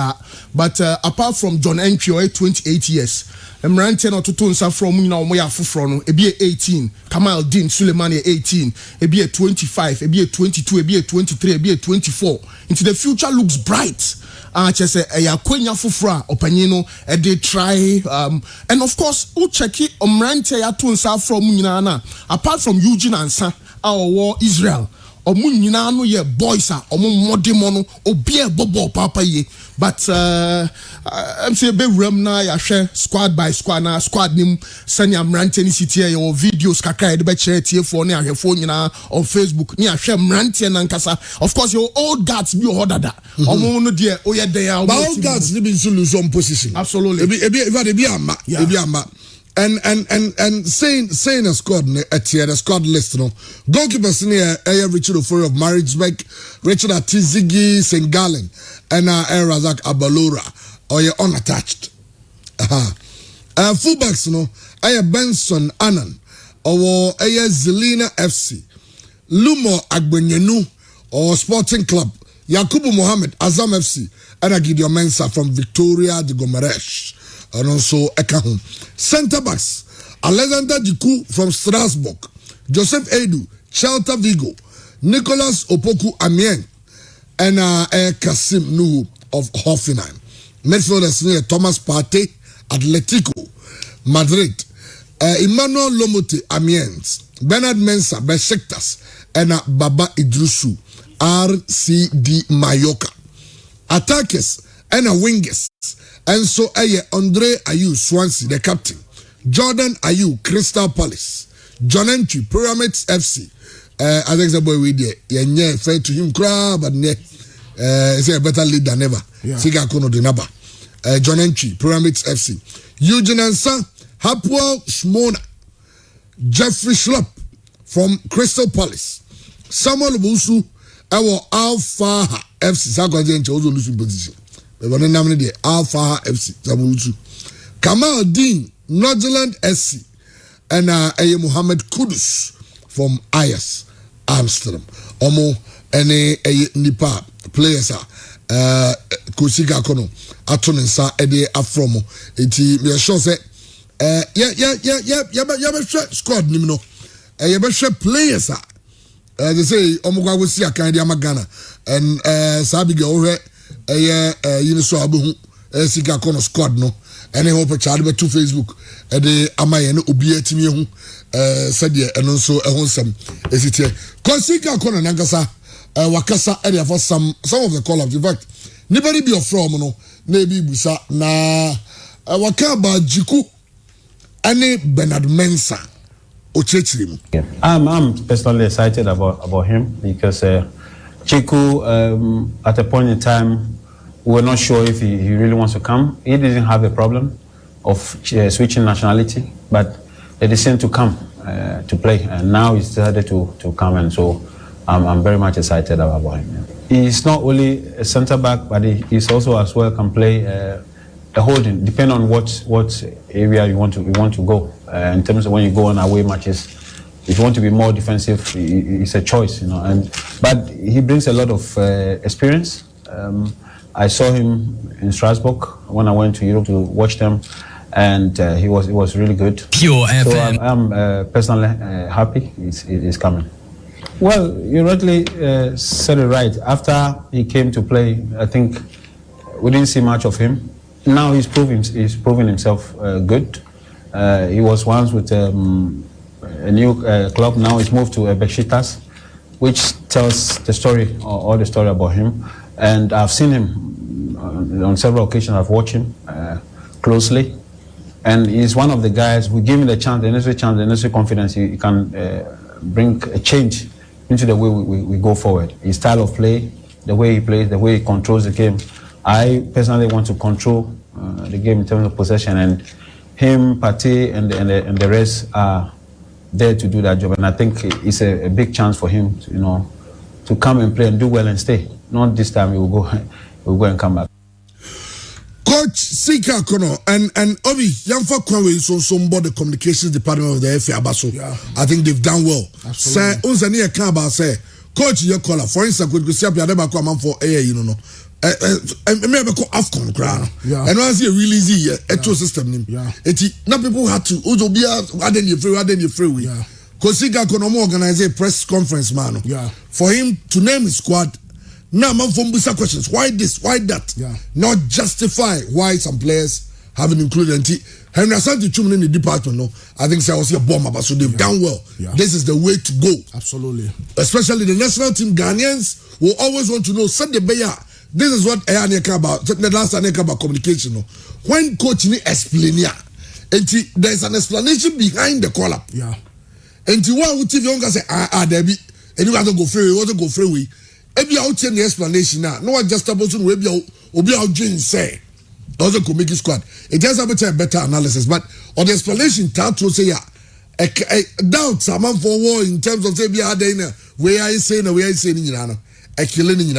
But apart from John Enchio, 28 years. Mranti no tutunsa from you know moya fufro no. Ebi 18. Kamal Din Suleimani 18. Ebi 25. Ebi 22. Ebi 23. Ebi 24. Into the future looks bright. Just a kwenya fufra opanyino they try and of course who check it Mranti ya tunsa from nyina apart from Eugene Ansa our war Israel omu nyina no ye boys omu modemo no obi e bobo papa ye but I'm say be ram na ya hwe squad by squad na squad nim sanya Mranti ni city ye videos kakra de be chere tiefo na ahwefo nyina on Facebook ni ahwe Mranti na nkasa of course your old guards be hodada omu no de oye dey old guards ni be lose some position absolutely ebi ama and saying a squad the squad list no goalkeepers in here Richard Ofori of Maritzburg, Richard Atizigi Sengalen and Razak Abalora or you're unattached. Fullbacks no Benson Annan or Zelina FC, Lumo Agbenyenu or Sporting Club, Yakubu Mohammed Azam FC and Gideon Mensah from Victoria de Gomaresh. And also Ekahun. Centre backs Alexander Jiku from Strasbourg, Joseph Edu, Shelter Vigo, Nicholas Opoku Amien, and Kasim Nuhu of Hoffenheim. Midfielders near Thomas Partey, Atletico Madrid, Emmanuel Lomote Amiens, Bernard Mensah, Besiktas, and Baba Idrusu, RCD Mallorca. Attackers and wingers. And so Andre Ayew Swansea, the captain. Jordan Ayew, Crystal Palace. John Entry, Pyramids FC. I think the boy we there. Yeah, fair to him, but he's a better lead than ever. Siga Kono de Naba. John Entry, Pyramids FC. Eugene Ansa, Hapwell Shmona. Jeffrey Schlupp from Crystal Palace. Samuel Busu, our Alpha FC. Sakwaje nche ozo losing position. But name the Alpha FC Zamulutu. Kamal Dean, Nordland SC, and Muhammad Kudus from Ayas, Amsterdam. Omo any Nipa players Kusika Kono, Atonensa, Ede Afromo. Iti me sure say squad nimno. Players they say Omugwa will see a kind of Magana and Sabiga over. So abu sika kono squad no ene hope child be to Facebook de amaye no obi atimi hu said eno so ehun sam esitie konsika kono nankasa wakasa area for some of the call ups in fact nobody be from no na bi busa na wakaba jiku ane Bernard Mensah ochechiri mu. I'm personally excited about him because Chiku, at a point in time, we were not sure if he really wants to come. He didn't have a problem of switching nationality, but they decided to come to play, and now he's decided to come, and so I'm very much excited about him. He's not only a centre back, but he's also as well can play a holding, depending on what area you want to go. In terms of when you go on away matches. If you want to be more defensive, it's a choice, but he brings a lot of experience. I saw him in Strasbourg when I went to Europe to watch them, and it was really good. Pure so FM. I'm personally happy it's coming. Well, you rightly said it right. After he came to play, I think we didn't see much of him. Now he's proving himself good. He was once with a new club. Now he's moved to Besiktas, which tells the story, all the story about him. And I've seen him on several occasions. I've watched him closely, and he's one of the guys. We give him the chance, the necessary confidence. He can bring a change into the way we go forward. His style of play, the way he plays, the way he controls the game. I personally want to control the game in terms of possession, and him, Pate, and the rest are there to do that job. And I think it's a big chance for him, to come and play and do well and stay. Not this time he will go and come back. Coach Sika Kono and Obi Yamfa Kwawe is also on board the communications department of the FA Abaso. Yeah. I think they've done well. Say Unzania Kaba say Coach your caller for instance could go see up Yadeba Kwaman for maybe call AFCON crown. Yeah. And once you really see a two system name. Yeah. Now people had to also be adding you free. Yeah. Coach Sika Kono organize a press conference man. Yeah. For him to name his squad. Now, man, from Busa questions, why this, why that? Yeah. Not justify why some players haven't included. Henry Asante Chum in the department, no. I think I was a bomber, but so they've done well. Yeah. This is the way to go. Absolutely. Especially the national team Ghanaians will always want to know. This is what I about. The last I about communication. No. When coach ni explain there's an explanation behind the call up. Yeah. And one would TV say Debbie, and you have to go free. Ebi out the explanation now. No one just about to obi out Jane say. Also could make it squad. It just a better analysis, but on the explanation, to say doubt someone for war in terms of say be a day where I say no where I say a killing in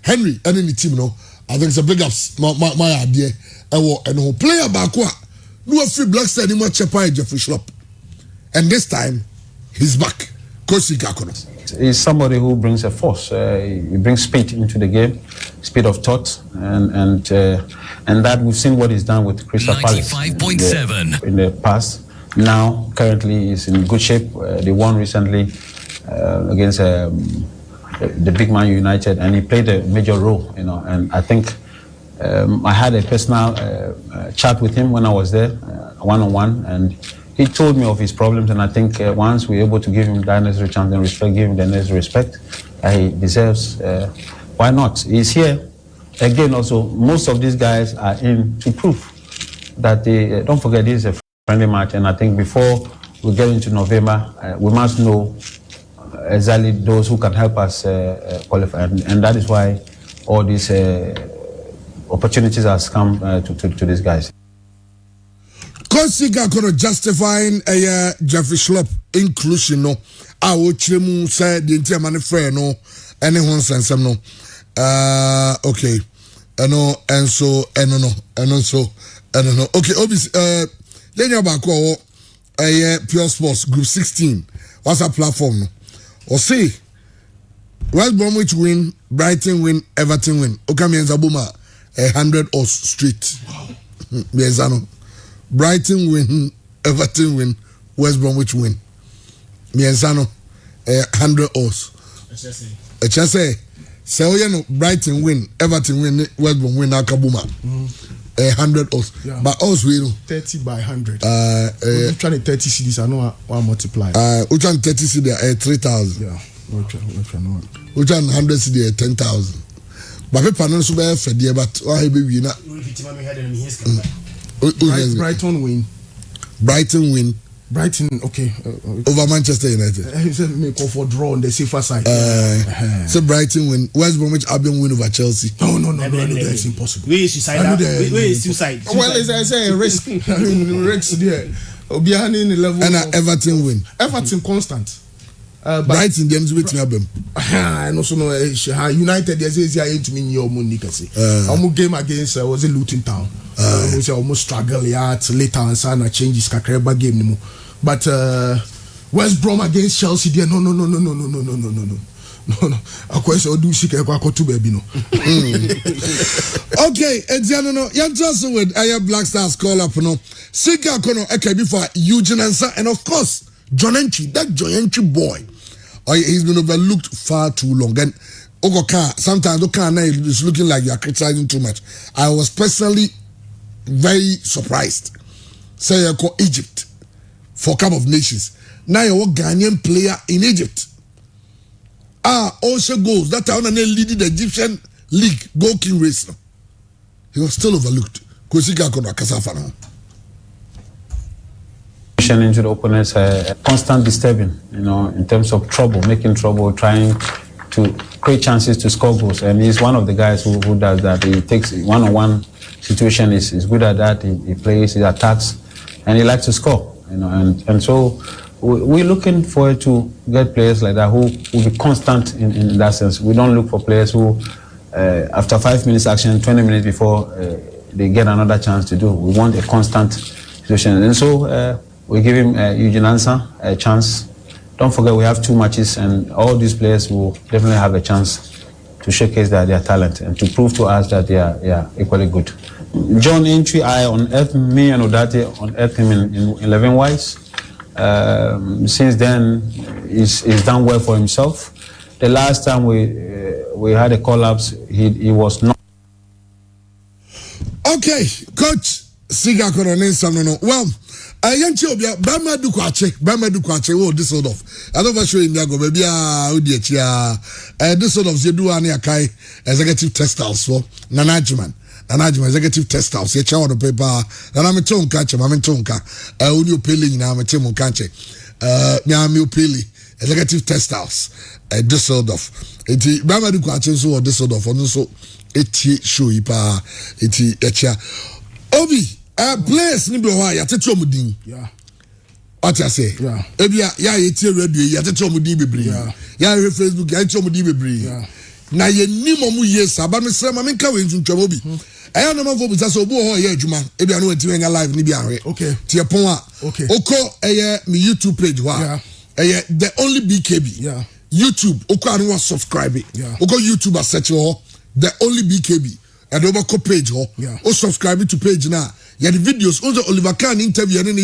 Henry and any team no. I think it's a big ups my idea. And who player back no free black side in much Jeffrey Schlupp. And this time he's back. Coach Sikakono. He's somebody who brings a force. He brings speed into the game, speed of thought, and that we've seen what he's done with Crystal Palace 95.7 in the past. Now, currently, he's in good shape. They won recently against the big Man United, and he played a major role. And I think I had a personal chat with him when I was there, one-on-one, and he told me of his problems, and I think once we're able to give him the necessary chance and respect, give him the necessary respect he deserves, why not? He's here. Again, also, most of these guys are in to prove that they, don't forget, this is a friendly match, and I think before we get into November, we must know exactly those who can help us qualify, and that is why all these opportunities has come to these guys. Consiga kono justifying Jeffrey Schlupp inclusion no a wo chiremu say the entire man frɛ no any one sense no okay and so okay obviously yenya ba ko Pure Sports Group 16 what's our platform no or say West Bromwich win, Brighton win, Everton win. Okamienza Buma 100 odds straight. Wow. Brighton win, Everton win, West Bromwich win. Mienzano 100 odds. HSA. So you know Brighton win, Everton win, West Brom win. Akabuma 100 odds. Yeah. But odds we know 30 by 100. We're trying to 30 CDs. I know I multiply. We're trying 30 CDs 3,000. Yeah. We're trying 100 CDs 10,000. But people know so be Freddie, but why be we not? Brighton win. Brighton win. Brighton, okay. Over Manchester United. He said make for draw on the safer side. So Brighton win. West Bromwich Albion win over Chelsea. No, that's impossible. Where is suicide? Well, as I say, risk. Risks there. Obiani in the level. And Everton win. Everton constant. Brighton them with me. And also no United they say to me your money kasi. Game against was a Luton Town. We say almost struggle later and sana changes kakreba game nimo. But West Brom against Chelsea there no. No. Akwese odu sika kwa kotu baby no. Okay, Ediano no. You just with Aya Black Stars call up no. Sika kono eke before Eugene Ansah and of course John Entry, that John Entry boy. Oh, he's been overlooked far too long. And sometimes is looking like you are criticizing too much. I was personally very surprised. Say you call Egypt for Cup of Nations. Now you're a Ghanaian player in Egypt. Also goals. That time leading the Egyptian league goal king race. He was still overlooked. Kosika kono kasafa now. Into the opponents, constant disturbing, in terms of trouble, making trouble, trying to create chances to score goals. And he's one of the guys who does that. He takes one-on-one situation, is good at that. He plays, he attacks, and he likes to score. And so we're looking forward to get players like that who will be constant in that sense. We don't look for players who, after 5 minutes action, 20 minutes before they get another chance to do. We want a constant situation. And so we give him Eugene Ansah a chance. Don't forget we have 2 matches, and all these players will definitely have a chance to showcase their talent and to prove to us that they are equally good. John Entry, I unearthed me and Odate unearthed him in 11 wise. Since then, he's done well for himself. The last time we had a collapse, he was not. Okay, Coach Siga Koronensa, well. Yanchi obia Bama du kwache wo Düsseldorf. I don't sure in Yago baby Udietia Düsseldorf you do any akai executive textiles for Nanajman executive textiles ye cha on the paper na me ton catch ma me tonka uni peli na me temo kanche mi peli executive textiles Düsseldorf eti Bama du kwache so wo Düsseldorf ono so eti show ipa eti echa obi players ni be ho ya tete omudin. Yeah. What I say? Yeah. Ebia ya yeti radio ya tete omudin bebre. Yeah. Ya re Facebook ya tete omudin bebre. Yeah. Na ye ni momu yes aba me sema me nka we ntwam obi. Aya no man for bisa so obu ho ya adwuma. Ebia no wenti nya live ni bi ahwe. Okay. Tie pon a. Okay. Oko me YouTube page wa. Yeah. The only BKB. Yeah. YouTube oko anu wa subscribe. Yeah. Oko YouTube a search ho the only BKB. And over page ho. Yeah. O subscribe to page na. Yeah, the videos also Oliver Kahn interview and in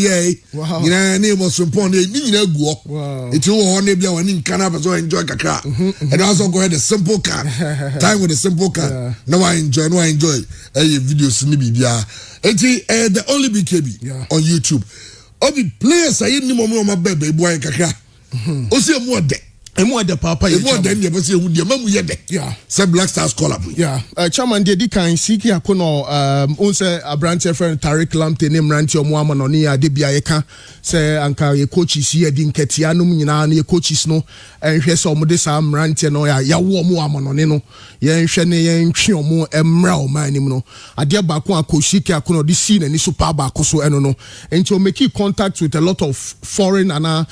wow. You know, name was from Pond, go. Wow. It's all on Nebia and in Canada, so enjoy Kaka. And also go ahead a simple car. Time with a simple car. Yeah. No, I enjoy videos in Libya. The only BKB on YouTube. All the players I ain't no my baby boy Kaka. Also, more deck. And more the papa you more than you ever say with your mom yet. Yeah. Some Black Stars call up. Yeah. Chairman Dedi kan siki akono unse abrante friend Tariq Lamptey name ranti omo no ni ade bia yeka se anka ye coaches ye di nketia no nyina na ye coaches no enhwe se omo de sam ranti no ya wo omo amano ne no ye nhwe ne ye ntwe omo emra o man nim no ade ba ko akosiki akono di si na ni super ba ko so eno no enti o make contact with a lot of foreign and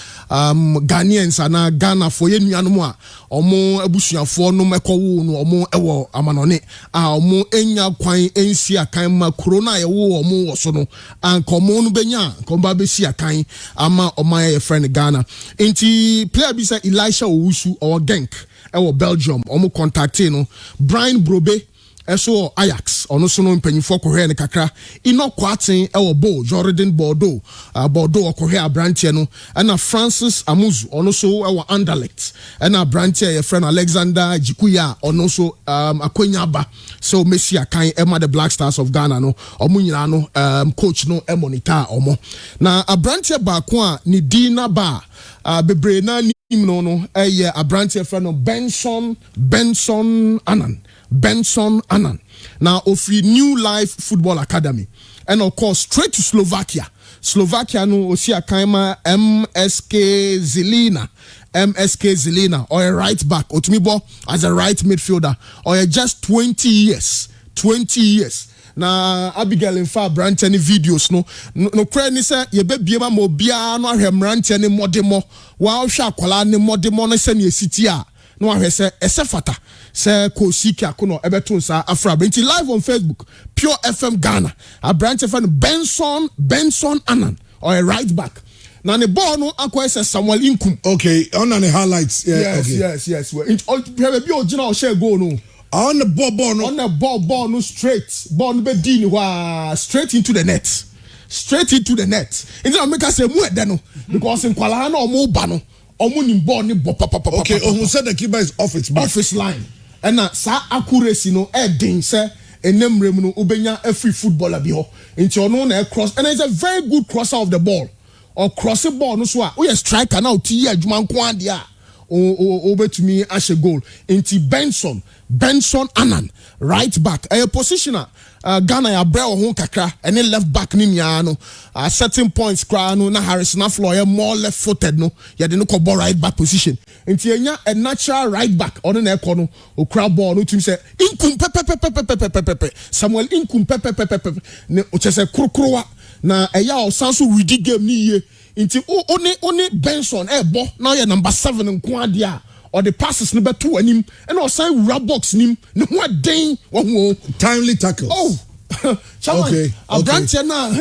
Ghanaians and Ghana for yenuanom a omo abusuafo no mekowo no omo ewo amanone a omo enya kwan ensi akan ma corona ye wo omo wo so no anka omo no benya komba be si akan ama oma ye friend Ghana enti player bi say Elisha Owusu or Genk ewo Belgium omo contacting no Brian Brobe eso Ajax ono so no mpanyifo kohwe ne kakra ino kwaten ewo Bo Jordan Bordeaux okohwe abrantie no na Francis Amuzu ono so ewo Anderlecht na abrantie ye friend Alexander Jikuya ono so akonya ba so Messi akan ema the Black Stars of Ghana no omo nyina no coach no monitor omo na abrantie ba ko a ni dina ba bebre na nim no abrantie friend no Benson Annan. Now, of the New Life Football Academy. And of course, straight to Slovakia. Slovakia no Osia Kaima MSK Zelina, or a right back, Otmibo as a right midfielder, or just 20 years. Na Abigail in far branch any videos no credit say ye be biema mo bia no ahwemrante ne modemo wa hwa akwala ne modemo no se ne city a no ahwese esefata se ko siki akono ebeto sa afra benti live on Facebook Pure FM Ghana a branch of Benson Annan or a right back na ne ball no akwa say Samuel Inkum. Okay, on the highlights. Yeah, yes, okay. yes. It all be original share goal no. On the ball no. On the ball no straight. Ball no be di ni straight into the net. Straight into the net. Inti na make us say mu ede no because in kwala na omo ba no. Omo ni ball ni bo papa. Okay, who said the keeper is off its back. Off its line. And na sa accuracy no din say enemrem no ubenya a free footballer bi ho. Inti ono na cross and it's a very good crosser of the ball. Or cross the ball no so a we striker now ti adwuma nko ade a obetumi ashe goal. Inti Benson Annan right back a positioner Ghana ya brew ho kakra any left back ni nya no certain points kra no na Harrison Floyd more left footed no ya de no ko ball right back position nti enya a natural right back on na ekọ no o kra ball no tumi say Inkum pepe Samuel Inkum pepe ne o chese krokrowa na eya o sanso ready game ni ye nti oni Benson bo now ya number 7 nko ade a or the passes no beto anim and or sign rub box nim no what ding timely tackles. Oh chairman, okay. Abranche na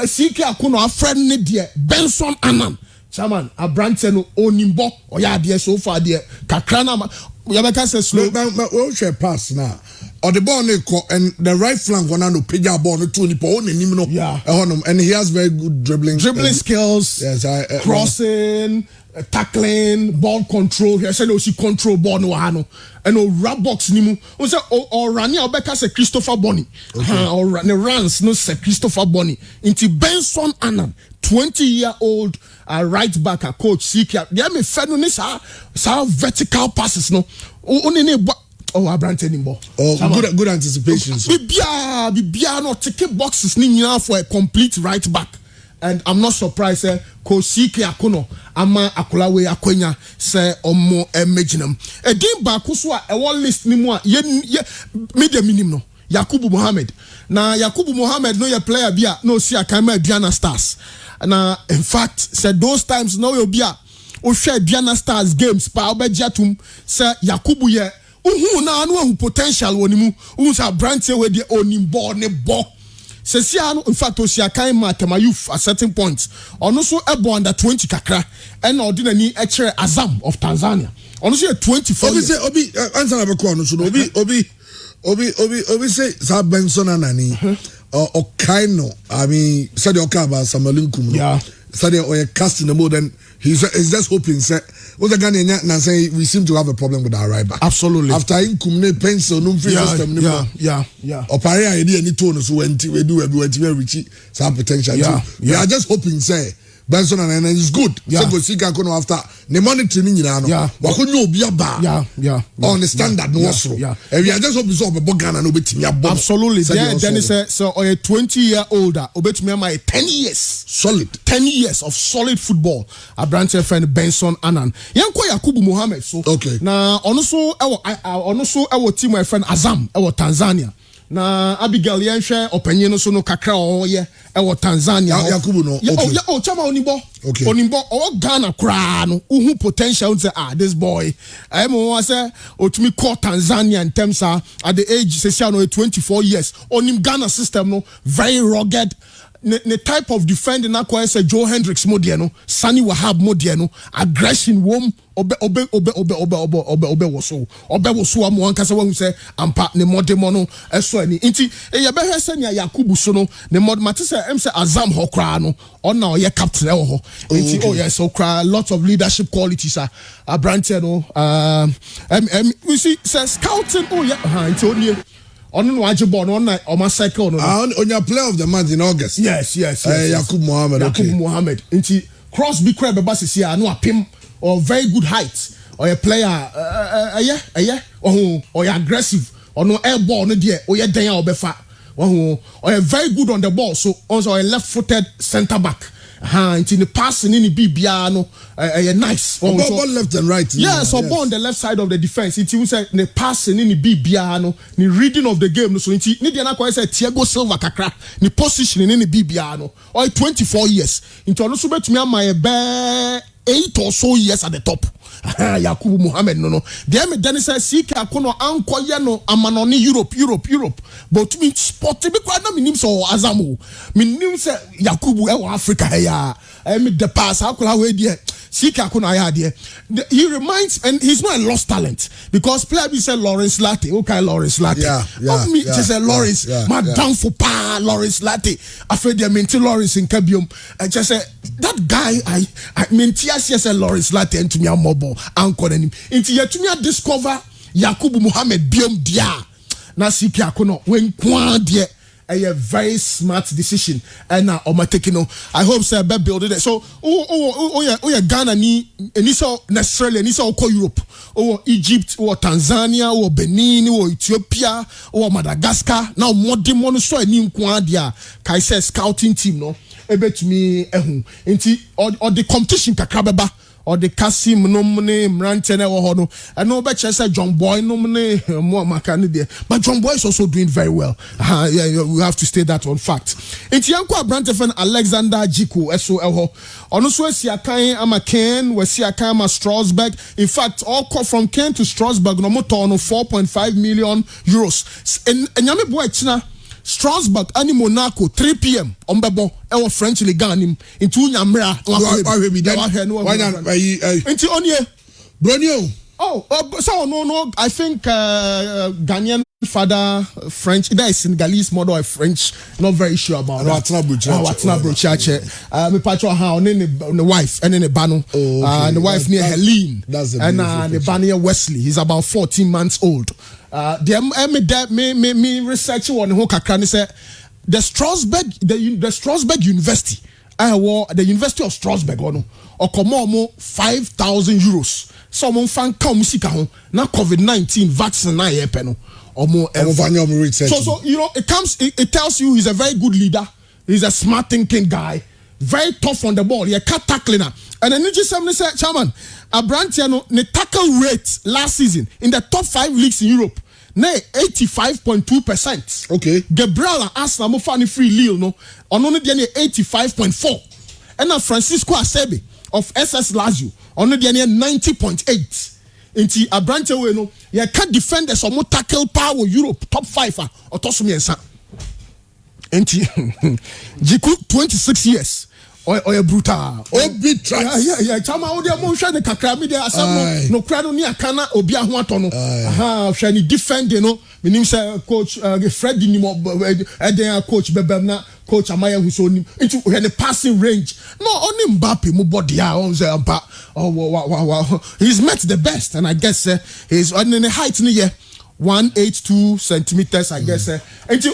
CK Akuno a friend ne de Benson Annan chairman Abranche no onimbo oya de so far de kakra na ya be ka say slow we share pass now or the ball and the right flank one no pija ball no to nipo on nim no and he has very good dribbling skills. Yes, crossing tackling, ball control. He said, "Oh, she control ball no hano." And no rap box ni mu. O say, "Or Rani Obeka say Christopher Bonny." Or Rani runs no say Christopher Bonny. Into Benson Annan, 20-year-old right back a coach. CK. They me fed no sa vertical passes no. Abrante nimbo. Good anticipation. Bibia no take boxes ni nyina for a complete right back. And I'm not surprised ko CK Akuno ama akolawe akwenya say omo emeginam e din ba ko so a e won list ni mu a ye media minim no Yakubu Mohammed no ye player bia no si akama Aduana Stars na in fact said those times no you bia o hwe Aduana Stars games pa obegiatum say Yakubu ye uhu na anu potential wonimu uhu sa branch we de onimbo ne bo. Sesiano, in fact, Osia Kaima Kema youth at certain points. Also, ebo under 20 kakra and ordinary Echere Azam of Tanzania. Also, 24. Obi say Obi answer our corner. So Obi say Sir Benson Anani or Kaino. I mean, said Okaba Samalinkum. Yeah. Said or casting the mode and he's just hoping. Say, what's the Ghanaian now saying we seem to have a problem with our right back. Absolutely. After Inkum ne pencil, no free system. Yeah. Opare idea any tone so when we do everywhere reach some potential. We are just hoping say Benson and is good. So go see Kakono after the money training you know. Wa kunyo obi aba. Yeah. On the standard no so. And we are just hoping so be Ghana no betimi abo. Absolutely. Then he said so a 20-year-old obetumi my 10 years solid. 10 years of solid football. A branch friend Benson Annan. Yanko Yakubu Mohammed so. Okay. Na also our team my friend Azam our Tanzania. Na Abigail yenhwe opanyin no so no kakra oye e Tanzania Yakubu no okay chama onimbo o Ghana kra no uhu potential say this boy I mo say otumi call Tanzania in terms at the age say no 24 years onim Ghana system no very rugged the type of defending na kwa say Joe Hendricks modie no Sani Wahab modie no aggression wom obe woso am wan kasa wan say ampa ne modemo no eso ani nti e ye behwe se ne Yakubu so no ne mod mate say em say Azam ho kra no on na ye captain e wo ho nti yes so kra lot of leadership qualities are branche no we see say scouting nti onie ono no age ball no on cycle no on your player of the month in August. Yes. Yakubu Mohammed. Yakubu Mohammed. Inti cross big crab basi sia no apim or very good height or a player or aggressive or no air ball no there or den obefa or a very good on the ball so also a left-footed centre back. Into the passing in the BBR no nice. Ball left and right. Yes, or ball on the left side of the defense. It was the passing in the BBR no, the reading of the game no. So it need the another say Thiago Silva kakra, the positioning in the BBR no. Or 24 years. Into also bet me my 8 or so years at the top. Yakubu Mohammed no de me den say CK Akono ankoye no amanoni Europe but me sport be kwa na minim so Azamo minim say Yakubu e Africa ya me the pass akola we there CK Akono aya there he reminds and he's not a lost talent because player be say Lawrence Latte okay Lawrence Latte just say Lawrence down for pa Lawrence Latte afraid they mean Lawrence in Kabium I just say that guy I mean say Lawrence Latte and to me mobile anchor him into yet to me discover Yakubu Mohammed biom dia na CK Akono when kwa dia a very smart decision and now taking I hope say be build it so yeah Ghana ni so necessarily ni so Europe or Egypt or Tanzania or Benin or Ethiopia or Madagascar now more demon so ni nkwa dia kai say scouting team no ebe to me ehun nti or the competition kakabeba or the Kasim nomne Mrantene or no I know bet say John Boy nomne more makani there but John Boy is also doing very well yeah we have to state that on fact nti yanko Abrantefen Alexander Jiku eso eho ono so asiakan ama Ken we asiakan ama Strasbourg in fact all call from Ken to Strasbourg no moto no 4.5 million euros enyame boy china Strasbourg and Monaco 3 p.m. on Bebo our French Ligue into Nyamra into onye Bronio so no I think Ghanaian father French that is Senegalese mother or French not very sure about Watina Brochache me patcho ha on the wife and then the bano and the wife near Helene and the bano Wesley he's about 14 months old me research on who kakra say the Strasbourg University the University of Strasbourg or komo 5,000 euros so mo fan ka musika ho na COVID-19 vaccine na ye pe no so you know it tells you he's a very good leader, he's a smart thinking guy, very tough on the ball, he can't tackling her. And then you just say chairman Abrantiano ne tackle rate last season in the top 5 leagues in Europe 85.2%. Okay. Gabriel and Arsenal mo fan free Lille no on only the 85.4. And now Francisco Asebe of SS Lazio on the 90.8. Inti Abrante we no you can't defend the some tackle power Europe top 5 or tosumi ensa. Inti Jiku 26 years or brutal big tracks chama o de mo hwe ne kakra me de asem no kra no ni akana obi aho ato no hwe ni defend no menim say coach Freddie ni mo eden coach bebem na coach Amaya who so nim into hwe ne passing range no only Mbappe mo body on say Mbappe wow he's met the best and I guess he's on the height ni 182 centimeters, I guess. And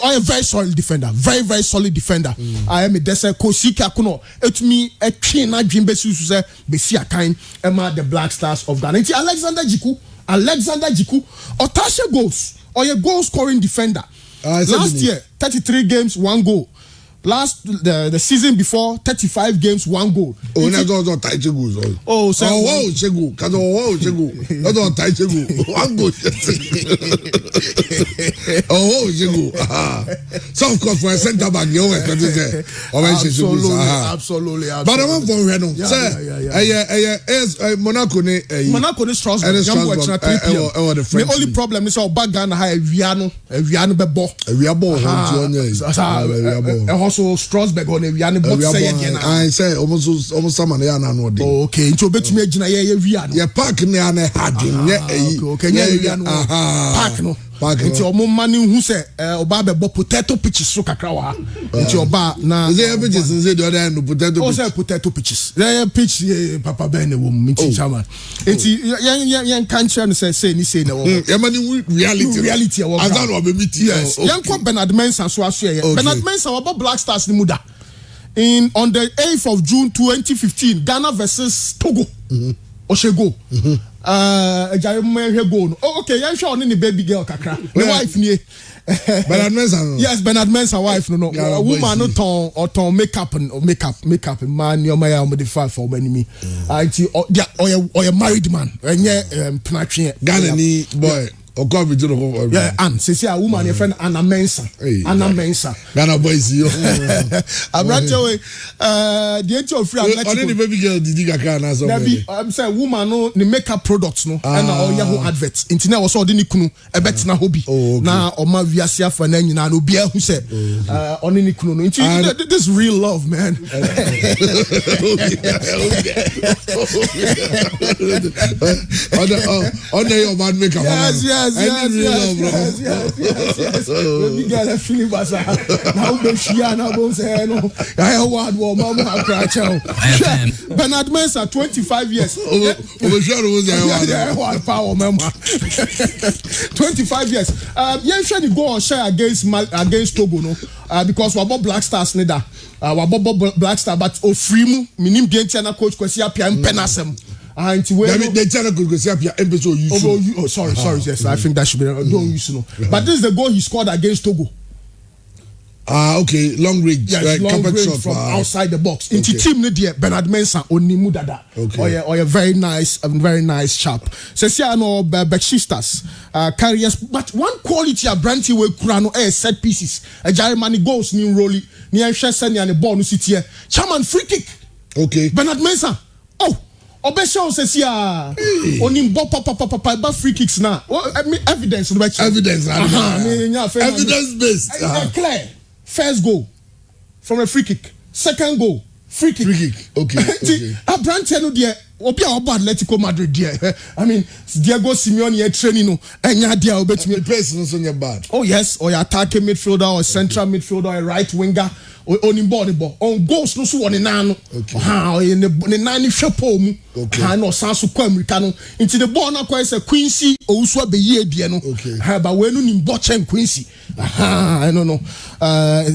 I am very solid defender, very solid defender. I am a desa CK Akono. It me a train na dream besu say besi akan Emma the Black Stars of Ghana. It's Alexander Jiku Otasha goals or a goal scoring defender. Last year 33 games 1 goal. The season before 35 games 1 goal. Oh, na don't tie goals. Oh, so chego. Kazo chego. Don't tie chego. 1 goal. Oh, chego. So of course for a centre back you always got to say. Absolutely. But I want for Reno. Monaco ne Strasbourg. The only problem is our back Ghana Viano bebo. So Strasbourg on Vianney box say again. I say almost someone there na no dey. Okay, nti obetumi agina ye Vianney. Ye park ne ana hadwen ye okay, ye Vianney. Park no. Nti omo mani hu say oba bebo potato pitches so kakra wa. Nti oba na say pitches say the other no potato pitches. Oh say potato pitches. There pitch papa ben wo nti chama. Nti yan kan chere no say ni say na wo. Ye mani reality wo. Azan wo be meet. Yes. Yan ko Bernard Mensah so aso ye. Bernard Mensah oba Black Stars ni muda. On the 8th of June 2015, Ghana versus Togo. Oshego. Goal. Oh, okay, you're sure only the baby girl kakra. The wife ni. Bernard Mensah. Yes, Bernard Mensah wife no. A woman no ton makeup man your my modify for me. Or a married man. Enye penatwe Ghana ni boy. O come with you. Yeah, and say a woman your friend Anna Mensa. Anna Mensa. Ghana boys yo. I'm right away. The age of free Atletico. Only the baby girl did you can answer. I'm saying woman no the makeup products no and all Yahoo adverts. Internet was all the nikunu a bet na hobby. Na o ma viasia for na nyina no bia who said only nikunu no. This real love, man. On your man makeup. Yes. Baby girl a feeling basa. Now be shia na bo say no. I word wo mama cry chow. Bernard Mensah 25 years. Power member. 25 years. Yeah, sure the go share against Togo no. Because we about Black Stars neither. We about Black Star but Ofrimu minim Gentiana coach Kwesi Apia Mpenasem. The channel could go see up your episode. Oh, sorry. Yes, I think that should be. Don't use no. But this is the goal he scored against Togo. Okay, long range. Yes, long range shot, from outside the box. Into team near Bernard Mensah Onimu Dada. Okay. Or a very nice chap. Says here no Bekshistas carriers, but one quality of Branty we Kurano set pieces. A Jeremy goals new rolly near Shesani and the ball no city here. Chairman free kick. Okay. Bernard Mensah. Oh. Obesha says here onim papa free kicks now. Evidence evidence based. Clear. First goal from a free kick. Second goal free kick. Okay. A brand no there obi a oba Atletico Madrid there. I mean Diego Simeone training no enya there obetumi. The person no so bad. Oh yes, or attacking midfielder or central midfielder or right winger. On goals no so on nano. Okay. In the nine shapo mu. Okay. No sansu kwa Americano. Into the ball na kwa say Quincy Owusu be ye die no. Okay. But we no nim Bochen Quincy. I don't know.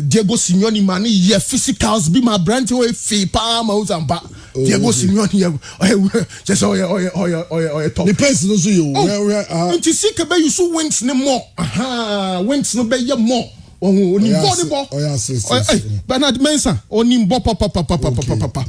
Diego Simeone man ye physicals be my brand we fi pa ma uzamba. Diego Simeone just top. The person no so you. Into see ke be you so wings no more. Wings no be ye more. Bernard Mensah onim papa.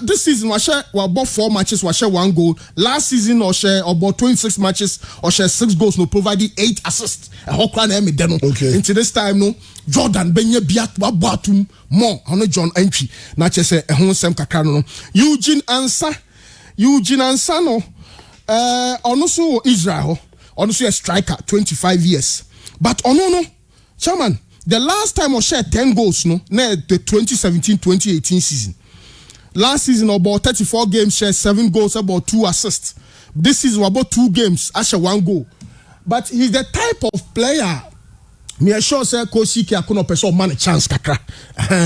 This season we share about 4 matches, we share 1 goal. Last season we share about 26 matches, we share 6 goals, no providing 8 assists. Okay. Into this time no Jordan Benye Biat Wabatum more on John entry. Na chese ehonsem kakra no. Eugene Ansa no also Israel, also a striker 25 years. But no Chairman, the last time I shared 10 goals, no, the 2017-2018 season. Last season, about 34 games, shared 7 goals, about 2 assists. This season, about 2 games, I share 1 goal. But he's the type of player. Me sure say Kosi ki akono person man a chance kakra.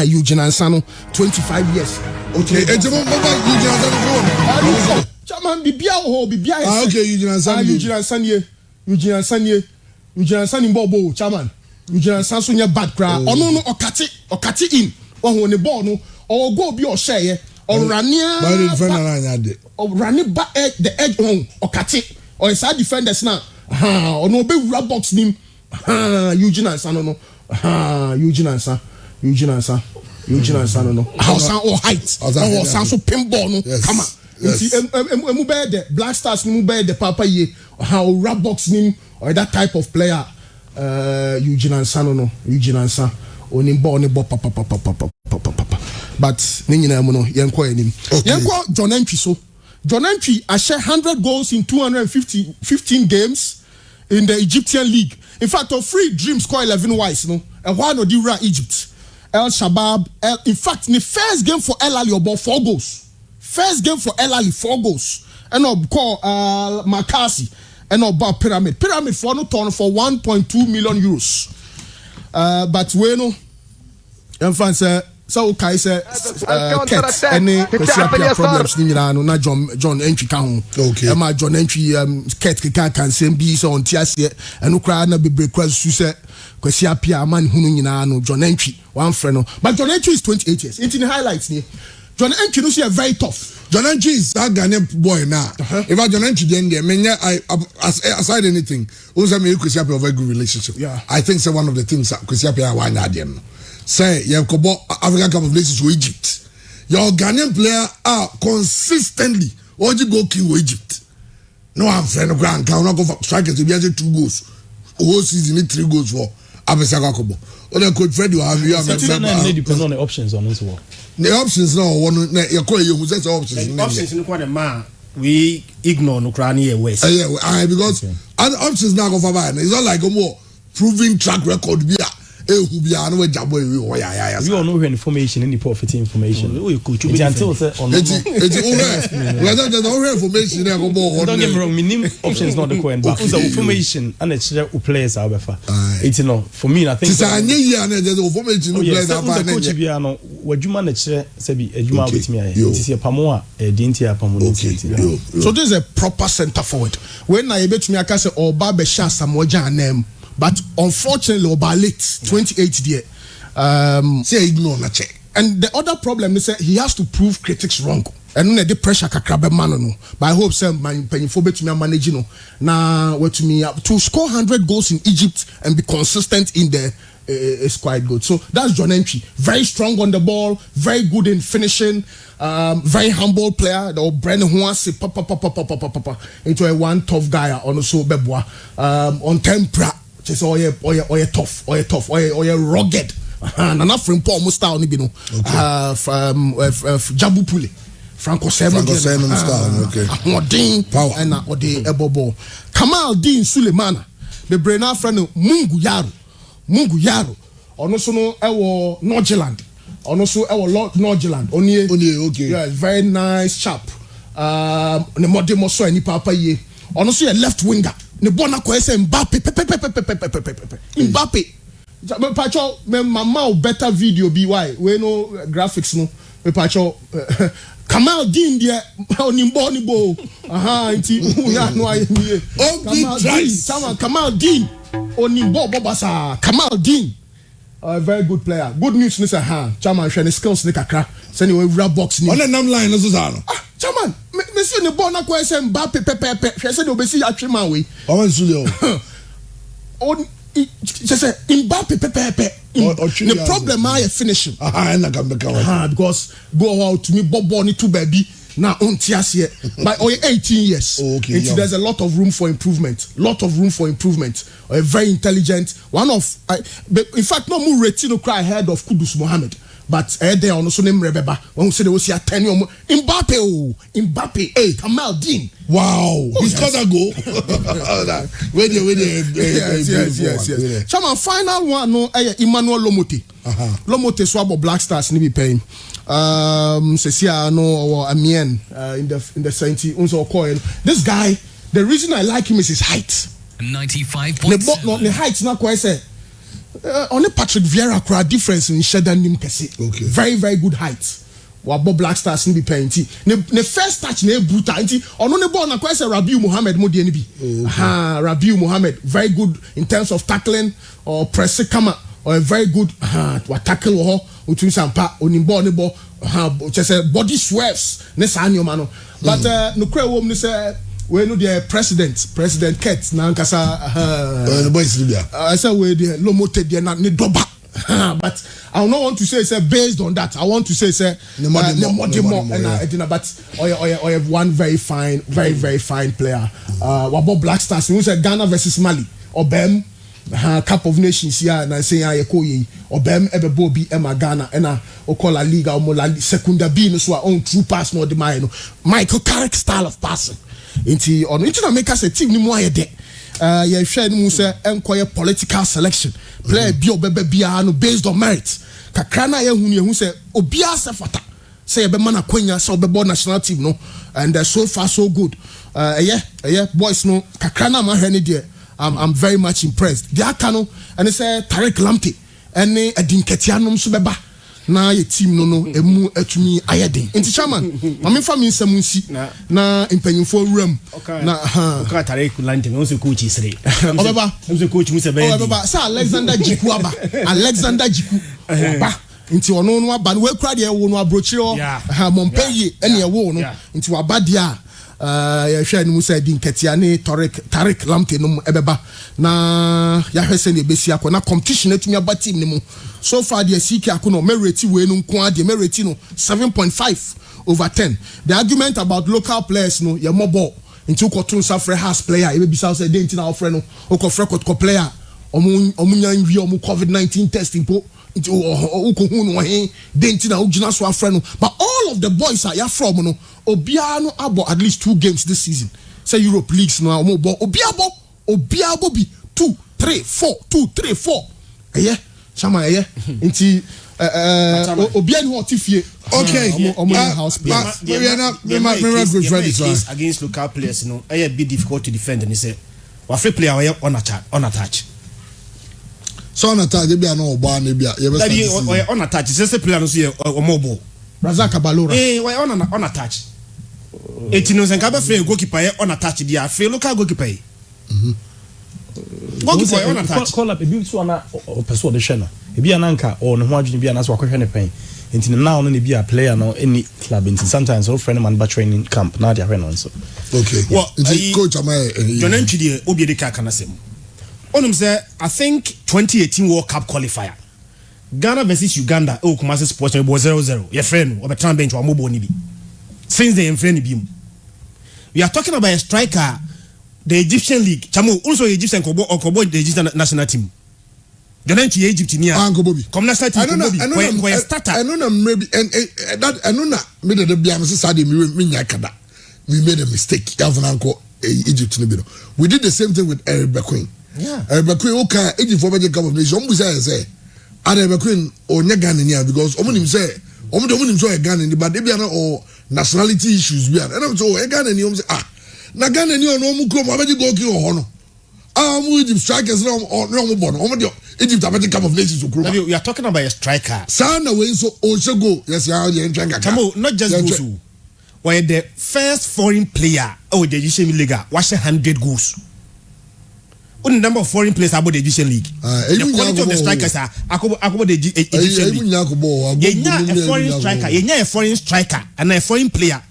Eugene Ansano, 25 years. Okay. Eugene Ansano. Chairman, bibia. Okay, Eugene Ansano. Eugene Ansano Bobo, Chairman. Eugene Sansunya bad cry. No okati in. On the ball no or go be or share or rania. Or running back the edge on okati or side defenders now. Or no be rub box nim. Eugene Ansano no. Eugene Ansano no. House or height. Or Sanso pinball no. Come on. Mube the Black Stars mube the papa ye. How rub box nim or that type of player. Eugene Ansano papa. But ninyina mu no yenko enim. Yenko John Entry so. John Entry I share 100 goals in 215 games in the Egyptian league. In fact, of free dreams score 11 wise no. And why no di Egypt. El Shabab, in fact, in the first game for El Ali about 4 goals. First game for El Ali 4 goals. And call Makasi. And about pyramid for no turn for 1.2 million euros. But we know, so okay, say any problems na John Entry can. Okay. Am John Entry cat can send be so on TSC and no cry na be break su say kwesi apia man hunu nyina no John Entry one friend no. But John Entry is 28 years. It's in the highlights here. John Entry no say very tough. John Entry is that Ghanaian boy now. If I John Entry then there, aside anything, also me Kwesi Appiah have a very good relationship. Yeah. I think so one of the things that Kwesi Appiah why not them. Say you have African Cup of Nations to Egypt. Your Ghanaian player are consistently what you go kill Egypt. No, I'm friend of Grand Count go for strikers to be 2 goals. Whole season 3 goals for Abesakobo. Other coach Freddie have you depend on the options on this one. The options now one you call you who says options. Options in quite a man we ignore no cranny west. Yeah, because other options now go for buying. It's not like a more proven track record be we all know information in the profit information. Until say on it's over information there go more. Don't get me wrong, minimum options not the coin, but information and it's players however. It's no for me I think it's a year and there's information no players are coach bia no wadwuma na kire say bi adwuma with me it's a pamoa dintia pamoa. So this is a proper center forward. When I betumi aka say oba be sha samoja name. But unfortunately, over late 28 there. Say ignore na check. And the other problem is that he has to prove critics wrong. And no the pressure kakrabe man no. But I hope some man penifo betumi manage no. Na wetumi to score 100 goals in Egypt and be consistent in the is quite good. So that's John Entry. Very strong on the ball, very good in finishing, very humble player. The Brennan Huasi into a one tough guy on so beboa on tempera. Just tough, rugged. Nana from Paul Mustao Nibino. Jabu Puli. Franco Seven style, okay. Modin power and Ode Ebobo. Kamal Dean Sulemana. The Brenna friend Mungu Yaro. Also no ewo Norgeland. Also ewo Lord Norgeland. Only okay. Yeah, very nice chap. Ne modemo so any papa ye. Also a left winger. Ne bona ko ese Mbappe. Me pacho me mama better video be why we no graphics no me pacho Kamal Dean there onimbo nti ya no aye mi Kamal Dean onimbo bobasa Kamal Dean a very good player. Good news ni say chairman hwe ne skills ni kakra say we rap box ni on the nam line no so sa no chairman me see ne ball na ko say Mbappe pepe hwe say obesi atweman we o wan su le on just say Mbappe pepe the problem I finishing because go out to me bobo ni to baby now on tiasie by 18 years. Okay, there's a lot of room for improvement. A very intelligent one of in fact no more retino cry ahead of Kudus Mohammed. But there on also name Rebeba when we say they will see a 10 Mbappe, hey, Kamal Dean. Wow, he's got a go. Yes. Chama final one no Emmanuel Lomote. Lomote swabo Black Stars ni be paying. Sesia no or Amien in the 70 unso coil. This guy, the reason I like him is his height. 95.7. The height not quite say. Only Patrick Vieira crowd difference in Shedan Nim Kese. Okay. Very, very good height. Wabo Black Stars ni be paying. The first touch ne bruta. On the ball na quite say Rabiu Mohammed mo DNB. Rabiu Mohammed very good in terms of tackling or press kama or a very good what tackle or utun sampa onimbo ne ball just body swerves ne sa anyoma no. But no kre wom ne say we know the President Kett na nkasa the boys Libya. I say we the Lomote there na ne doba. But I don't want to say based on that. I want to say more but or one very fine player. Wabo Black Stars we say Ghana versus Mali or Bem Cup of Nations here na say Ayekoye or Bem ebebo bi Emma Ghana na okola liga or la secunda B no so on true pass no the mine Michael Carrick style of passing into na make us a team ni mo ayede ye hwe mu say enkoye political selection player bi obebe bia no based on merit kakra na ye hu say obia sefata say ye be man akwanya say obebo national team no and so far so good boys no kakra na ma hwe ni there I'm very much impressed the akano and say Tariq Lamptey and Edinketianom so beba na ye team no emu atumi ayeden enti chairman mame fa me nsam nsi na impanyimfo ram na ka Tariq Lamptey me so coach isre obeba so coach mu se be obeba sa Alexander Jiku aba nti ono no aba no we kura de wo no abrochire Montpellier ene ye wo no nti waba dia ya hwe ni Musa Dinketia ne Tariq Lamptey no ebeba na ya hwese ne besi akọ na competition atumi aba team ni mu so far the CK akono merity we no nko ade merity no 7.5/10. The argument about local players no ye mobile nti ukoto nsa frɛ has player e be bisa say dey nti na ofrɛ no ukofrɛ ko player omunya nwi omu COVID-19 testing po nti ukohu no he dey nti na ugina so afrɛ no but all of the boys are ya from no obia no abo at least 2 games this season say Europe leagues no omo bo obia bo bi 2 3 4 2 3 4 chama nti obia ni hot fie okay house players we are not against local players you know be difficult to defend and say wa free player we on attach so on attach be na obo na bia ye be on attach say player no so omobo Razaka Balora we on attach etino senka be free goalkeeper on attach dia free local goalkeeper goalkeeper on attach call up ebi so na person de hwe na ebi ananka o ne ho adwene bi anaso akwhwe ne pen enti now no ne bi a player no any club enti sometimes all friend man ba training camp na dia hwe no so okay well coach am Jonan Chidi obi de ka kana sem onum say I think 2018 World Cup qualifier Ghana versus Uganda o Kumasi Sports be 0-0 your friend obetan bench wa mobo ni bi since they friend bi we are talking about a striker the Egyptian league chamo also Egyptian kobo the Egyptian national team Jonan Chidi Egypt ni a come national team kobo starter I know maybe and that I know na me the bia me say dey me nya kada we made a mistake yavananko Egypt ni bi no we did the same thing with Eric Bequin Eric Bequin okay Egypt for Cup of Nations we say Eric Bequin onya Ghana ni because omunim say omunim so Ghana ni but e bia na o nationality issues bia na so Ghana ni say na Ghana ni ono mu krom abeji go ki ho no mu Egypt strikers no born Egypt abeji Cup of Nations krom we are talking about a striker sana we so o go yes ya entrenga not just goals why the first foreign player the Egyptian league was 100 goals the number of foreign players about the Egyptian league the quality of the strikers are about the Egyptian league a foreign striker a foreign striker and a foreign player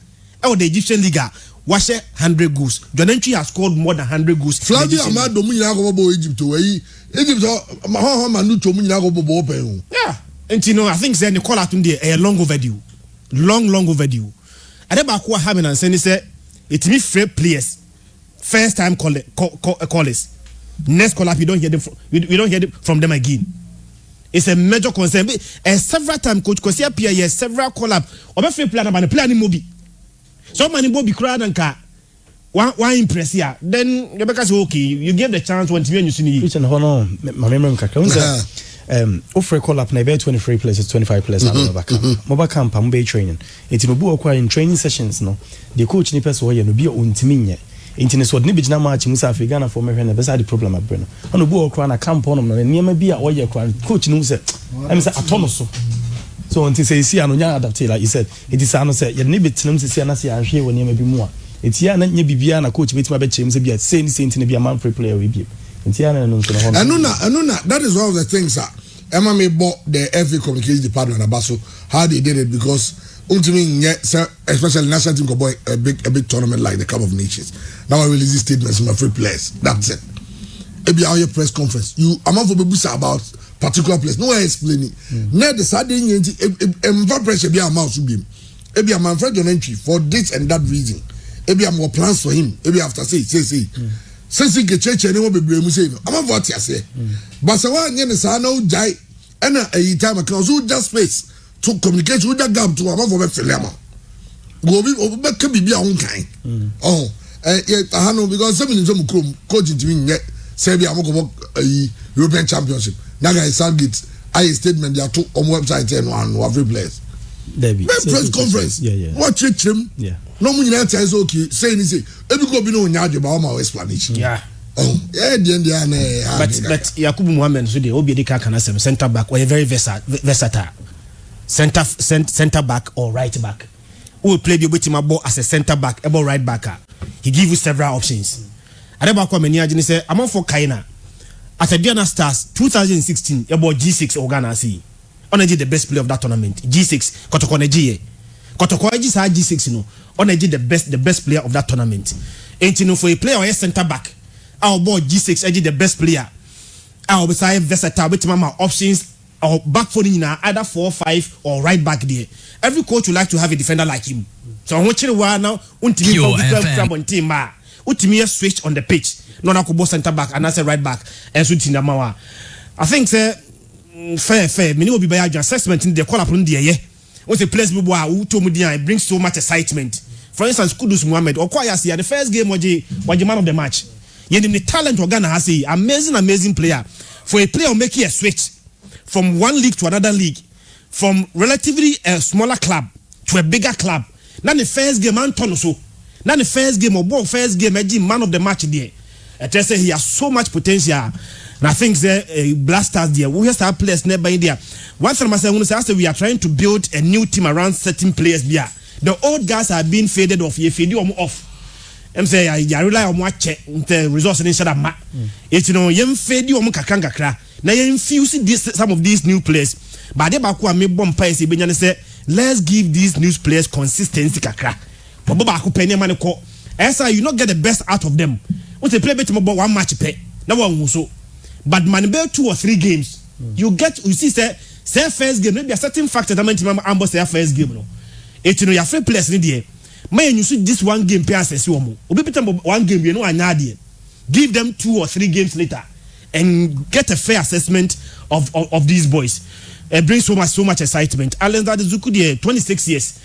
the Egyptian league was 100 goals Jonan Chidi has scored more than 100 goals Flavio Amado mu nyina ko bo Egypt we Egypt ho manu to mu nyina ko bo open and you know I think say the call out a long overdue Adeba ko having and saying say it me free players first time callers next call up you don't hear them we don't hear from them again. It's a major concern several time coach because here several call up oba free player na player ni mobi so many mobi crowd and car one impress here then Rebecca say okay you give the chance when you see Christian hono my memory kaka offer call up na be 23 places 25 places na mobile camp am be training enti no bu okwa in training sessions no the coach ni person wo ye no bi ontimi nye enti ne so de bigina match musa Ghana for me hwe na be say the problem abre no ono bu okwa na camp ono no niam bi a wo ye kwa coach ni mu say am say atono so enti say see ano nya adapt like you said it is ano say ye ne betinam say na say ahwe wo niam bi mu a enti ya na nya bibia na coach betima be chem say bia say ni enti ne bia man free player we bi that is one of the things Emma may bought the FA communications department about so how they did it because especially national team boy a big tournament like the Cup of Nations. Now I release statements from my free players. That's it. Maybe our press conference. I'm not for about particular players. No, I explain it. Now the Saturday pressure be a mouse beam. Maybe I'm afraid on entry for this and that reason. Maybe I'm more plans for him. Maybe after say. Since he get church anyone be blame say no. I'm about to say. But so one yen say no jai and a time accounts who just space to communicate with that gap to am for be filema. Go be be own kind. Oh, I know because some in some coach to me yet say be am go European Championship. Now guys Southgate I statement there to on website and one every place. Debbie. Press conference. Yeah. Watch it him. Yeah. No mun nyina tell say okay say ni say ebi go bi no nya adwe ba o ma explanation but Yakubu Mohammed so dey obi dey ka kana sem center back or very versatile center back or right back who will play the wetin ball as a center back or right backer he give you several options adeba ko mani agene say among for Kaina at Diana Stars 2016 about G6 Ghana see onaji the best player of that tournament G6 Kotoko Neji Kotoko G6 no onaji the best player of that tournament ain't no for a player or center back our boy G6 edge the best player our beside versatile with mama options or back for either 4-5 or right back there every coach would like to have a defender like him so I want you to now team utimi switch on the pitch no na ko center back and as a right back and so tinamawa I think say fair me no be by assessment in the call up on the what a place people who told me it brings so much excitement. For instance, Kudus Mohammed or Kwayasi the first game was the man of the match. You the talent of Ghana has amazing player. For a player making a switch from one league to another league, from relatively a smaller club to a bigger club. Now the first game Anton so. Now the first game or first game man of the match there. I just say he has so much potential. And I think the blasters there. We have to have players nearby in there. One thing I say we are trying to build a new team around certain players there. The old guys are being faded off. You fade them off. I'm saying I rely on what the resources instead of it's you fade you kakra. Now you infuse some of these new players. But they back me bomb pies. Say let's give these new players consistency kakra. But back penny money call. As you not get the best out of them. When they play better about one match pay. Now one so. But man, 2 or 3 games, you see, say first game, maybe a certain factor that meant to say first game. No, it's your free players in the man. You see this one game, pass you one game, you know, and give them 2 or 3 games later, and get a fair assessment of these boys. It brings so much excitement. Alan that is 26 years,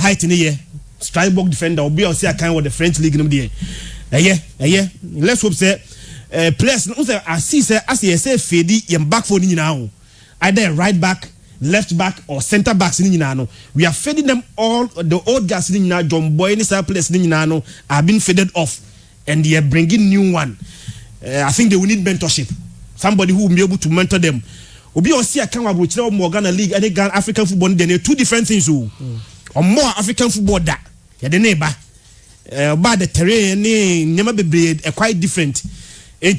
height in the year, strike box defender, or be on say I kind of the French league in the year. Let's hope say. Players I see say as you say Freddie yam back for now either right back, left back or center backs in no we are fading them all. The old guys in now John Boy any players in no are being faded off and they are bringing new one. I think they will need mentorship, somebody who will be able to mentor them. Obi or see a can approach more Ghana League and Ghana African football, then 2 different things or more African football that yeah the neighbor but the terrain never be quite different. I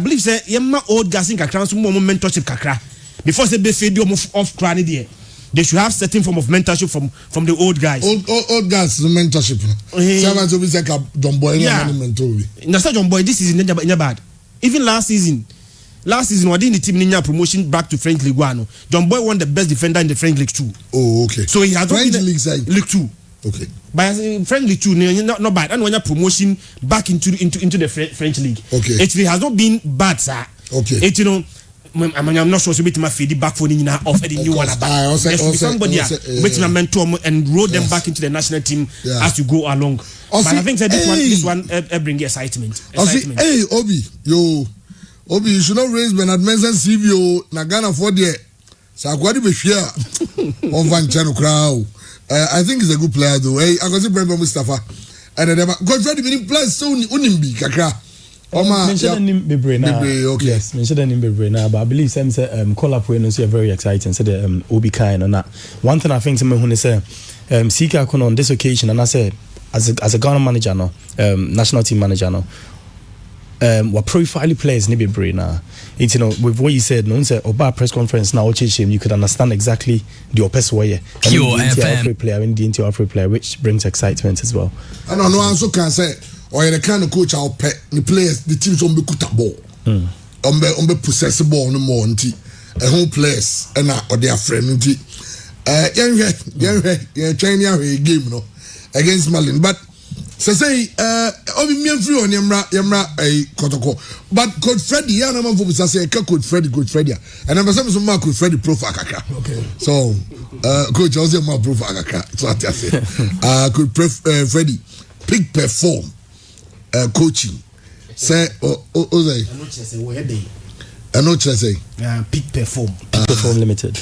believe say yema old guys in kakra so more mentorship kakra before say be fade off crane there. They should have certain form of mentorship from the old guys. Old guys mentorship. Someone to be like a John Boy mentor. No John Boy this season never bad. Even last season we didn't the team in promotion back to French League 1. John Boy won the best defender in the French League 2. Oh okay. So he has French League 2. Okay. By friendly too, not bad. And when you promotion back into the French league, okay. It has not been bad, sir. Okay. I'm not sure so bit my feed back for Nina off the new one. Somebody with my mentor and roll them back into the national team as you go along. But I think that this one bring excitement. Hey, Obi, you should not raise Bernard Mensah CVO Nagana for the Sakwadi Beshia on Van Chano Crow. I think he's a good player though. Hey, I can see Brenda Mustafa. And then God Freddie meaning plus so unimbi kakra. Mention him bebre now. Okay. Yes, mention him bebre now. But I believe some say call up when you very exciting. So the Obi kind on that. One thing I think some when they say Sika on this occasion, and I said as a Ghana manager no, national team manager no. What profile players need be brain now. It's with what you said, no say about press conference now you could understand exactly the opposite way. Pure FM player and the Afro player, which brings excitement as well. I don't know, I also can say or the kind of coach I'll pet the players, the teams on be cut ball. On be possess ball no more a home players and or their friend yeah China game no against Malin. But say obi me free on yamra kotoko but Coach Freddie ya na man for say Coach Freddie and I'm saying some Coach Freddie profile kakra. Okay, so coach also my profile kakra so I say Coach Freddie peak perform coaching say I know say peak perform limited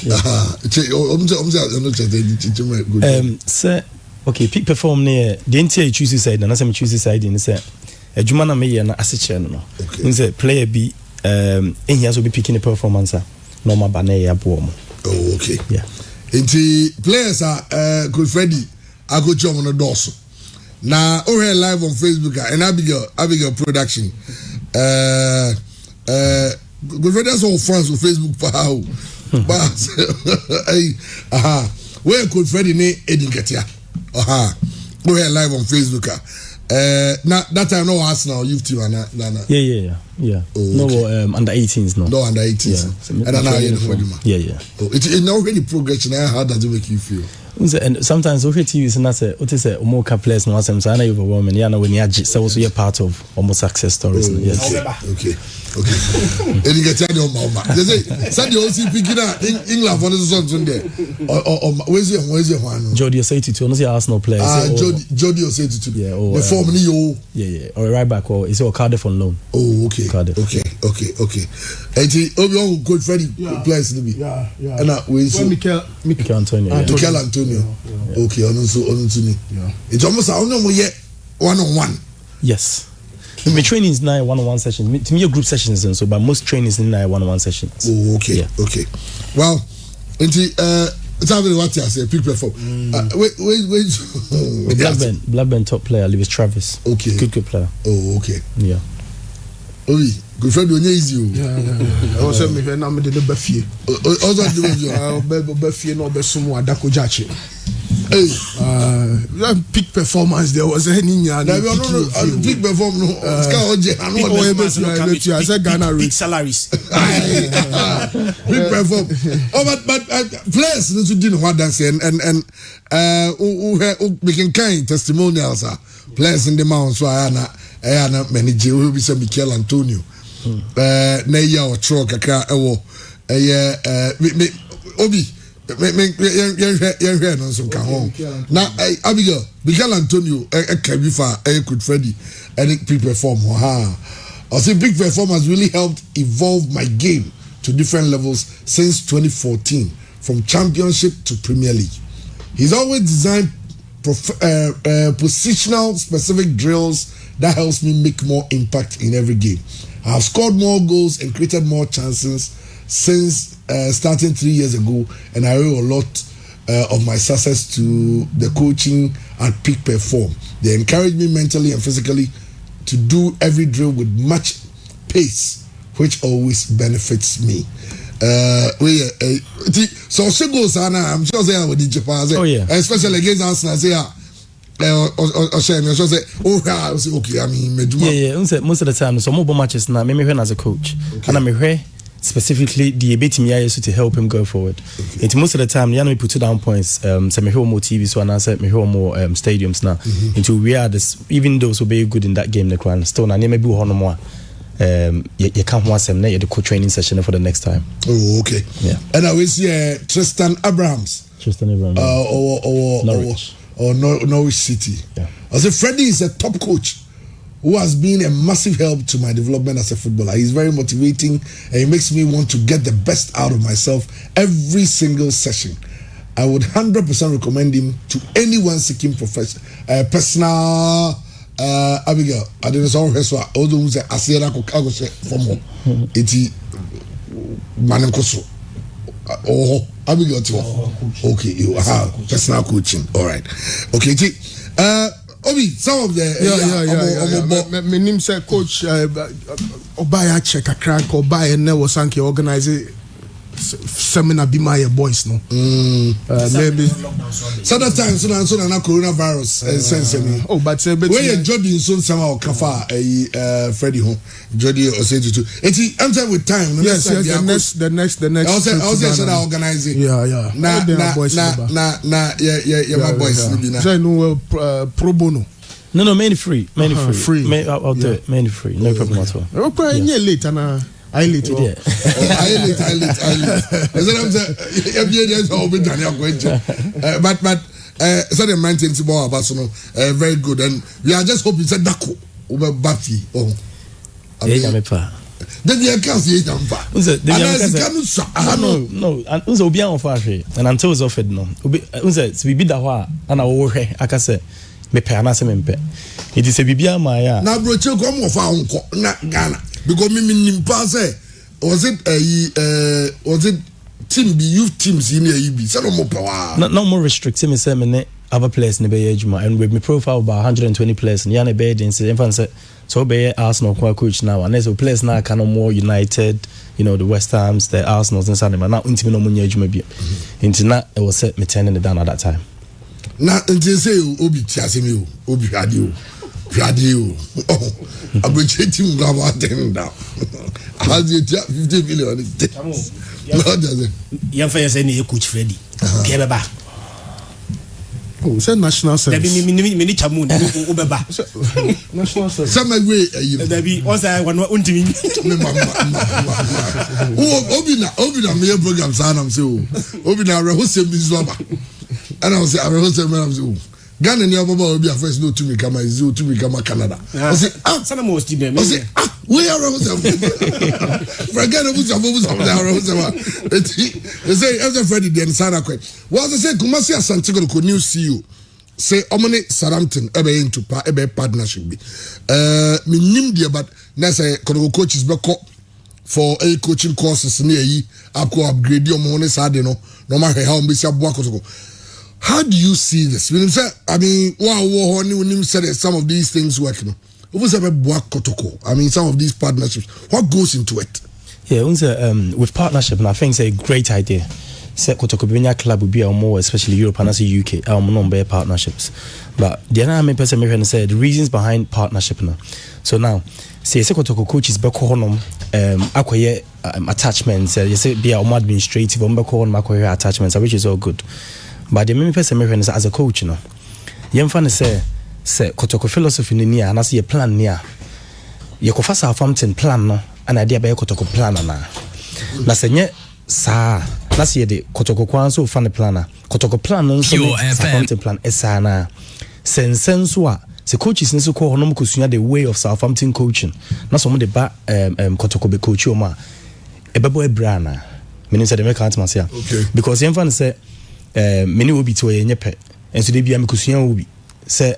say okay, peak perform near the entire choose side, and as I'm choosing side in say a Jumana may and assets no. Okay. Say player be in here will be picking a performance normal banner boom. Oh, okay. Yeah. The players are Coach Freddie, I go job on the doors. Now over live on Facebook and Abigail production. Coach Freddie has all friends on Facebook for but where Coach Freddie ne Eddie Ketia. Go ahead live on Facebook. Now that time no Arsenal youth team and yeah. Yeah. Oh, okay. No, under 18s, no. No, under 18s. Yeah. And then now you're the Yeah. Oh, it's now really progression. How does it make you feel? And sometimes okay TV is not what is a more players no asem so I overwhelming yeah na when you so also you're part of almost success stories. Yes. Okay. And you get your mama. They say send the OCP England for this son there. Or where's your one? Jody Osei no say Arsenal player. Jody Osei to. Yeah. The form ni yo. Yeah. Or right back or is it Cardiff on loan? Oh, okay. Cardiff. Okay. And Obi coach Freddie players to be. Yeah. And we so Mikel Antonio. Mikel Antonio. Okay, on me. Yeah. It's almost I don't know yet 1-on-1. Yes. My training is now 1-on-1 sessions. To me, your group sessions and so, but most trainings in now 1-on-1 sessions. Oh, okay. Yeah. Okay. Well, it's having what you say. Pick perform. Blackburn top player, Lewis Travis. Okay. Good player. Oh, okay. Yeah. Obi, good friend, you easy. Yeah. Also, me when I'm the Buffy. Also, the Buffy no be sumo adako jachi. Hey, peak performance there was any no peak performance no. I said Ghana big salaries. Peak perform. Oh, but players need to do what dance and who making kind testimonials are players in the mount so I na manager who be say Mikel Antonio. Na ya o tro kakra ewo me Obi no so kan ho na Abigail Mikel Antonio can be far could Freddie and peak perform I say big performance really helped evolve my game to different levels since 2014 from championship to Premier League. He's always designed positional specific drills that helps me make more impact in every game. I've scored more goals and created more chances since starting 3 years ago, and I owe a lot of my success to the coaching at Peak Perform. They encourage me mentally and physically to do every drill with much pace, which always benefits me. So she goes on. I'm sure they are with the Japan, especially against Arsenal. Say okay. I mean, most of the time, so more matches now. Me as a coach, and I'm here specifically the ability to help him go forward. And most of the time, me put down points. So me hear more TV, so I said me hear more stadiums now. Into we are this, even those who be good in that game, the crown still na maybe one more. You can't want them. The co-training session for the next time. Oh, okay. Yeah. And I will see Tristan Abrahams. Or Norwich City. Yeah. I say Freddie is a top coach who has been a massive help to my development as a footballer. He's very motivating and he makes me want to get the best out of myself every single session. I would 100% recommend him to anyone seeking personal Abigail. I didn't know how although who say Asiera Kokagose from home. Iti Manenkoso. Oh, Abigail too. Okay, you have personal coaching. All right. Okay, Obi, some of the my name say coach Obaya check a crack Obaya never sank organize seminar be my boys no. Maybe sometimes so na coronavirus sense me. Oh, but when you Jody so somehow kafa Freddie home Jody or say to it enter with time. Yes, the next also should organize it. Yeah. Na my boys so no pro bono. No, mainly free. I'll do it. Mainly free. No problem at all. Okay, late and I late. I late. But so the man thinks more about very good, and we are just hoping that Dako over Buffy. Then you can't see it. No. And unzo be on fire, and until it's offered no. Unzo we be that wa and I will I can say. It is a bibia maya. Now, bro, you come off na Ghana because me was it team be youth teams in here be so more power. Not more restricted. Me say me other players in the Bayejuma and with me profile about 120 players. Yana bed in say so be Arsenal coach now and there's players now kind of more United. You know the West Hams, the Arsenals and Sunday. Now into me no money Juma be. Into that it was set me turning it down at that time. Na nti say obi tiase me obi ade o Radio. Oh, I'm rejecting about them now. Has it 50 million? No, doesn't. Young fire say you coach Freddie. Kebaba. Oh, say national service. There be many chamun. Ubeba. National service. Some way. There be also I want untimi. Obina me program sanam say Obina rehose mi zoba. And I say rehose me am say Ghana ni ababa obi afes no tumi kama izu tumi kama Canada. I say sana mo sti be me. I say we are rehose. Forget about rehose. They say as Freddie den sana kwen. What they say Kumasi Asante ko new CEO. Say omone Southampton ebe into partnership bi. Me nim dia but na say kono coaches be ko for a coaching courses near yi upgrade your money side no ma how be say aboa kotoko. How do you see this? I mean, when you said some of these things work, you know. I mean, some of these partnerships. What goes into it? Yeah, with partnership, and I think it's a great idea. Say Kotoko club will be more, especially Europe and also UK, number partnerships. But the other person may say the reasons behind partnership now. So now, say Kotoko coaches back home, acquire attachments. You say be administrative, acquire attachments, which is all good. But the main person is as a coach, you know. Young fan say Kotoko philosophy in near and I see a plan near. You go fast Southampton plan no, an idea by Kotoko plan na. Na senye sa na see the Kotoko kwan so fan planner. Kotoko plan no so Southampton plan esana. Sense se coaches nso ko honom kosua the way of Southampton coaching. Na so mo de ba Kotoko be coach o ma. Ebebo ebrana. Meaning say the make out myself. Okay. Because young fan say many will be to a nyepe and so they be a mekusian will be say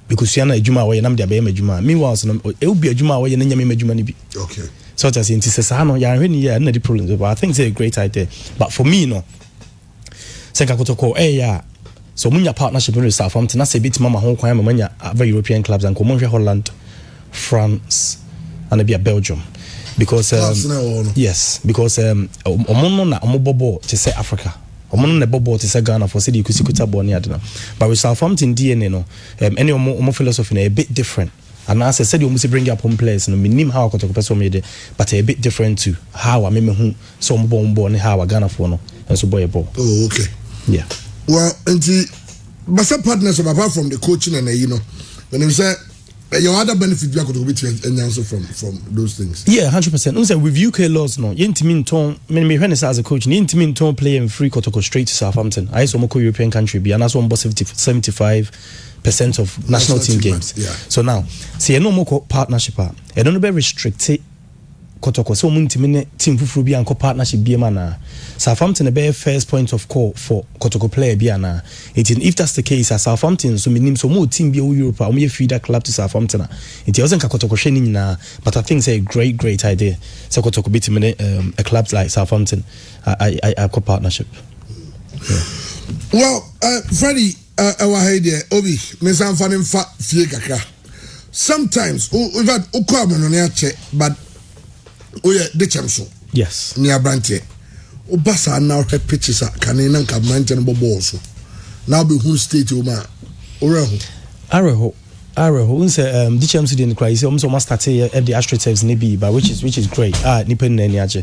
mekusian ejuma way nam de be ejuma meanwhile so it will be ejuma way na nyame ejuma ni bi. Okay. So that's in say no ya hwani ya na the problem but I think it's a great idea but for me no say Kotoko ya so munya partnership with Southampton na say bit mama ho kwan manya other European clubs and common Holland, France and maybe Belgium because yes because omono na omobobo to say Africa. Omono na bobo to say Ghana for say the kusikuta boni adena. But with Southampton DNA no any omo philosophy na a bit different. And as I said you must bring up home players no minim how Kotoko person made but a bit different to how I me hu so ombo ne how Ghana for no and so boy ball. Oh okay. Yeah. Well, and but some partnership apart from the coaching and you know when you say your other benefit you could be and also from those things. Yeah, 100%. Also with UK laws no, you intimate ton me when as a coach, you intimate ton play and free Kotoko straight to Southampton. I saw more European country be and that's 75% of national team games. Yeah. So now, see no more partnership and don't be restricted Kotoko so muntimine team fufu bi anko partnership bi na Southampton be first point of call for Kotoko player bi na if that's the case Southampton so minim so more team bi Europe o me feeder club to Southampton it wasn't Kotoko hwe ni na but I think it's a great idea so Kotoko bi timine a club like Southampton I call partnership. Yeah. Well Freddie our idea obi me san fa nem fa fie kakra sometimes in fact okwa no na che but oye de chamso yes ni abrante obasa na hwe pitches kan na nka brante no bobo so now be who state o ma Areho unse the chamso dey cry say almost start at the AstroTurfs ni bi but which is great nipa na ni age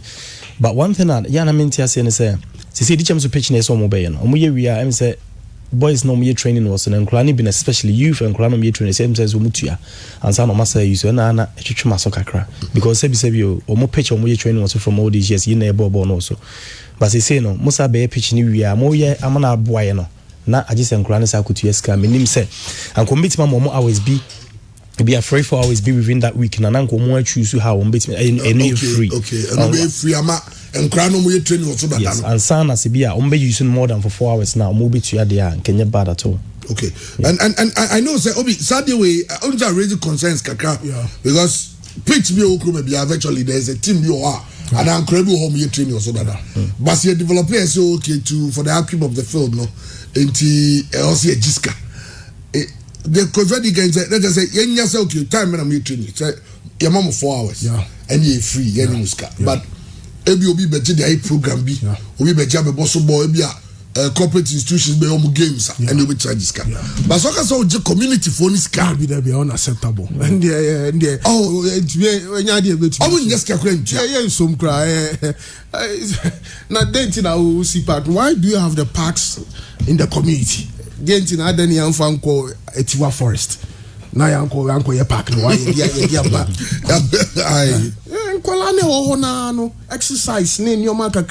but one thing that ya na menti ase ne say the chamso pitch na so mo be no mo ye wi am say boys no me training was and Nklani been especially youth and Nklani me training same says umutua and some massa use na etwetwe so kakra because sebi o mo pitch o mo training was from all these years you na ball no so but say no musa be pitch ni wi mo ye amana aboaye no na agise Nklani sa kutua ska menim say and commit ma mo always be afraid for always be within that week na nko mo choose how o bet me free okay and be free ama and crown no more training also that yes, and sana sibia umbe using more than for 4 hours now mo be to there kenya bad at all. Okay. Yeah. And I know say obi sadly way onja raise concerns kakra because pitch be okro be eventually there is a team you are and incredible home you training also that but you develop players so okay to for the outcome of the field no enti also a jiska the coach Freddie can say let's say yenya say okay time when I'm training say your mom 4 hours and you free muska but ebi obi beje the program bi obi beje be bosso boy bi a corporate institutions be home games and you be charges can. But so can the community for this can be there be unacceptable. And the oh just some cry. Now then I see park. Why do you have the parks in the community? Then I then young fan call Etiwa Forest. Now uncle your park why I exercise name your mark a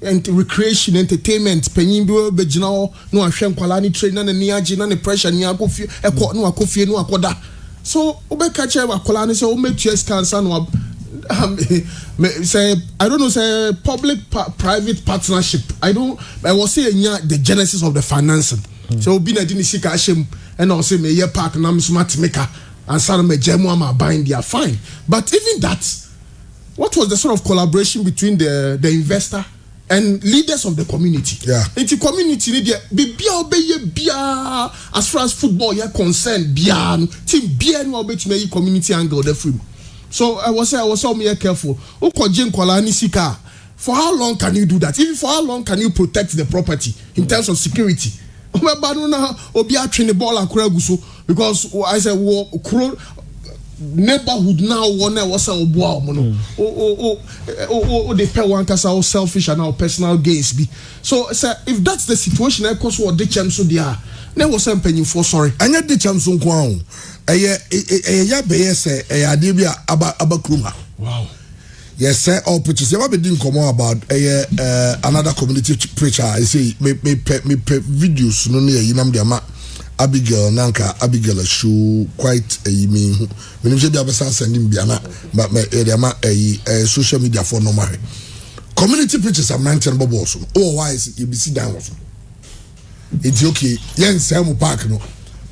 and recreation entertainment penyin bi begina no ahwe nkwala ni train na ni age na ni pressure ni akofie ekọ no akofie no akoda so obeka che akola ni so o metua cancer no say I don't know say public private partnership I was say the genesis of the financing so obi na di ni sika ahyem and I say me ye park na smart maker and say me jemu am buying their fine but even that what was the sort of collaboration between the investor and leaders of the community. Yeah. In the community, be as far as football you're concerned, team no obey me community angle the film. So I was me careful. For how long can you do that? Even for how long can you protect the property in terms of security? Because I said neighborhood now one was a wow they pay one cause our selfish and our personal gains be so if that's the situation I cause what the champs so they are there was some penny for sorry and yet the champs on kwao ya be say ade bia abakruma wow yes sir all preachers you be doing come about another community preacher I say me videos no near yinam de ama Abigail Nanka Abigail show quite a me when you be sending biana but a social media for no marry community preachers are maintain bubbles oh why is you be sit down it's okay yen same park no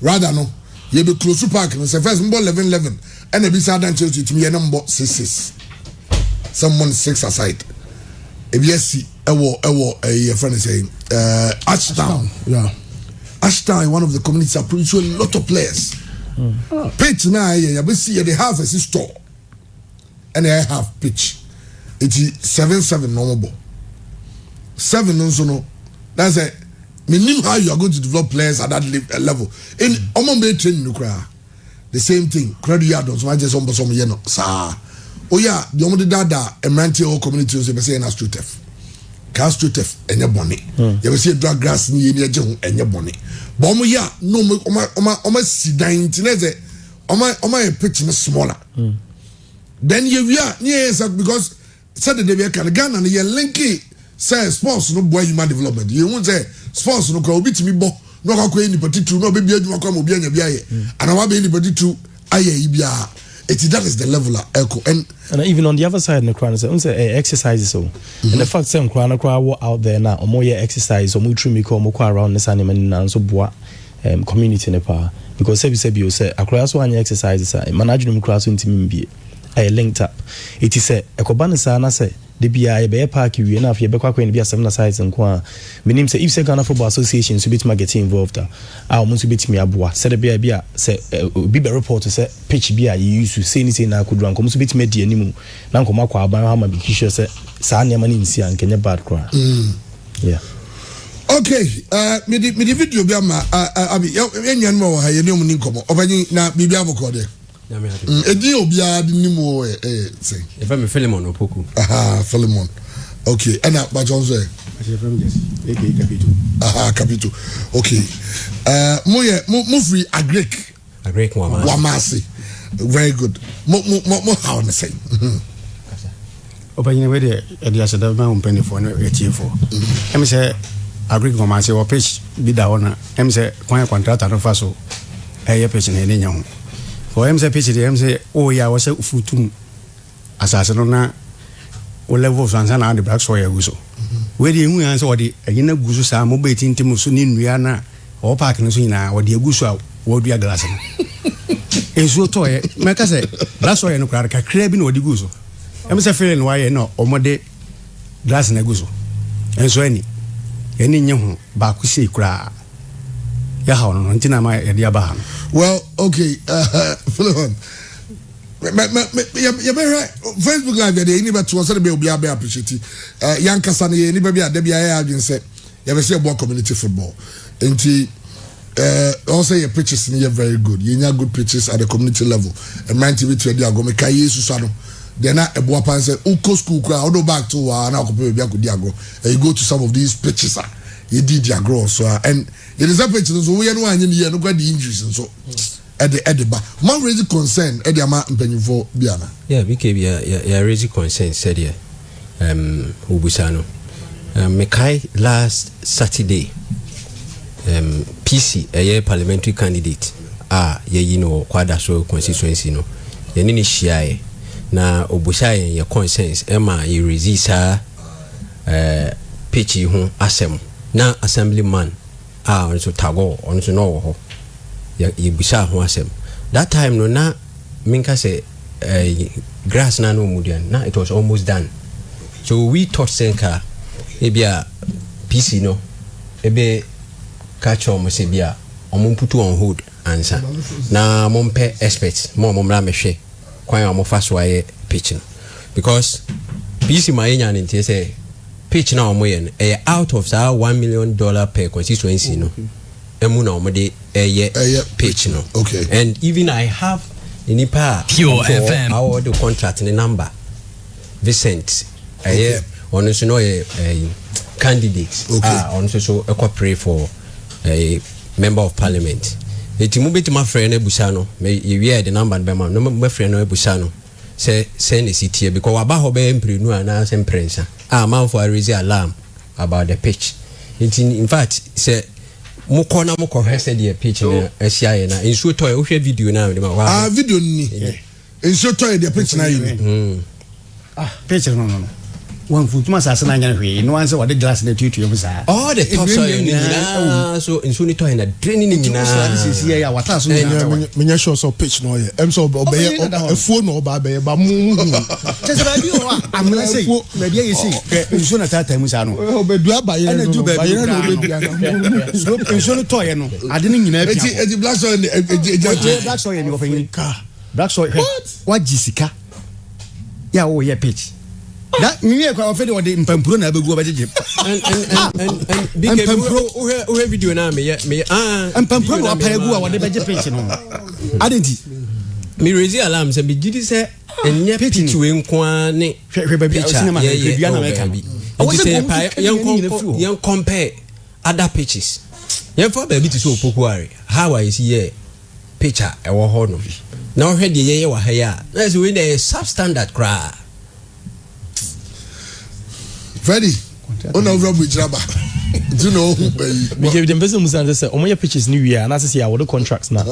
rather no you be close to park no say first number 11 and be sad and church to me number 66 someone 6 aside if yes a friend is saying Ashtown yeah Ashtown, one of the communities, are producing a lot of players. Pitch now, they have a store, and they have pitch. It is 7-7 normal ball. 7 no. That's it. Meaning how you are going to develop players at that level. In Omombe training, the same thing. Credit yard on some just some yeno. Sa. Oh yeah, the only dada emergency or community is saying as to theft. Cast to theft and your money. You will see drug grass in your jung and your money. But ya no sit down in Oma pitch smaller. Then you are yes because Saturday we can Ghana and you linky say sports no boy human development. You won't say sports no go bit me bo no go anybody to no baby you come obi anya bia and I want anybody to aye bia. That is the level of echo and even on the other side in the crowd say exercises so and the fact say crowd out there now or more exercise or more true me come around this animal and so boa community in the power because say you say across one exercises managing class in be linked up it is a kobanisa na say the bia be park you enough you be kwa be 7 sides and kwa meaning say if say Ghana Football Association so bit get involved almost bit me aboa say the bia say be report say pitch bia you used to say anything na could run come so bit me di animu na nkoma kwa aban ha ma be kisho say sa nema ni nsia nkenya bad kwa yeah okay me the video bia ma abi enyan mo ha ye ne mu ni nkomo obanyi na bibia aboko de edi obia di ni mo say if I'm Philemon Opoku Philemon okay and ba jonzo Capital okay mo free agrek wamasi very good mo how na say obanyi we de asada ma umpeni for no etiefo em say agrek wamasi o pitch bi da ona em say kwan contract no fa so pitch na enya ho for him say pitch him say oh yeah was a futum asase no na o level sansa na the black soil guso we dey hu yan say o dey agina guso sa mo be tintim so ni nnua na o park no so nyina o dey guso a wo dua glass no enso to e meka say black soil no kra kakra bi na o dey guso em say feeling why no o mo dey glass na guso enso eni nye ho ba ku sei kra ya ha no ntina ma e dia ba ha well okay Philemon you be right Facebook live there anybody to say be obi appreciate yankasa na anybody be there ya adwin say you say about community football. And also your pitches are very good. You have good pitches at the community level. And man TV to the go make Susano. Then a boy pan say Uko school crowd go back to and you go to some of these pitches. You did your grow so and it is a pitches so we are no one no got the injuries and so at the back. Man raise concern at the amount for Biana. Yeah, BKB yeah raise concern said here. Ubusano. Mekai last Saturday. PC a parliamentary candidate ye know kwada so constituency no ye ni hia na obushaye ye consensus ema ye resist pitch ho asem na assemblyman on so tago on so no ho ye busha ho asem that time no na minka say grass na no mudian na it was almost done so we thought senka ebia PC no ebe catch on Mosebia or put on hold answer. Na mompe experts, more momra meshe, quite more fast way pitching. Because PC Mayan in say pitch now moyen a out of $1 million per constituency no. Emuna omode a pitch no. Okay. And even I have in Ipa Pure FM our the contract in the number. Vincent a on no a candidates. Okay. On so a pray for a member of parliament. Eti mu beti ma friend ebusano me ye the number be ma no me friend no ebusano say send the city because aba ho be emprenu ana say prensa man for raise alarm about the pitch. In fact say mo kona mo kohese the pitch na ehia ye na enso toy wo hwe video na me ma video ni enso toy the pitch na you pitch no one foot must as an angle, no answer what the glass in the tutu of us. Oh, the top soil, so in soon it in a draining in this year. What else? Many shows of pitch no, I'm so obey a phone or baby, but moon. I'm not saying, maybe you see, soon at that time, Musano, but do I buy a do toy? I didn't know the black soil, black soil in your car. Black soil, what Jessica? Yeah, oh, yeah, pitch. That me kwa ofedi wode mpampuro na abegu obajeje and mpampuro o video na me mpampuro wa paegu a wode beje page no adenti me raise alarm say be gidi say enye pitch we nko ne hwe ba cinema hwe na make bi it say yan compare other pitches yan for ba bi to so opokuare how I see here picture e wo ho no na hwe de ye wa ha ya na say we dey substandard cra Freddie, on over with Jabba. Do you know we give them business and say, "Oh, my pitches new year," and as I say, "I the contracts now."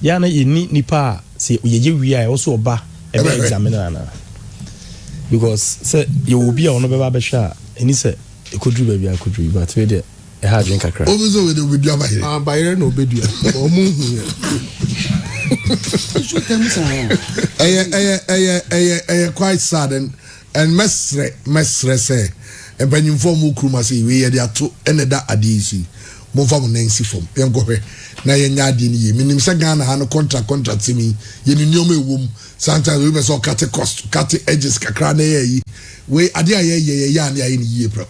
Yeah, na you need nipa say, "We are also ba examiner because say you will be on over besha." And he said, "You could do baby, I could do, but we did a hard drink a crack." Always with Jabba here. By no bedu. Quite sad and mesre say. And when you form Mukrumasi, we are to another adisi. Move on Nancy from Yango. Na Yadini, meaning Sagana had no contract to me. You know me womb. Sometimes we saw cut edges, cacrane. We adia yan in ye pro.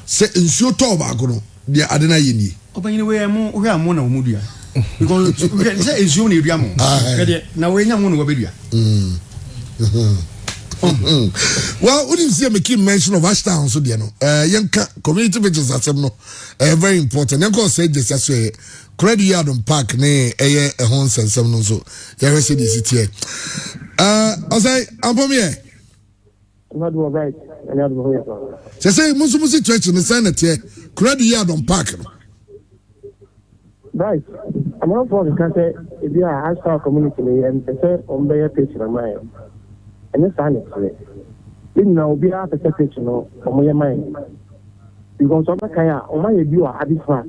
Say in so tobago, dear Adena Yini. Open anyway, we are Mona Mudia. Because we can say it's only Diamo. Now we know one will be. Well, we didn't see a key mention of Ashtown, so you know, young community pages are very important. Young girl said this as a credit yard on park, nay, a horns and some so. You see this here. I say, I'm from here. Not right. They say, Musumu situation in the Senate here, credit yard on park. Right. I'm not for the country if you are Ashtown community and they say, on their page in my mind. And it's honest. You know, be out of separation from your mind. Because on the Kaya, on my view, are this fast.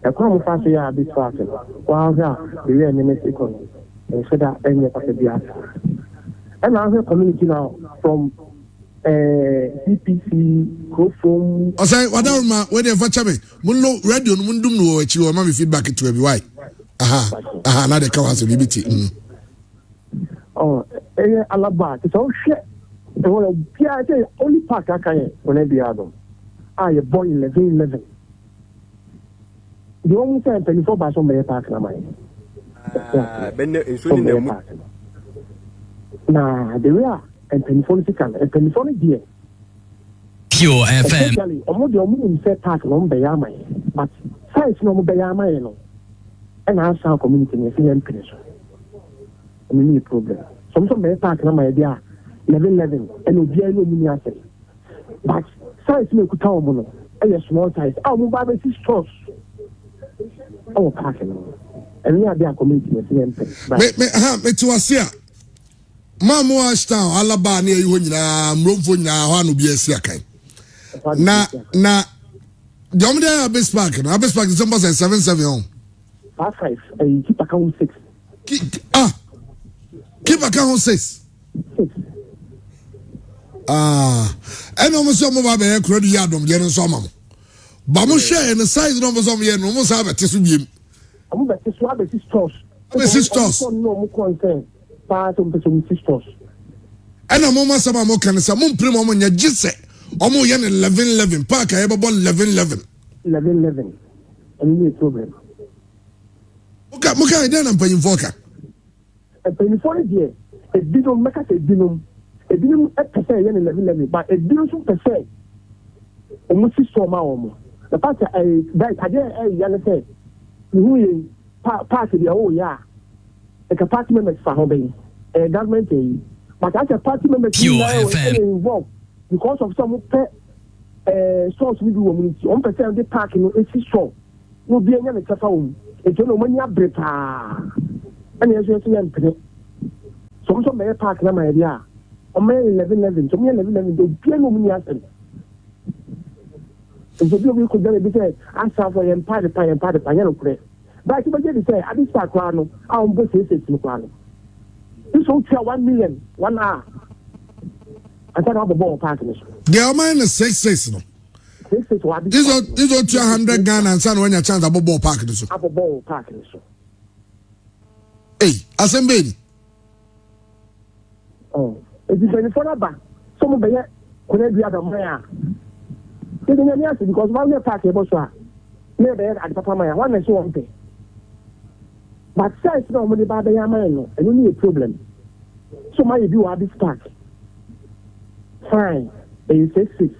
A common fast, you are this fast. While the real name economy. And so that any of the and I have a community now from CPC, go from. I say, whatever, when they fetch me, Mundo radio, Mundum, no, you will have feedback to every why. Now the cows of liberty. Oh, Alaba, it's all shit. Only park I can when I be Adam. I a boy 11. the only time 24 bars on the park na mine. Nah, the real and 24 and 24 dear. Pure FM. Especially, almost the park on Bayama, but size no Bayama, you know. And our sound community is in pressure. Any problem. Some park na my dear 11 and we are no mini asset. But size no could tell mono. A small size. Our mobile stores. Oh, parking. And we are their community is in pressure. Me to us here. Mamu Ashtown, Alaba near you na mromfo na hwa no bi asia kan. Na the omde Abyss Park, no Abyss Park December 77 on. 5 and keep account 6. Keep account 6. And almost some of our credit yardom yen so mam. Ba mo share in the size no some yen no mo sa be tesu biem. Amu be tesu Abyss stores. Abyss stores. No mo concern. Part of the sisters. And a moment some more can say, Mum Primo on your jisse, almost 11 park. I ever bought 11. And no problem. Okay, I didn't pay for a penny for a year. A dinum make us a dinum at per se 11, but a dinum per se. Almost so my the part I did a young say, who part of the whole year. A party members for hobby, a government, but as a party member, involved because of some source we do community. 1% of the parking is so. No be any other phone. It's no money up breta. And as you see, some may park na my idea. On May 11, so me 11, the piano money as and so we could then be said, answer for your party, but if I get to say, at this park, I'll go to the plan. This will tell 1 million, 1 hour. I don't have a ball partners. They are minus 6 no. This are 200 Ghana and son when you chance about ball partners. About ball partners. Hey, Assembly. Oh, it is very fun back. Some of the could be other Maya. Because one year park about maybe at Papa Maya, one is one thing. But size no money by the Yamano, and only a problem. So my view at this park. Fine, and 6.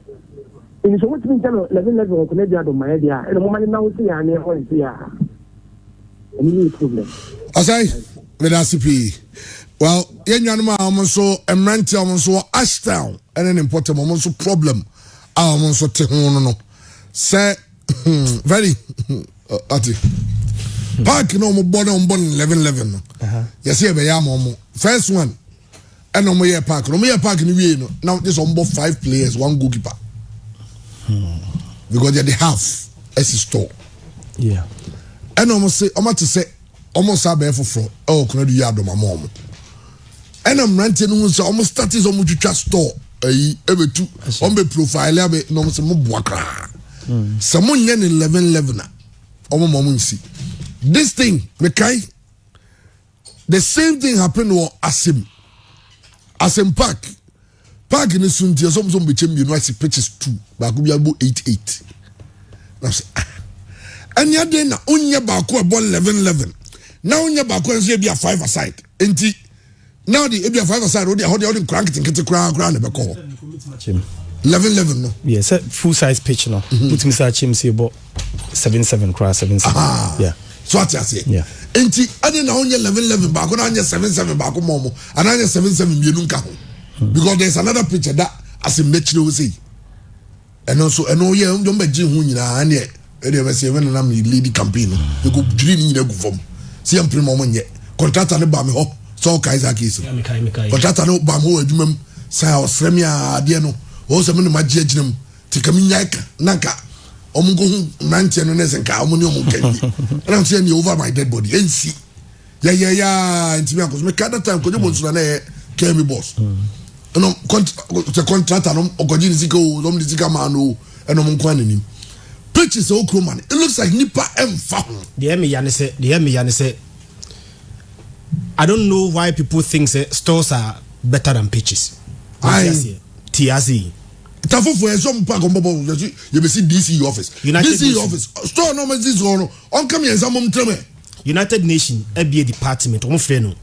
And so what's been done 11 of Canadian on my idea, and the woman now see and near here. Any problem. As I with ACP. Well, Yanama almost so a mental almost so Ashtown and an important almost so problem. I almost so no. Say very Ati. Park no more born 11. Yes, here we are, first one. And no more park. No more park in the now this on both 5 players, 1 goalkeeper. Because they have a store. Yeah. And almost say, I'm to say, almost a bear for fraud. Oh, can I do yard on my mom? And I'm renting almost started on much store. Every 2 on the profile, no some more. Someone yen 11. Oh, mom, see. This thing, Mekai, the same thing happened to Asim Park. Park in the Sunday, some became university pitches 2, but could be about 8. Now say, and yet then, only about 11. Now, only about 5 aside. And now the 5 aside, already how they crank it and get a crown the call. 11 no. Yes, full size pitch no. Put me say chim say about 7 cross 7. Yeah. So what I say? Yeah. Enti ade na onye 11 back na onye 7 back momo and onye 7 mienu nka ho. Because there's another picture that as a match no say. And also and oh yeah don't be hu nyina na e dey say when na me lead campaign you go dream nyina go form. See am primo monye. Contractor ne ba me ho so Kaiser case. Contractor no ba me ho adwumam say osrem ya ade no. O se me no magye aginam tikaminyaka nanka omungo nantie no nese nka omuni omunkanyi and I'm saying you over my dead body nsi yeah ntimi akos me kada time ko jebo nsuna na kemi boss no contractor no ogoji nzika o no nzika man o eno monko anim pitches o kroman it looks like nipa emfa the me yan say I don't know why people think say stores are better than pitches. TRC Tafo for some park on Bobo, you may see DC office. DC office, store no this one, on come here, some treme. United Nations, a department, on friend.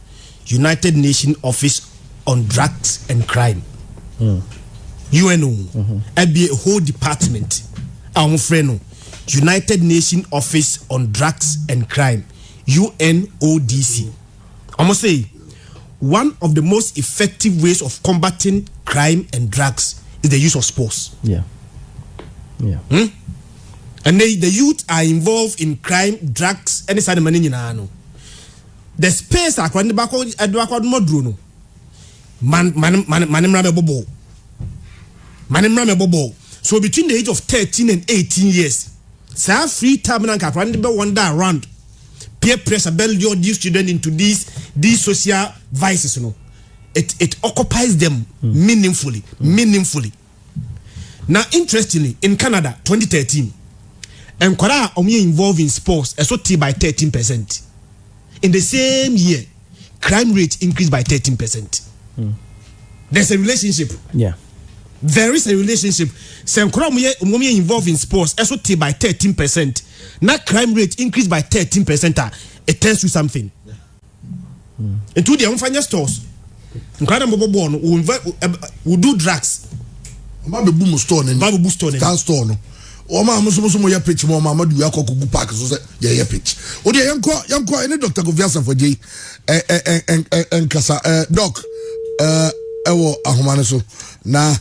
United Nations Office on Drugs and Crime. UNO, a whole department. Our friend, United Nations Office on Drugs and Crime, UNODC. I must say, one of the most effective ways of combating crime and drugs is the use of sports. Yeah. And the youth are involved in crime, drugs, any side of money. The space are going back on Edward Modruno. So between the age of 13 and 18 years, so free time and can wander around. Peer pressure build your student into these social vices, It occupies them meaningfully. Now, interestingly, in Canada, 2013, and Korea only involved in sports, SOT by 13%. In the same year, crime rate increased by 13%. There's a relationship. Yeah. There is a relationship. Sen Korea only involved in sports, SOT by 13%. Now crime rate increased by 13%. It tells you something. Into the unfanya stores. We do drugs. Babu boom store no. Oma musumu ya pitch mo mama du yakọ kugu park so say ya pitch. O de yanko any Dr. Goviasa for J en kasa doc ewo ahomane so na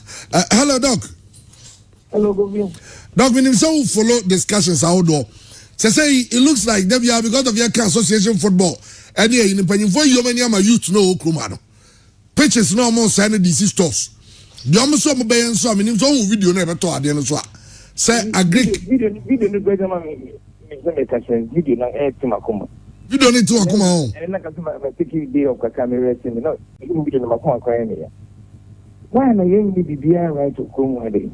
hello doc. Hello Govin. Doc, we need to follow discussions outdoor. Say it looks like they are because of your association football. And here in penny for you many ama youth no krumano. Pitches no more sign DC stores. The almost some bay and so I mean so video never to ade no so. Say agree. Video no better man me video na e to makoma. Video need to akoma home. And like I take day of camera thing no. Video no makoma kwa ya. Why na yen ni bibia right to come ade.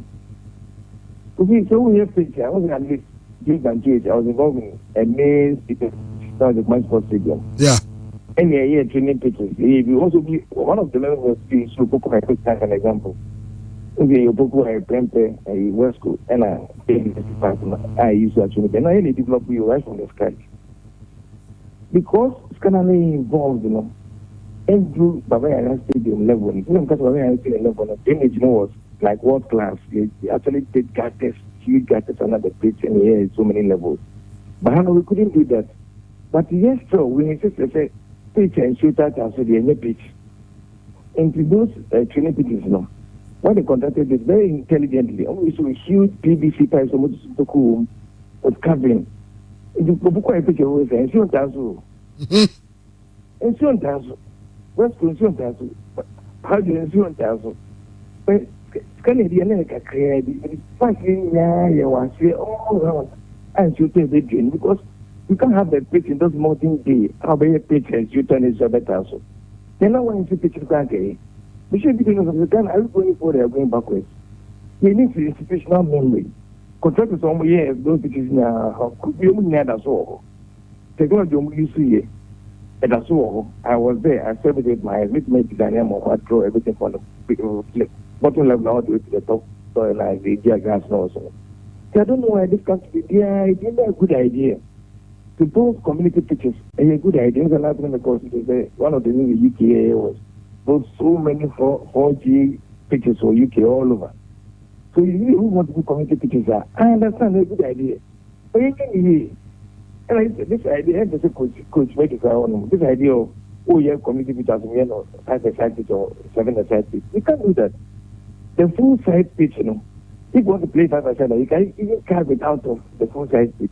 So we have picture. I was at least I was involved in a main the Mind Sports Stadium. Yeah. And yeah, training pitches. We also be one of the members was so Boko I could take an example. Okay, you Boko I Prempe, a West School, and I used to actually then I really develop you right from the scratch. Because it's kind of involved, every Bavarian Stadium level, even because Bavarian Stadium level, the image was like world class. They actually did gadgets, huge gadgets under the pitch, and yeah, so many levels. But how we couldn't do that. But yes, so we insisted say pitch and shoot out and so the pitch. Into those training pitches, what they conducted is very intelligently. We saw a huge PVC pipes with covering. The Boko pitch always and so Tazu. And so Tazu. What's going on Tazu? How do you see Tazu? But Canadian like create it fucking was all around and shoot the dream because you can't have the pitch in those modern day. How be a pitch and shoot on is better so. Then now when you see pitches back, we should be doing of the gun. Are you going forward or going backwards? We need institutional memory. Contract with some year those pitches now could be only near that so. Technology you see it. And that's all. I was there. I served with my mate Daniel I draw everything from the bottom level now to the top, so like the diagrams and also. So I don't know why this country, it's a good idea. To both community pitches, a good idea. It's another because one of the things the UK was both so many 4G pitches for UK all over. So you really who want to do community pitches are. I understand it's a good idea. But you can and this idea, there's a coach make it on this idea of community pitches, 5-a-side pitch or 7-a-side pitch. You can't do that. The full side pitch, if you want to play 5-a-side, you can even carve it out of the full side pitch.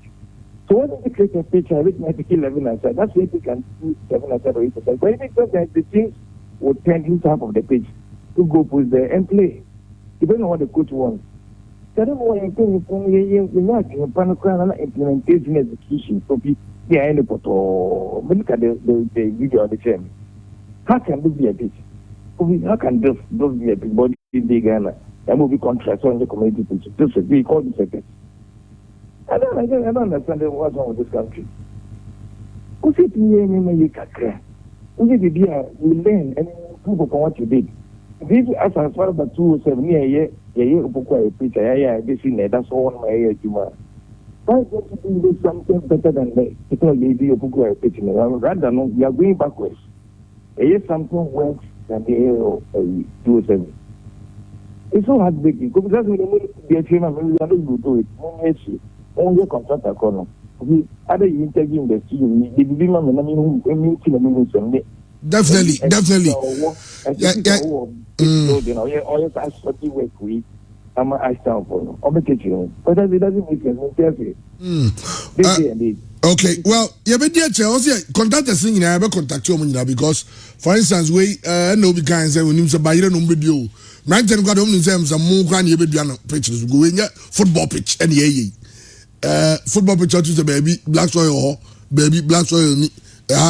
So when you create a pitch, which might be 11-a-side, that's why you can do 7-a-side or 8-a-side. But if it's sometimes the teams will turn into half of the pitch to go push there and play, depending on what the coach wants. So I don't know why you're not implementation execution. So they are in the photo. Look at the video on the chain. How can this be a pitch? How can this be a big body big and movie contract on the community pitch? This is we call this a pitch. I don't understand what's wrong with this country. Who said you learn and prove upon what you did. This as far as 207 year yeah, a picture, yeah, this in there, that's all my age. Why don't you do something better than that? Because maybe you put a picture, rather than we are going backwards. It is something worse than the 207. It's so heartbreaking because that's when the trainer maybe are not do it. Only a contractor corner. We other interview in the studio, the women and definitely. I'm a down for no. I'm kitchen. But it doesn't make sense. Okay, well, yeah, but dear Chelsea, contact us in I contact you because, for instance, we no be kind say when you buy your number video. 19 got home in terms of more can you be on pitches go in football pitch and football pitch to the baby black soil baby black soil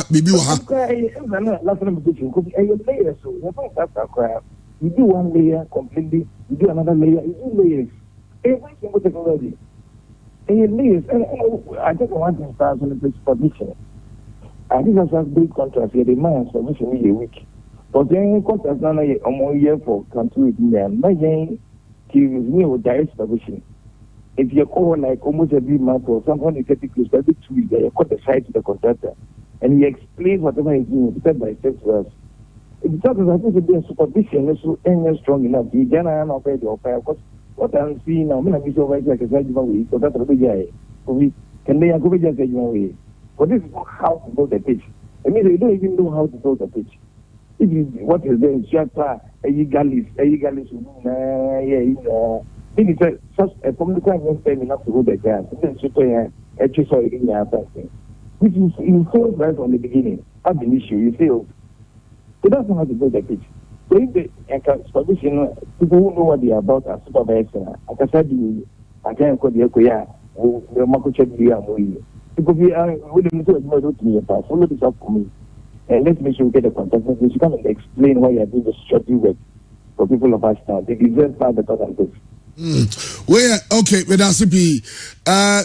baby you do one layer completely, you do another layer, you do layers. Every single technology. Layers. I just want to start on the submission. I think that's a big contract here. The man submission is a week. But then contract now a more year for country in there. My game gives me with direct submission. If you call like almost every month or someone you get it close every 2 weeks, you cut the side to the contractor and he explains whatever he's doing step by step to us. It's not as I think the supervision is so strong enough. You can't operate your fire. What I'm seeing now, I'm going to be so right like a side way. So that's a big guy. We can they go just a way. But this is how to build the pitch. I mean, you don't even know how to build the pitch. If you what is there, Shata, Gallis, it's such a public time enough to hold the gas. Then super exercise in your thing. Which is you failed right from the beginning. That's the issue. You failed. So that's not how to build the pitch. So if the supervision, people who know what they are about are supervising. I can say I can't call the Equia, or the Marco Chedia. People be willing to do me about follow this up for me. And let's make sure we get the contact. You come and explain why you are doing the strategy work for people of us now. They deserve far better than this. Where okay, with RCP,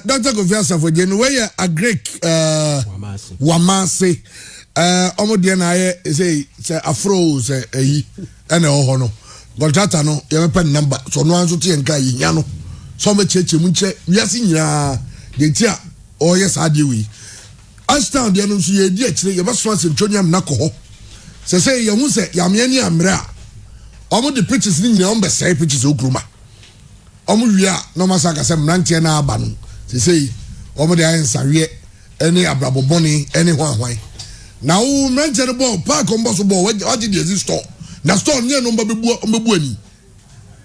Dr. Kofiasa for Jen, where a Greek Wamasi. Omodiana say afro say and no contractor no you pen number so no answer to enka yano so me cheche munche wiase nyina de tia o yes adewi ashtown de no so ye di akire ye baso asem twonyam na ko ho say ye hu say yame ani amra omo de pitches ni nyina ombe say pitches okruma omo wia no masaka say mrantie na aba no say omo de ansa wie any abraboboni any hwan now, mention the ball, park on Bosso Ball, what did you store? Now, store near number Bebuani.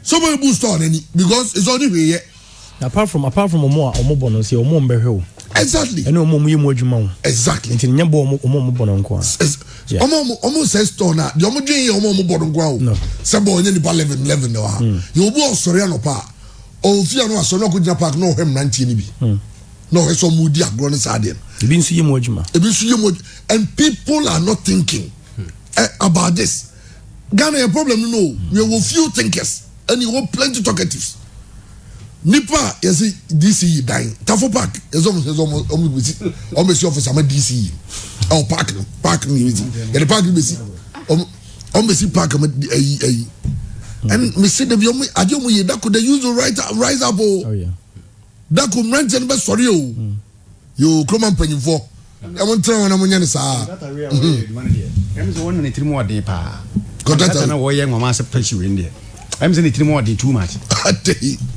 Somebody boost on any because it's only way. Apart from a more or bonus, your mom hill. Exactly. And no more you exactly. It's in your bononqua. Almost says store now. You're more doing your mom bononqua. No. Somebody in the 11 no. You will Soriano Park. Oh, if you know, so no good park, no him 19. No, it's so moody, grown sardine. And people are not thinking about this. Ghana, a problem, no. We have few thinkers and you have plenty talkatives. Nipa, you see, DC dying. Tafo Park is almost office. I'm a DC. Oh, park, and the park you see. Park, and me say the Ajomo, that could use to rise up. Oh, yeah. That could rent and best for you. You come and pay for. I want to know when I'm that a real I'm the one in 3 more day pa. Got that na wo young mama say pitch you in there. I'm saying 3 more day too much.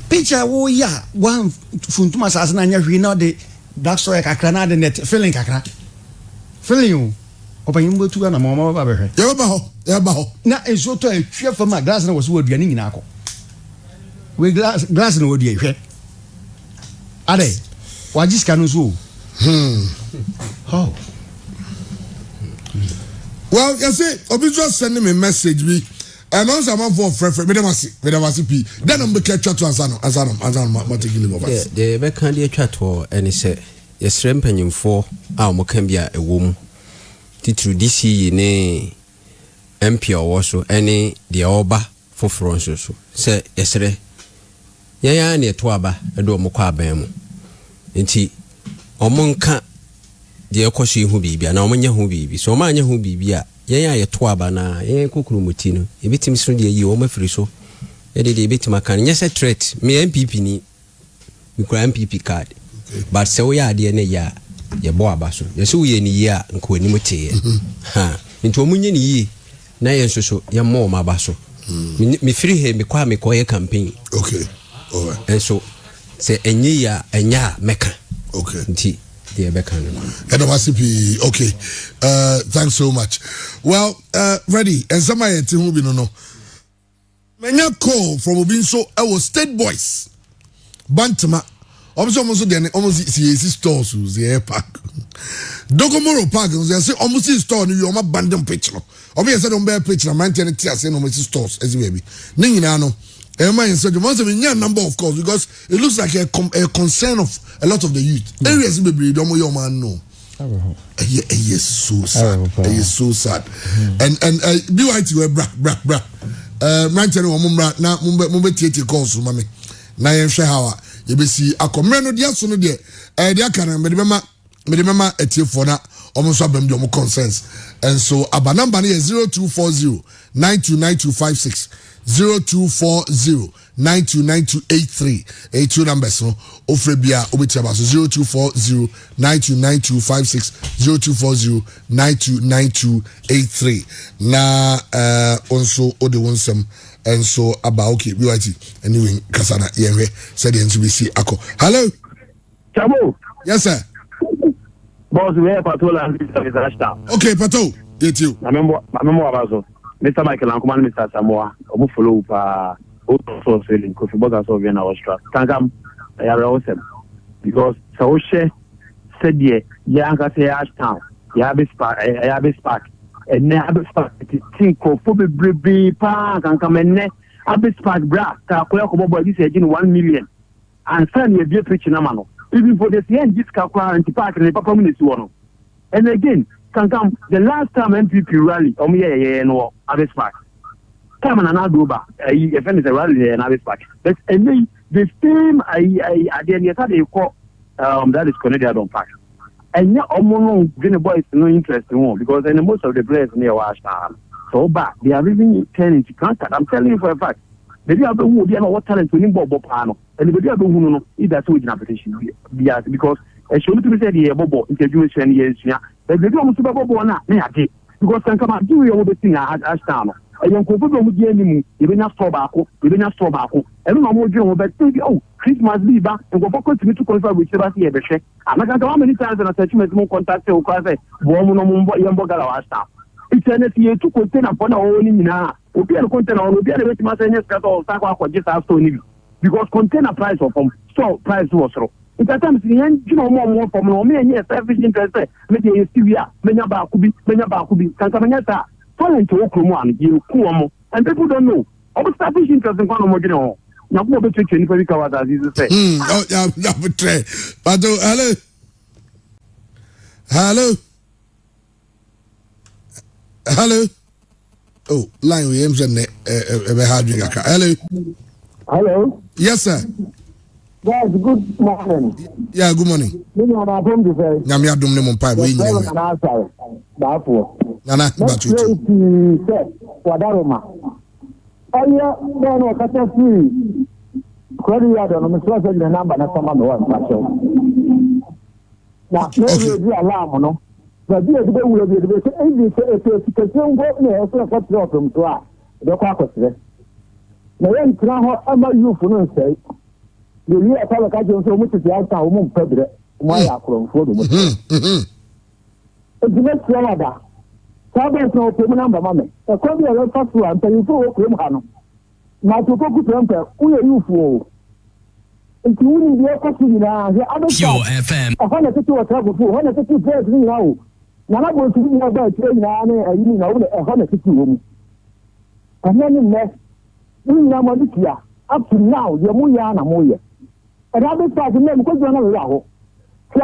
Picture wo ya one funtuma sasa na nya hwi na de black soil kakra na de net feeling kakra. Feeling you. Open you to na mama ba behwe. Ya ba ho. Na enso to ahwe fa ma glass na wo so aduane nyina akọ. We glass na wo di ahwe. Ade. Wajiska no so. Oh. Well, you see, Obi just sending me a message. And also, I'm for friend. Me dem asi pi. Then I'm catch to Azano. Yeah, the back candy chat for any say. Yes, ramping for our Mokambia a womb. Titru DC ne MP or also any the Oba for France. Say yesterday. Yeah, near Twaba, a do Mokwa Bam. Inti. Omonka de ekoshi hu bibia na omanya hu bibi so omanya hu bibia ye ya ye to aba na ye kokuru muti no ebitim so de yi o mafiri so de bit my can yes a threat me MPP ni me kura MPP card but say we are de na ya ye bo abaso ye so we ni ya nko ani mote ha nti omunye ni yi na ye soso ye mo ma abaso me free here me kwa me koye campaign okay all right and so say enye ya enya meka okay nti the Bekan. Okay. Thanks so much. Well, ready. And somebody who be no. Menya call from Obinso. I was State Boys. Bantama. Almost then almost see stores who's the air park. Dogomoro Park. They say almost see store. You are my bandem picture. Obviously, I don't bear picture. I'm 10 tears. Say almost stores as baby. Ningino. So must have been a number of course because it looks like a concern of a lot of the youth. Areas maybe don't your man know. Yes, so sad. Yes, so sad. And be white you bra. Man tell you mumba na mumbe tieti calls mami. Na yen hwe hawa ye be si akomre dia so no de dia kan me de mama etie for na almost abem de concerns. And so aba number is 0240 929256 0240-929283. 82 numbers no ofrebia obetiaba so 0240-929256 0240-929283 na also ode wonsem and so about okay BYT anyway kasana yenwe said the NCBC ako. Hello Chamo. Yes sir. Boss we have patrol and disaster. Okay patrol it you. Remember abazo Mr. Michael Ankuman, Mr. Samoa, Obu follow also selling coffee bottles of Vienna Austria. Tangam, I are awesome because Saoshe said, Yanka say Ashtown, Yabis Park, and Nabis Park, think of Phoebe Park and come and Abis Park bra, Kakoya boy is aging 1 million. And send you a dear preaching Amano. Even for the end, this Kakwa and Park and the Papa Minister one. And again, Kankam, the last time MPP rally, no, Abbas Park. Come on, another bar. If any rally in Abbas Park. But and then the same, I they call that is connected on Park. And yeah, among Green Boys no interest in one because then most of the players near Washington. So bad, they are really turning to contact. I'm telling you for a fact. Maybe I don't know what talent to him, Bobo Pano, and maybe I don't know if that's what application because as you to be said, yeah, Bobo, introduction years, yeah. But they don't super Bobo or not, because can come out do you the thing at Ashtown. A young couple of the even not store back, even not store back. I don't know more job, but Christmas be back and go focus to me to confirm with Sebastian Beche. I'm not going to how many times and I said you more contact or cause a woman or young Bogala Ashtown. It's an year to contain upon our own now. We'll be a container or be a rate master or Saka or just after because container price of store price was wrong. It's a time you know more from me and yes, every interest. Maybe you see, Menya Bakubi, Kankamanyata, falling to Oklahoma, you Kuomo, and people don't know. I was establish interest in one more general. Now, what between 25 hours, as you say. Oh, yeah, but hello. Hello. Hello. Oh, line Williams and hello. Hello. Yes, sir. Yes, good morning. Yeah, good morning. Nana, the year I tell a catcher so much as the outside woman president, my acron for the it's the next Canada. Sabbath no payment number, mammy. A copy of the first one, tell you for Hano. Now to focus on who are you for? It's winning the opportunity now. The other FM. I want to do a travel for 150 players now. Now I was reading about training and you know 150 women. And then in next, we know Modikia. Up to now, you're Moya. And I've been starting them because you're not Raho. So,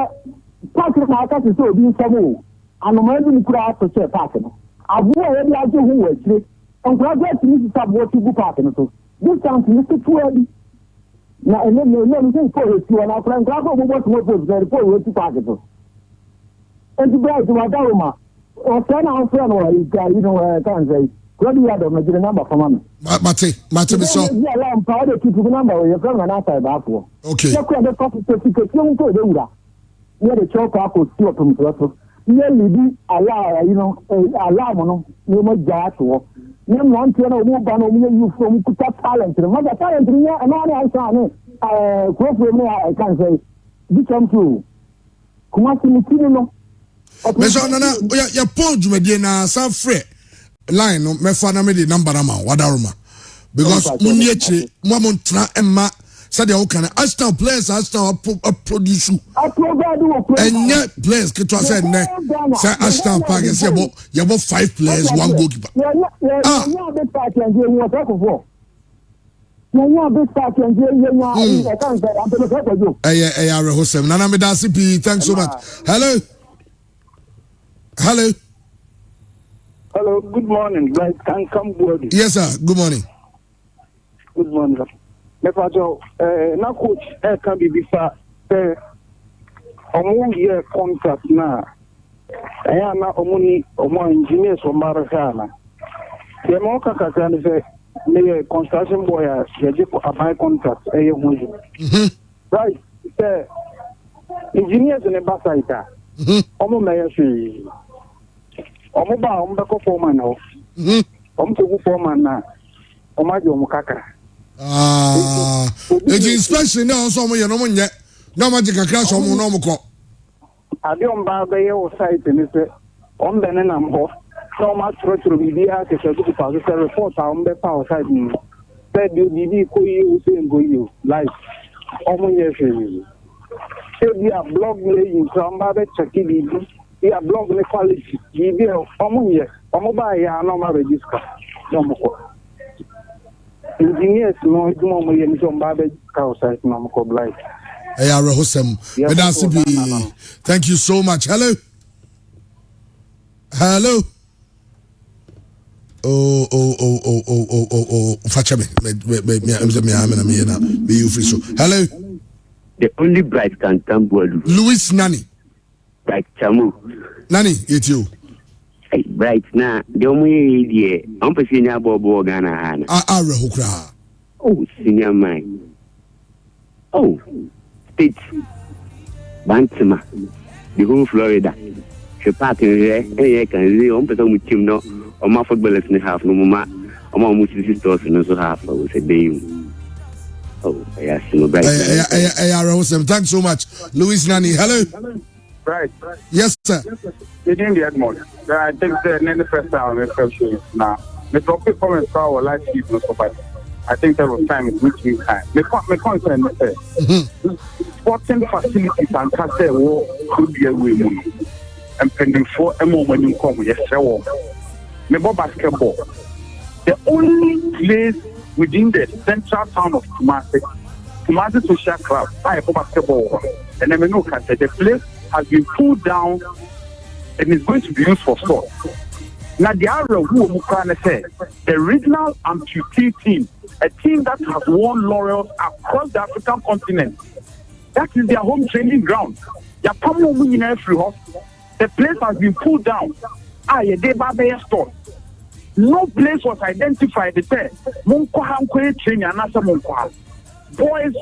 Patrick Marcus is so being some. And I'm ready to craft to say Patrick. I've already asked you who was it. And graduate to Mrs. Sabo to go Patrick. This time to Mr. Freddie. Now, and then you say for it to an friend, grab over what was very poor to Patrick. And to go to Madaruma, or turn our friend, or you know, I can't say. Freddie had on the number for me. Mate, so. Yeah, I'm proud to keep the number you're going to answer that for. Okay. You could have coffee to keep young to do that. Near the choke up with two of them to us. Nearly be allow, allow, no more jar to. No one can move on you from talent. Mother talent, and all I saw, I can say, become true. Kumasi Meso nana ya Paul Jumedie na San Fre line no me fa na me the number na ma wadaruma because munni echi mo montra emma said you can Ashton players Ashton produce enye players ke to say ne say Ashton Park say you about 5 players one goalkeeper Nana me dasi pi thanks so much. Hello, good morning. Can come body. Yes, sir. Good morning. Good morning. Me fajo na coach can be bisa omo year contract na na omo engineers o marasana. They mo kaka kan say me construction boy ya je ko apply contract hoje. Right. Engineers ne basaita. Omo me yashi omo ba omo beko foreman o omo to foreman na omo ajo omo kaka it is special now so omo ye no monye na magic crash omo no omo ko ade on ba be ye o site ni se on be na mbo so ma trotro bibia ke se ku pa se report on be pa o site ni se bibi ko yi o se ngo yi live omo ye se be a blog laying from Baba Chakidi, be a blog in quality, be a ya no ma register. No more. Engineers no more yen from Baba outside no more blind. Thank you so much. Hello. Facha me. Be you free so. Hello. The only bright can come Bolu. Louis Nani. Bright Chamu. Nani, it's you. Hey, bright na. The only idea. I'm pushing a bobo Ghana Hana. Hukra. Oh, senior mine. Oh, State. Bantima. The whole Florida. She park in here. Hey, I can see on person with him no. Or my footballers in half no more. Or my music stores and also half. I will say day. Oh, yes, no bright. Thanks so much. Louis Nani. Hello. Right. Yes, sir. It in the Edmond. I think the first time we felt now. The topic comments our life is no so I think there was time it reached me time. My concern is sporting facilities and castle war could be a way and pending for a moment you come, yes, sir. Maybe basketball. The only place within the central town of Kumasi Social Club, I have basketball. And then know the place has been pulled down and is going to be used for sport. Now the area who Mukane said, the regional amputee team, a team that has won laurels across the African continent. That is their home training ground. The place has been pulled down. Store. No place was identified. They said, boys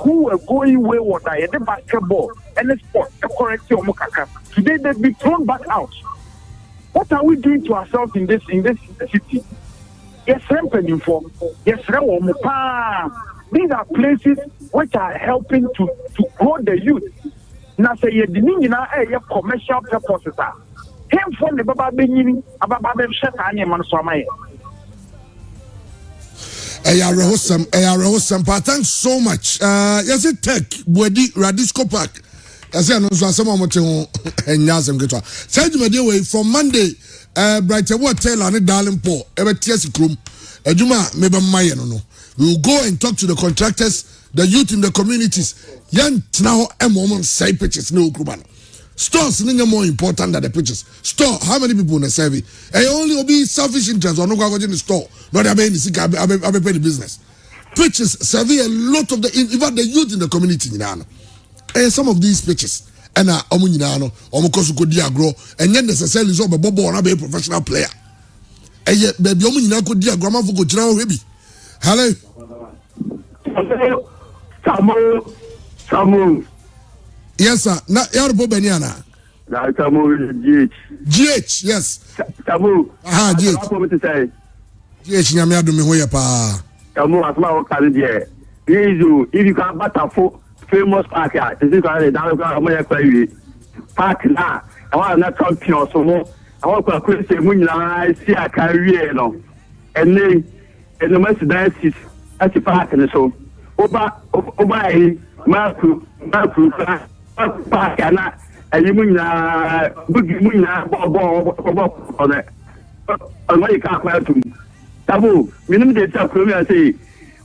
who were going wayward, the basketball, any sport, today they've been thrown back out. What are we doing to ourselves in this city? Yes, these are places which are helping to grow the youth. Now say you commercial purposes. Him from the Baba Benin, Ababa Shetani Manswamae. Thanks so much. Yes, it tech, Bwedi, Radisco Park. Yes, I know some of them and Yazam Guitar. Send me away from Monday, Brighter Water and Darling Paul, ever tears room. Juma, maybe no. We will go and talk to the contractors, the youth in the communities. Yan now a moment say pitches no Kubano. Stores are more important than the pitches. Store, how many people in the survey? I only will be selfish interest or no go to the store. Not a pay the business. Pitches serve a lot of even the youth in the community. Some of these pitches and omunyano, omukosu kodi agro, and then necessarily so bobo or a professional player. eye baby omu nyina ko di agrama fo ko kira ho hebi hello Samu yes sir na yarbo beniana na Samu GH yes Samu GH what me to say GH nyame adome ho ye pa Samu asma o kale die if you can batafo famous park here this is going down go mo ye kwawi park na I want na champion so mo I want to say mu nyina si akawie no ene Mercedes as park ni so oba yi maku park na ayi mu nyina bugi mu nyina bo on e ka kwa tum tabu minimum de ta pro mi say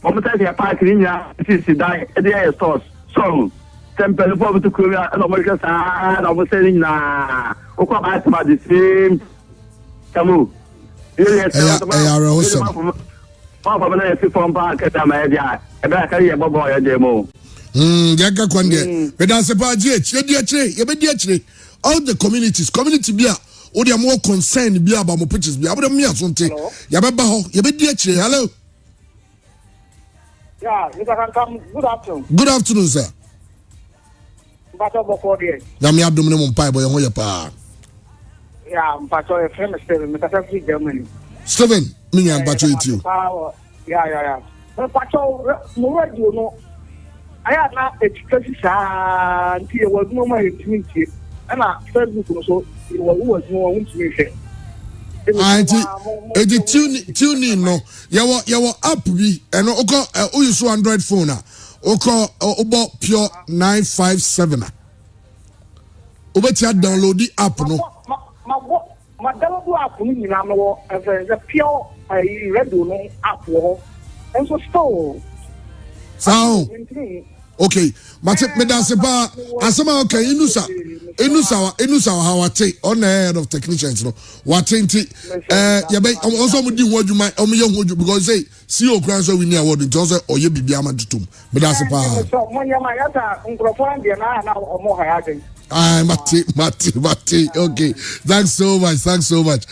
o mo ta se park ni nyina si dai e dey stores so temple for to Korea and America sa na mo say na o kwa ba ta the same tabu Papa na fi from park ta ma dia e ba ka ye bobo ya demo yaga kwande we dan se pa GH ye di akire all the community bia o dey more concern bia about mo pitches bia abode me asonte ya be ba ho ye be di akire hello yeah Mr. Kankam good afternoon sir Mpacho before there na me adom ne mo mpai boy ho ye pa yeah Mpacho e friend Steven Mr. Freddie Germany Steven me nya Mpacho etiu yeah Mpacho mo radio no aya na education sa nti e wa no ma etimi na Facebook no so e wa no ntimi hwe Edi tune in no yawo app bi eno oko use Android phone oko obo pure 957 obeti download the app no ma download app ni nyina no the pure radio no app wo enso store sao okay but me dan se ba asema okay inusa how wate on the head of technicians no watenti ya be also mo di ho adwuma o mo ye ho adwuma because say see o kran so we ni award nti so oye bibia ma tutum me dan se pa so mo nyama yata nkrofo ande na omo ha ya den Mati. Okay. Thanks so much.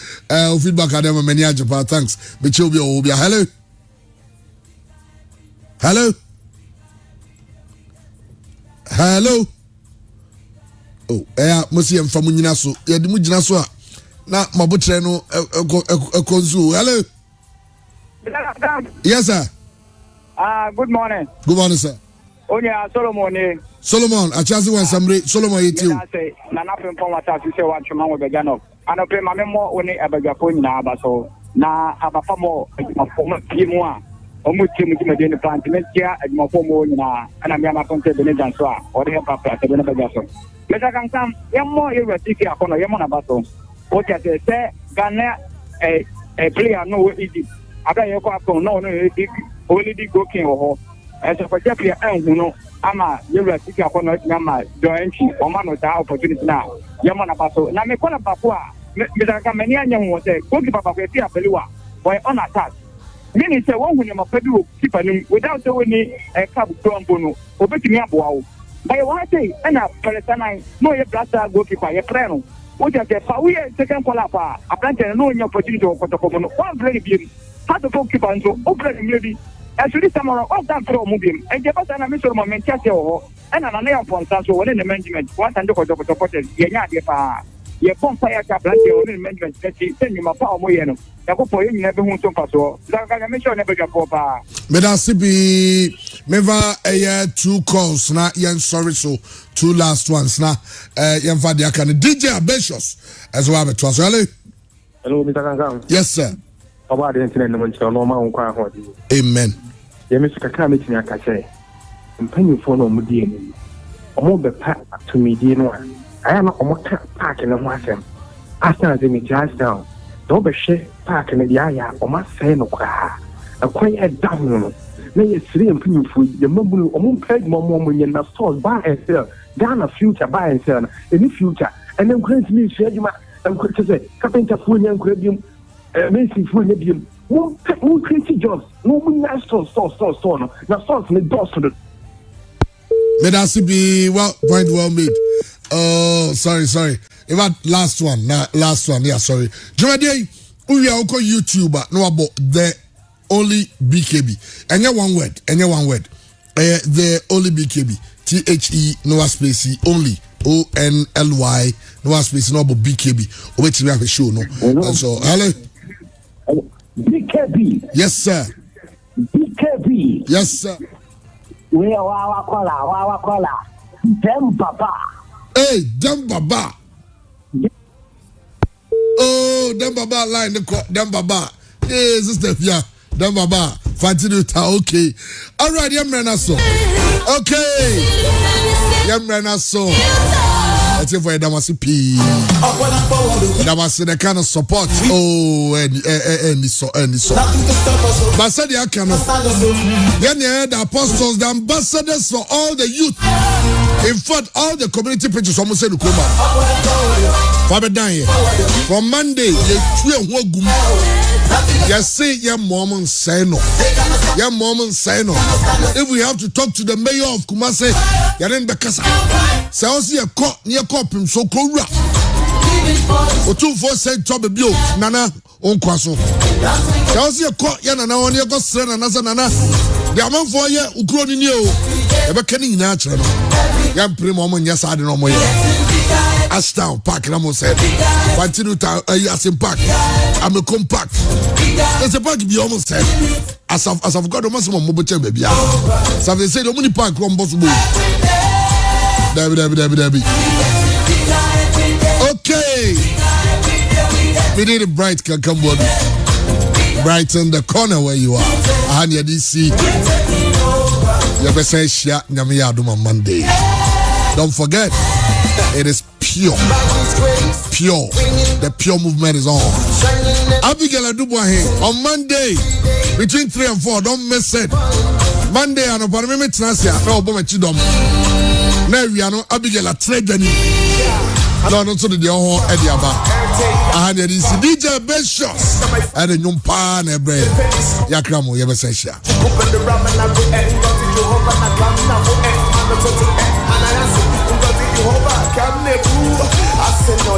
Feedback at them many Japan. Thanks. Bichobi Obia. Hello. Oh, musi mfamu nyina so. Ya di mu gyina so a na mabotre no konzu. Hello. Yes sir. Good morning. Good morning sir. Onya Solomon, achazi wa samre Solomon yetiu. Na na pem pon wata se wa twema wo bega no. Ano pe ma memo woni abagafo nyina aba so. Na abafa mo afoma piemu a omo tiemu ti mede ni plantement ya adwumafo mo nyina ana me ama konte bene danso a ode he papa te bene bega so. Meta kan sam yemo ye retiki akono yemo na baso. O ti ate se Ghana player no we Egypt. Ada ye ko akon no only di go king ho. As a player no ama yewra sika akono nyama joinchi oma no ta opportunity na yemo na baso na me kona papo a me da ka meni anya ho se gogi papa ko eti abeliwa boy on attack meaning say won hunyama padi o keeper nim without say woni cab trombo no obetimi aboa wo by one say na Palestine no ye blaster goalkeeper ye pre no o just say pa we second call up a plantain no nya opportunity o kotoko no one play bi how to goalkeeper nso o play maybe actually someone of that throw mubim and the person na me so moment chase ho and na na important so woni the management what and ko ye nya de pa ye fire ka plantain woni management say you ma pa o mo ye no ya ko po ye nyina be hu so paso da ka me sure na be gafo pa me da sibi meva 2 calls na yen sorry so 2 last ones na yen fa dia kan DJ Abetious as well to us hello Mr. Kankam yes sir oba de internet no nche no ma nkwa ho amen ye me sika ka metini aka che mpanyufo no mu die ni omo be pa to me die no aya na omo ka park ne ho asem asa de me just down do be hwe park ne dia ya omo sai no kwa akwan e dam no na ye sire mpanyufo ye mabulu omo peg mo nye na stores buy and sell Ghana future buy and sell any future and then grant me share juma and ko say carpenter fu nya nkura biom Messi fu nya biom who crazy jobs no munya store no na stores ne doors to may that be point well made. Oh sorry if that last one yeah sorry Jumadi We are on YouTube. No about the only BKB. Any one word. The only BKB. THE no space only. ONLY no space no about BKB. Wait till we have a show no. So hello. BKB. Yes sir. BKB. Yes sir. We are Wawa Kola. Dem Baba. Hey, Dem Baba. Oh, Dem Baba line the Dem Baba. Hey, sister, yeah, Dem Baba. Fancy ta okay. All right, Yamrena so. Okay. Yamrena so. Let's say for a Damasi P. Damasi the kind of support. Oh, and so. But said the Akano. The apostles, the ambassadors for all the youth. In fact, all the community preachers almost said to come out. From Monday, you say your mom and say no. Your mom and say no. If we have to talk to the mayor of Kumasi, you're in Bekasa. Say also a court near Copim, so Kora. Or 247 trouble bill, Nana on Kwaso. Say also a court, Yana on your Gossan and Nazanana. The amount for you, Ukrainian you. Ever canning natural. Yam Primom, yes, I don't know more. Ashtown Park, Ramo said. Continue to Yasin Park. I'm a compact. There's a park be almost said. As I've got a maximum mobile baby. So they say the money park from possible. Debbie. Okay. We need a bright can come on. Brighten the corner where you are. I had your DC. You better say shit. Nyamiya do on Monday. Don't forget, it is pure. The pure movement is on. Abigail Adubuahe on Monday between 3 and 4. Don't miss it. Monday and upon me Trasia. No bomb chidom. Now we are no Abigail a trade. No, not so the whole Ediaba. I had the DJ best shots and a young pan and bread. Yakramo, you ever say sha. I said no,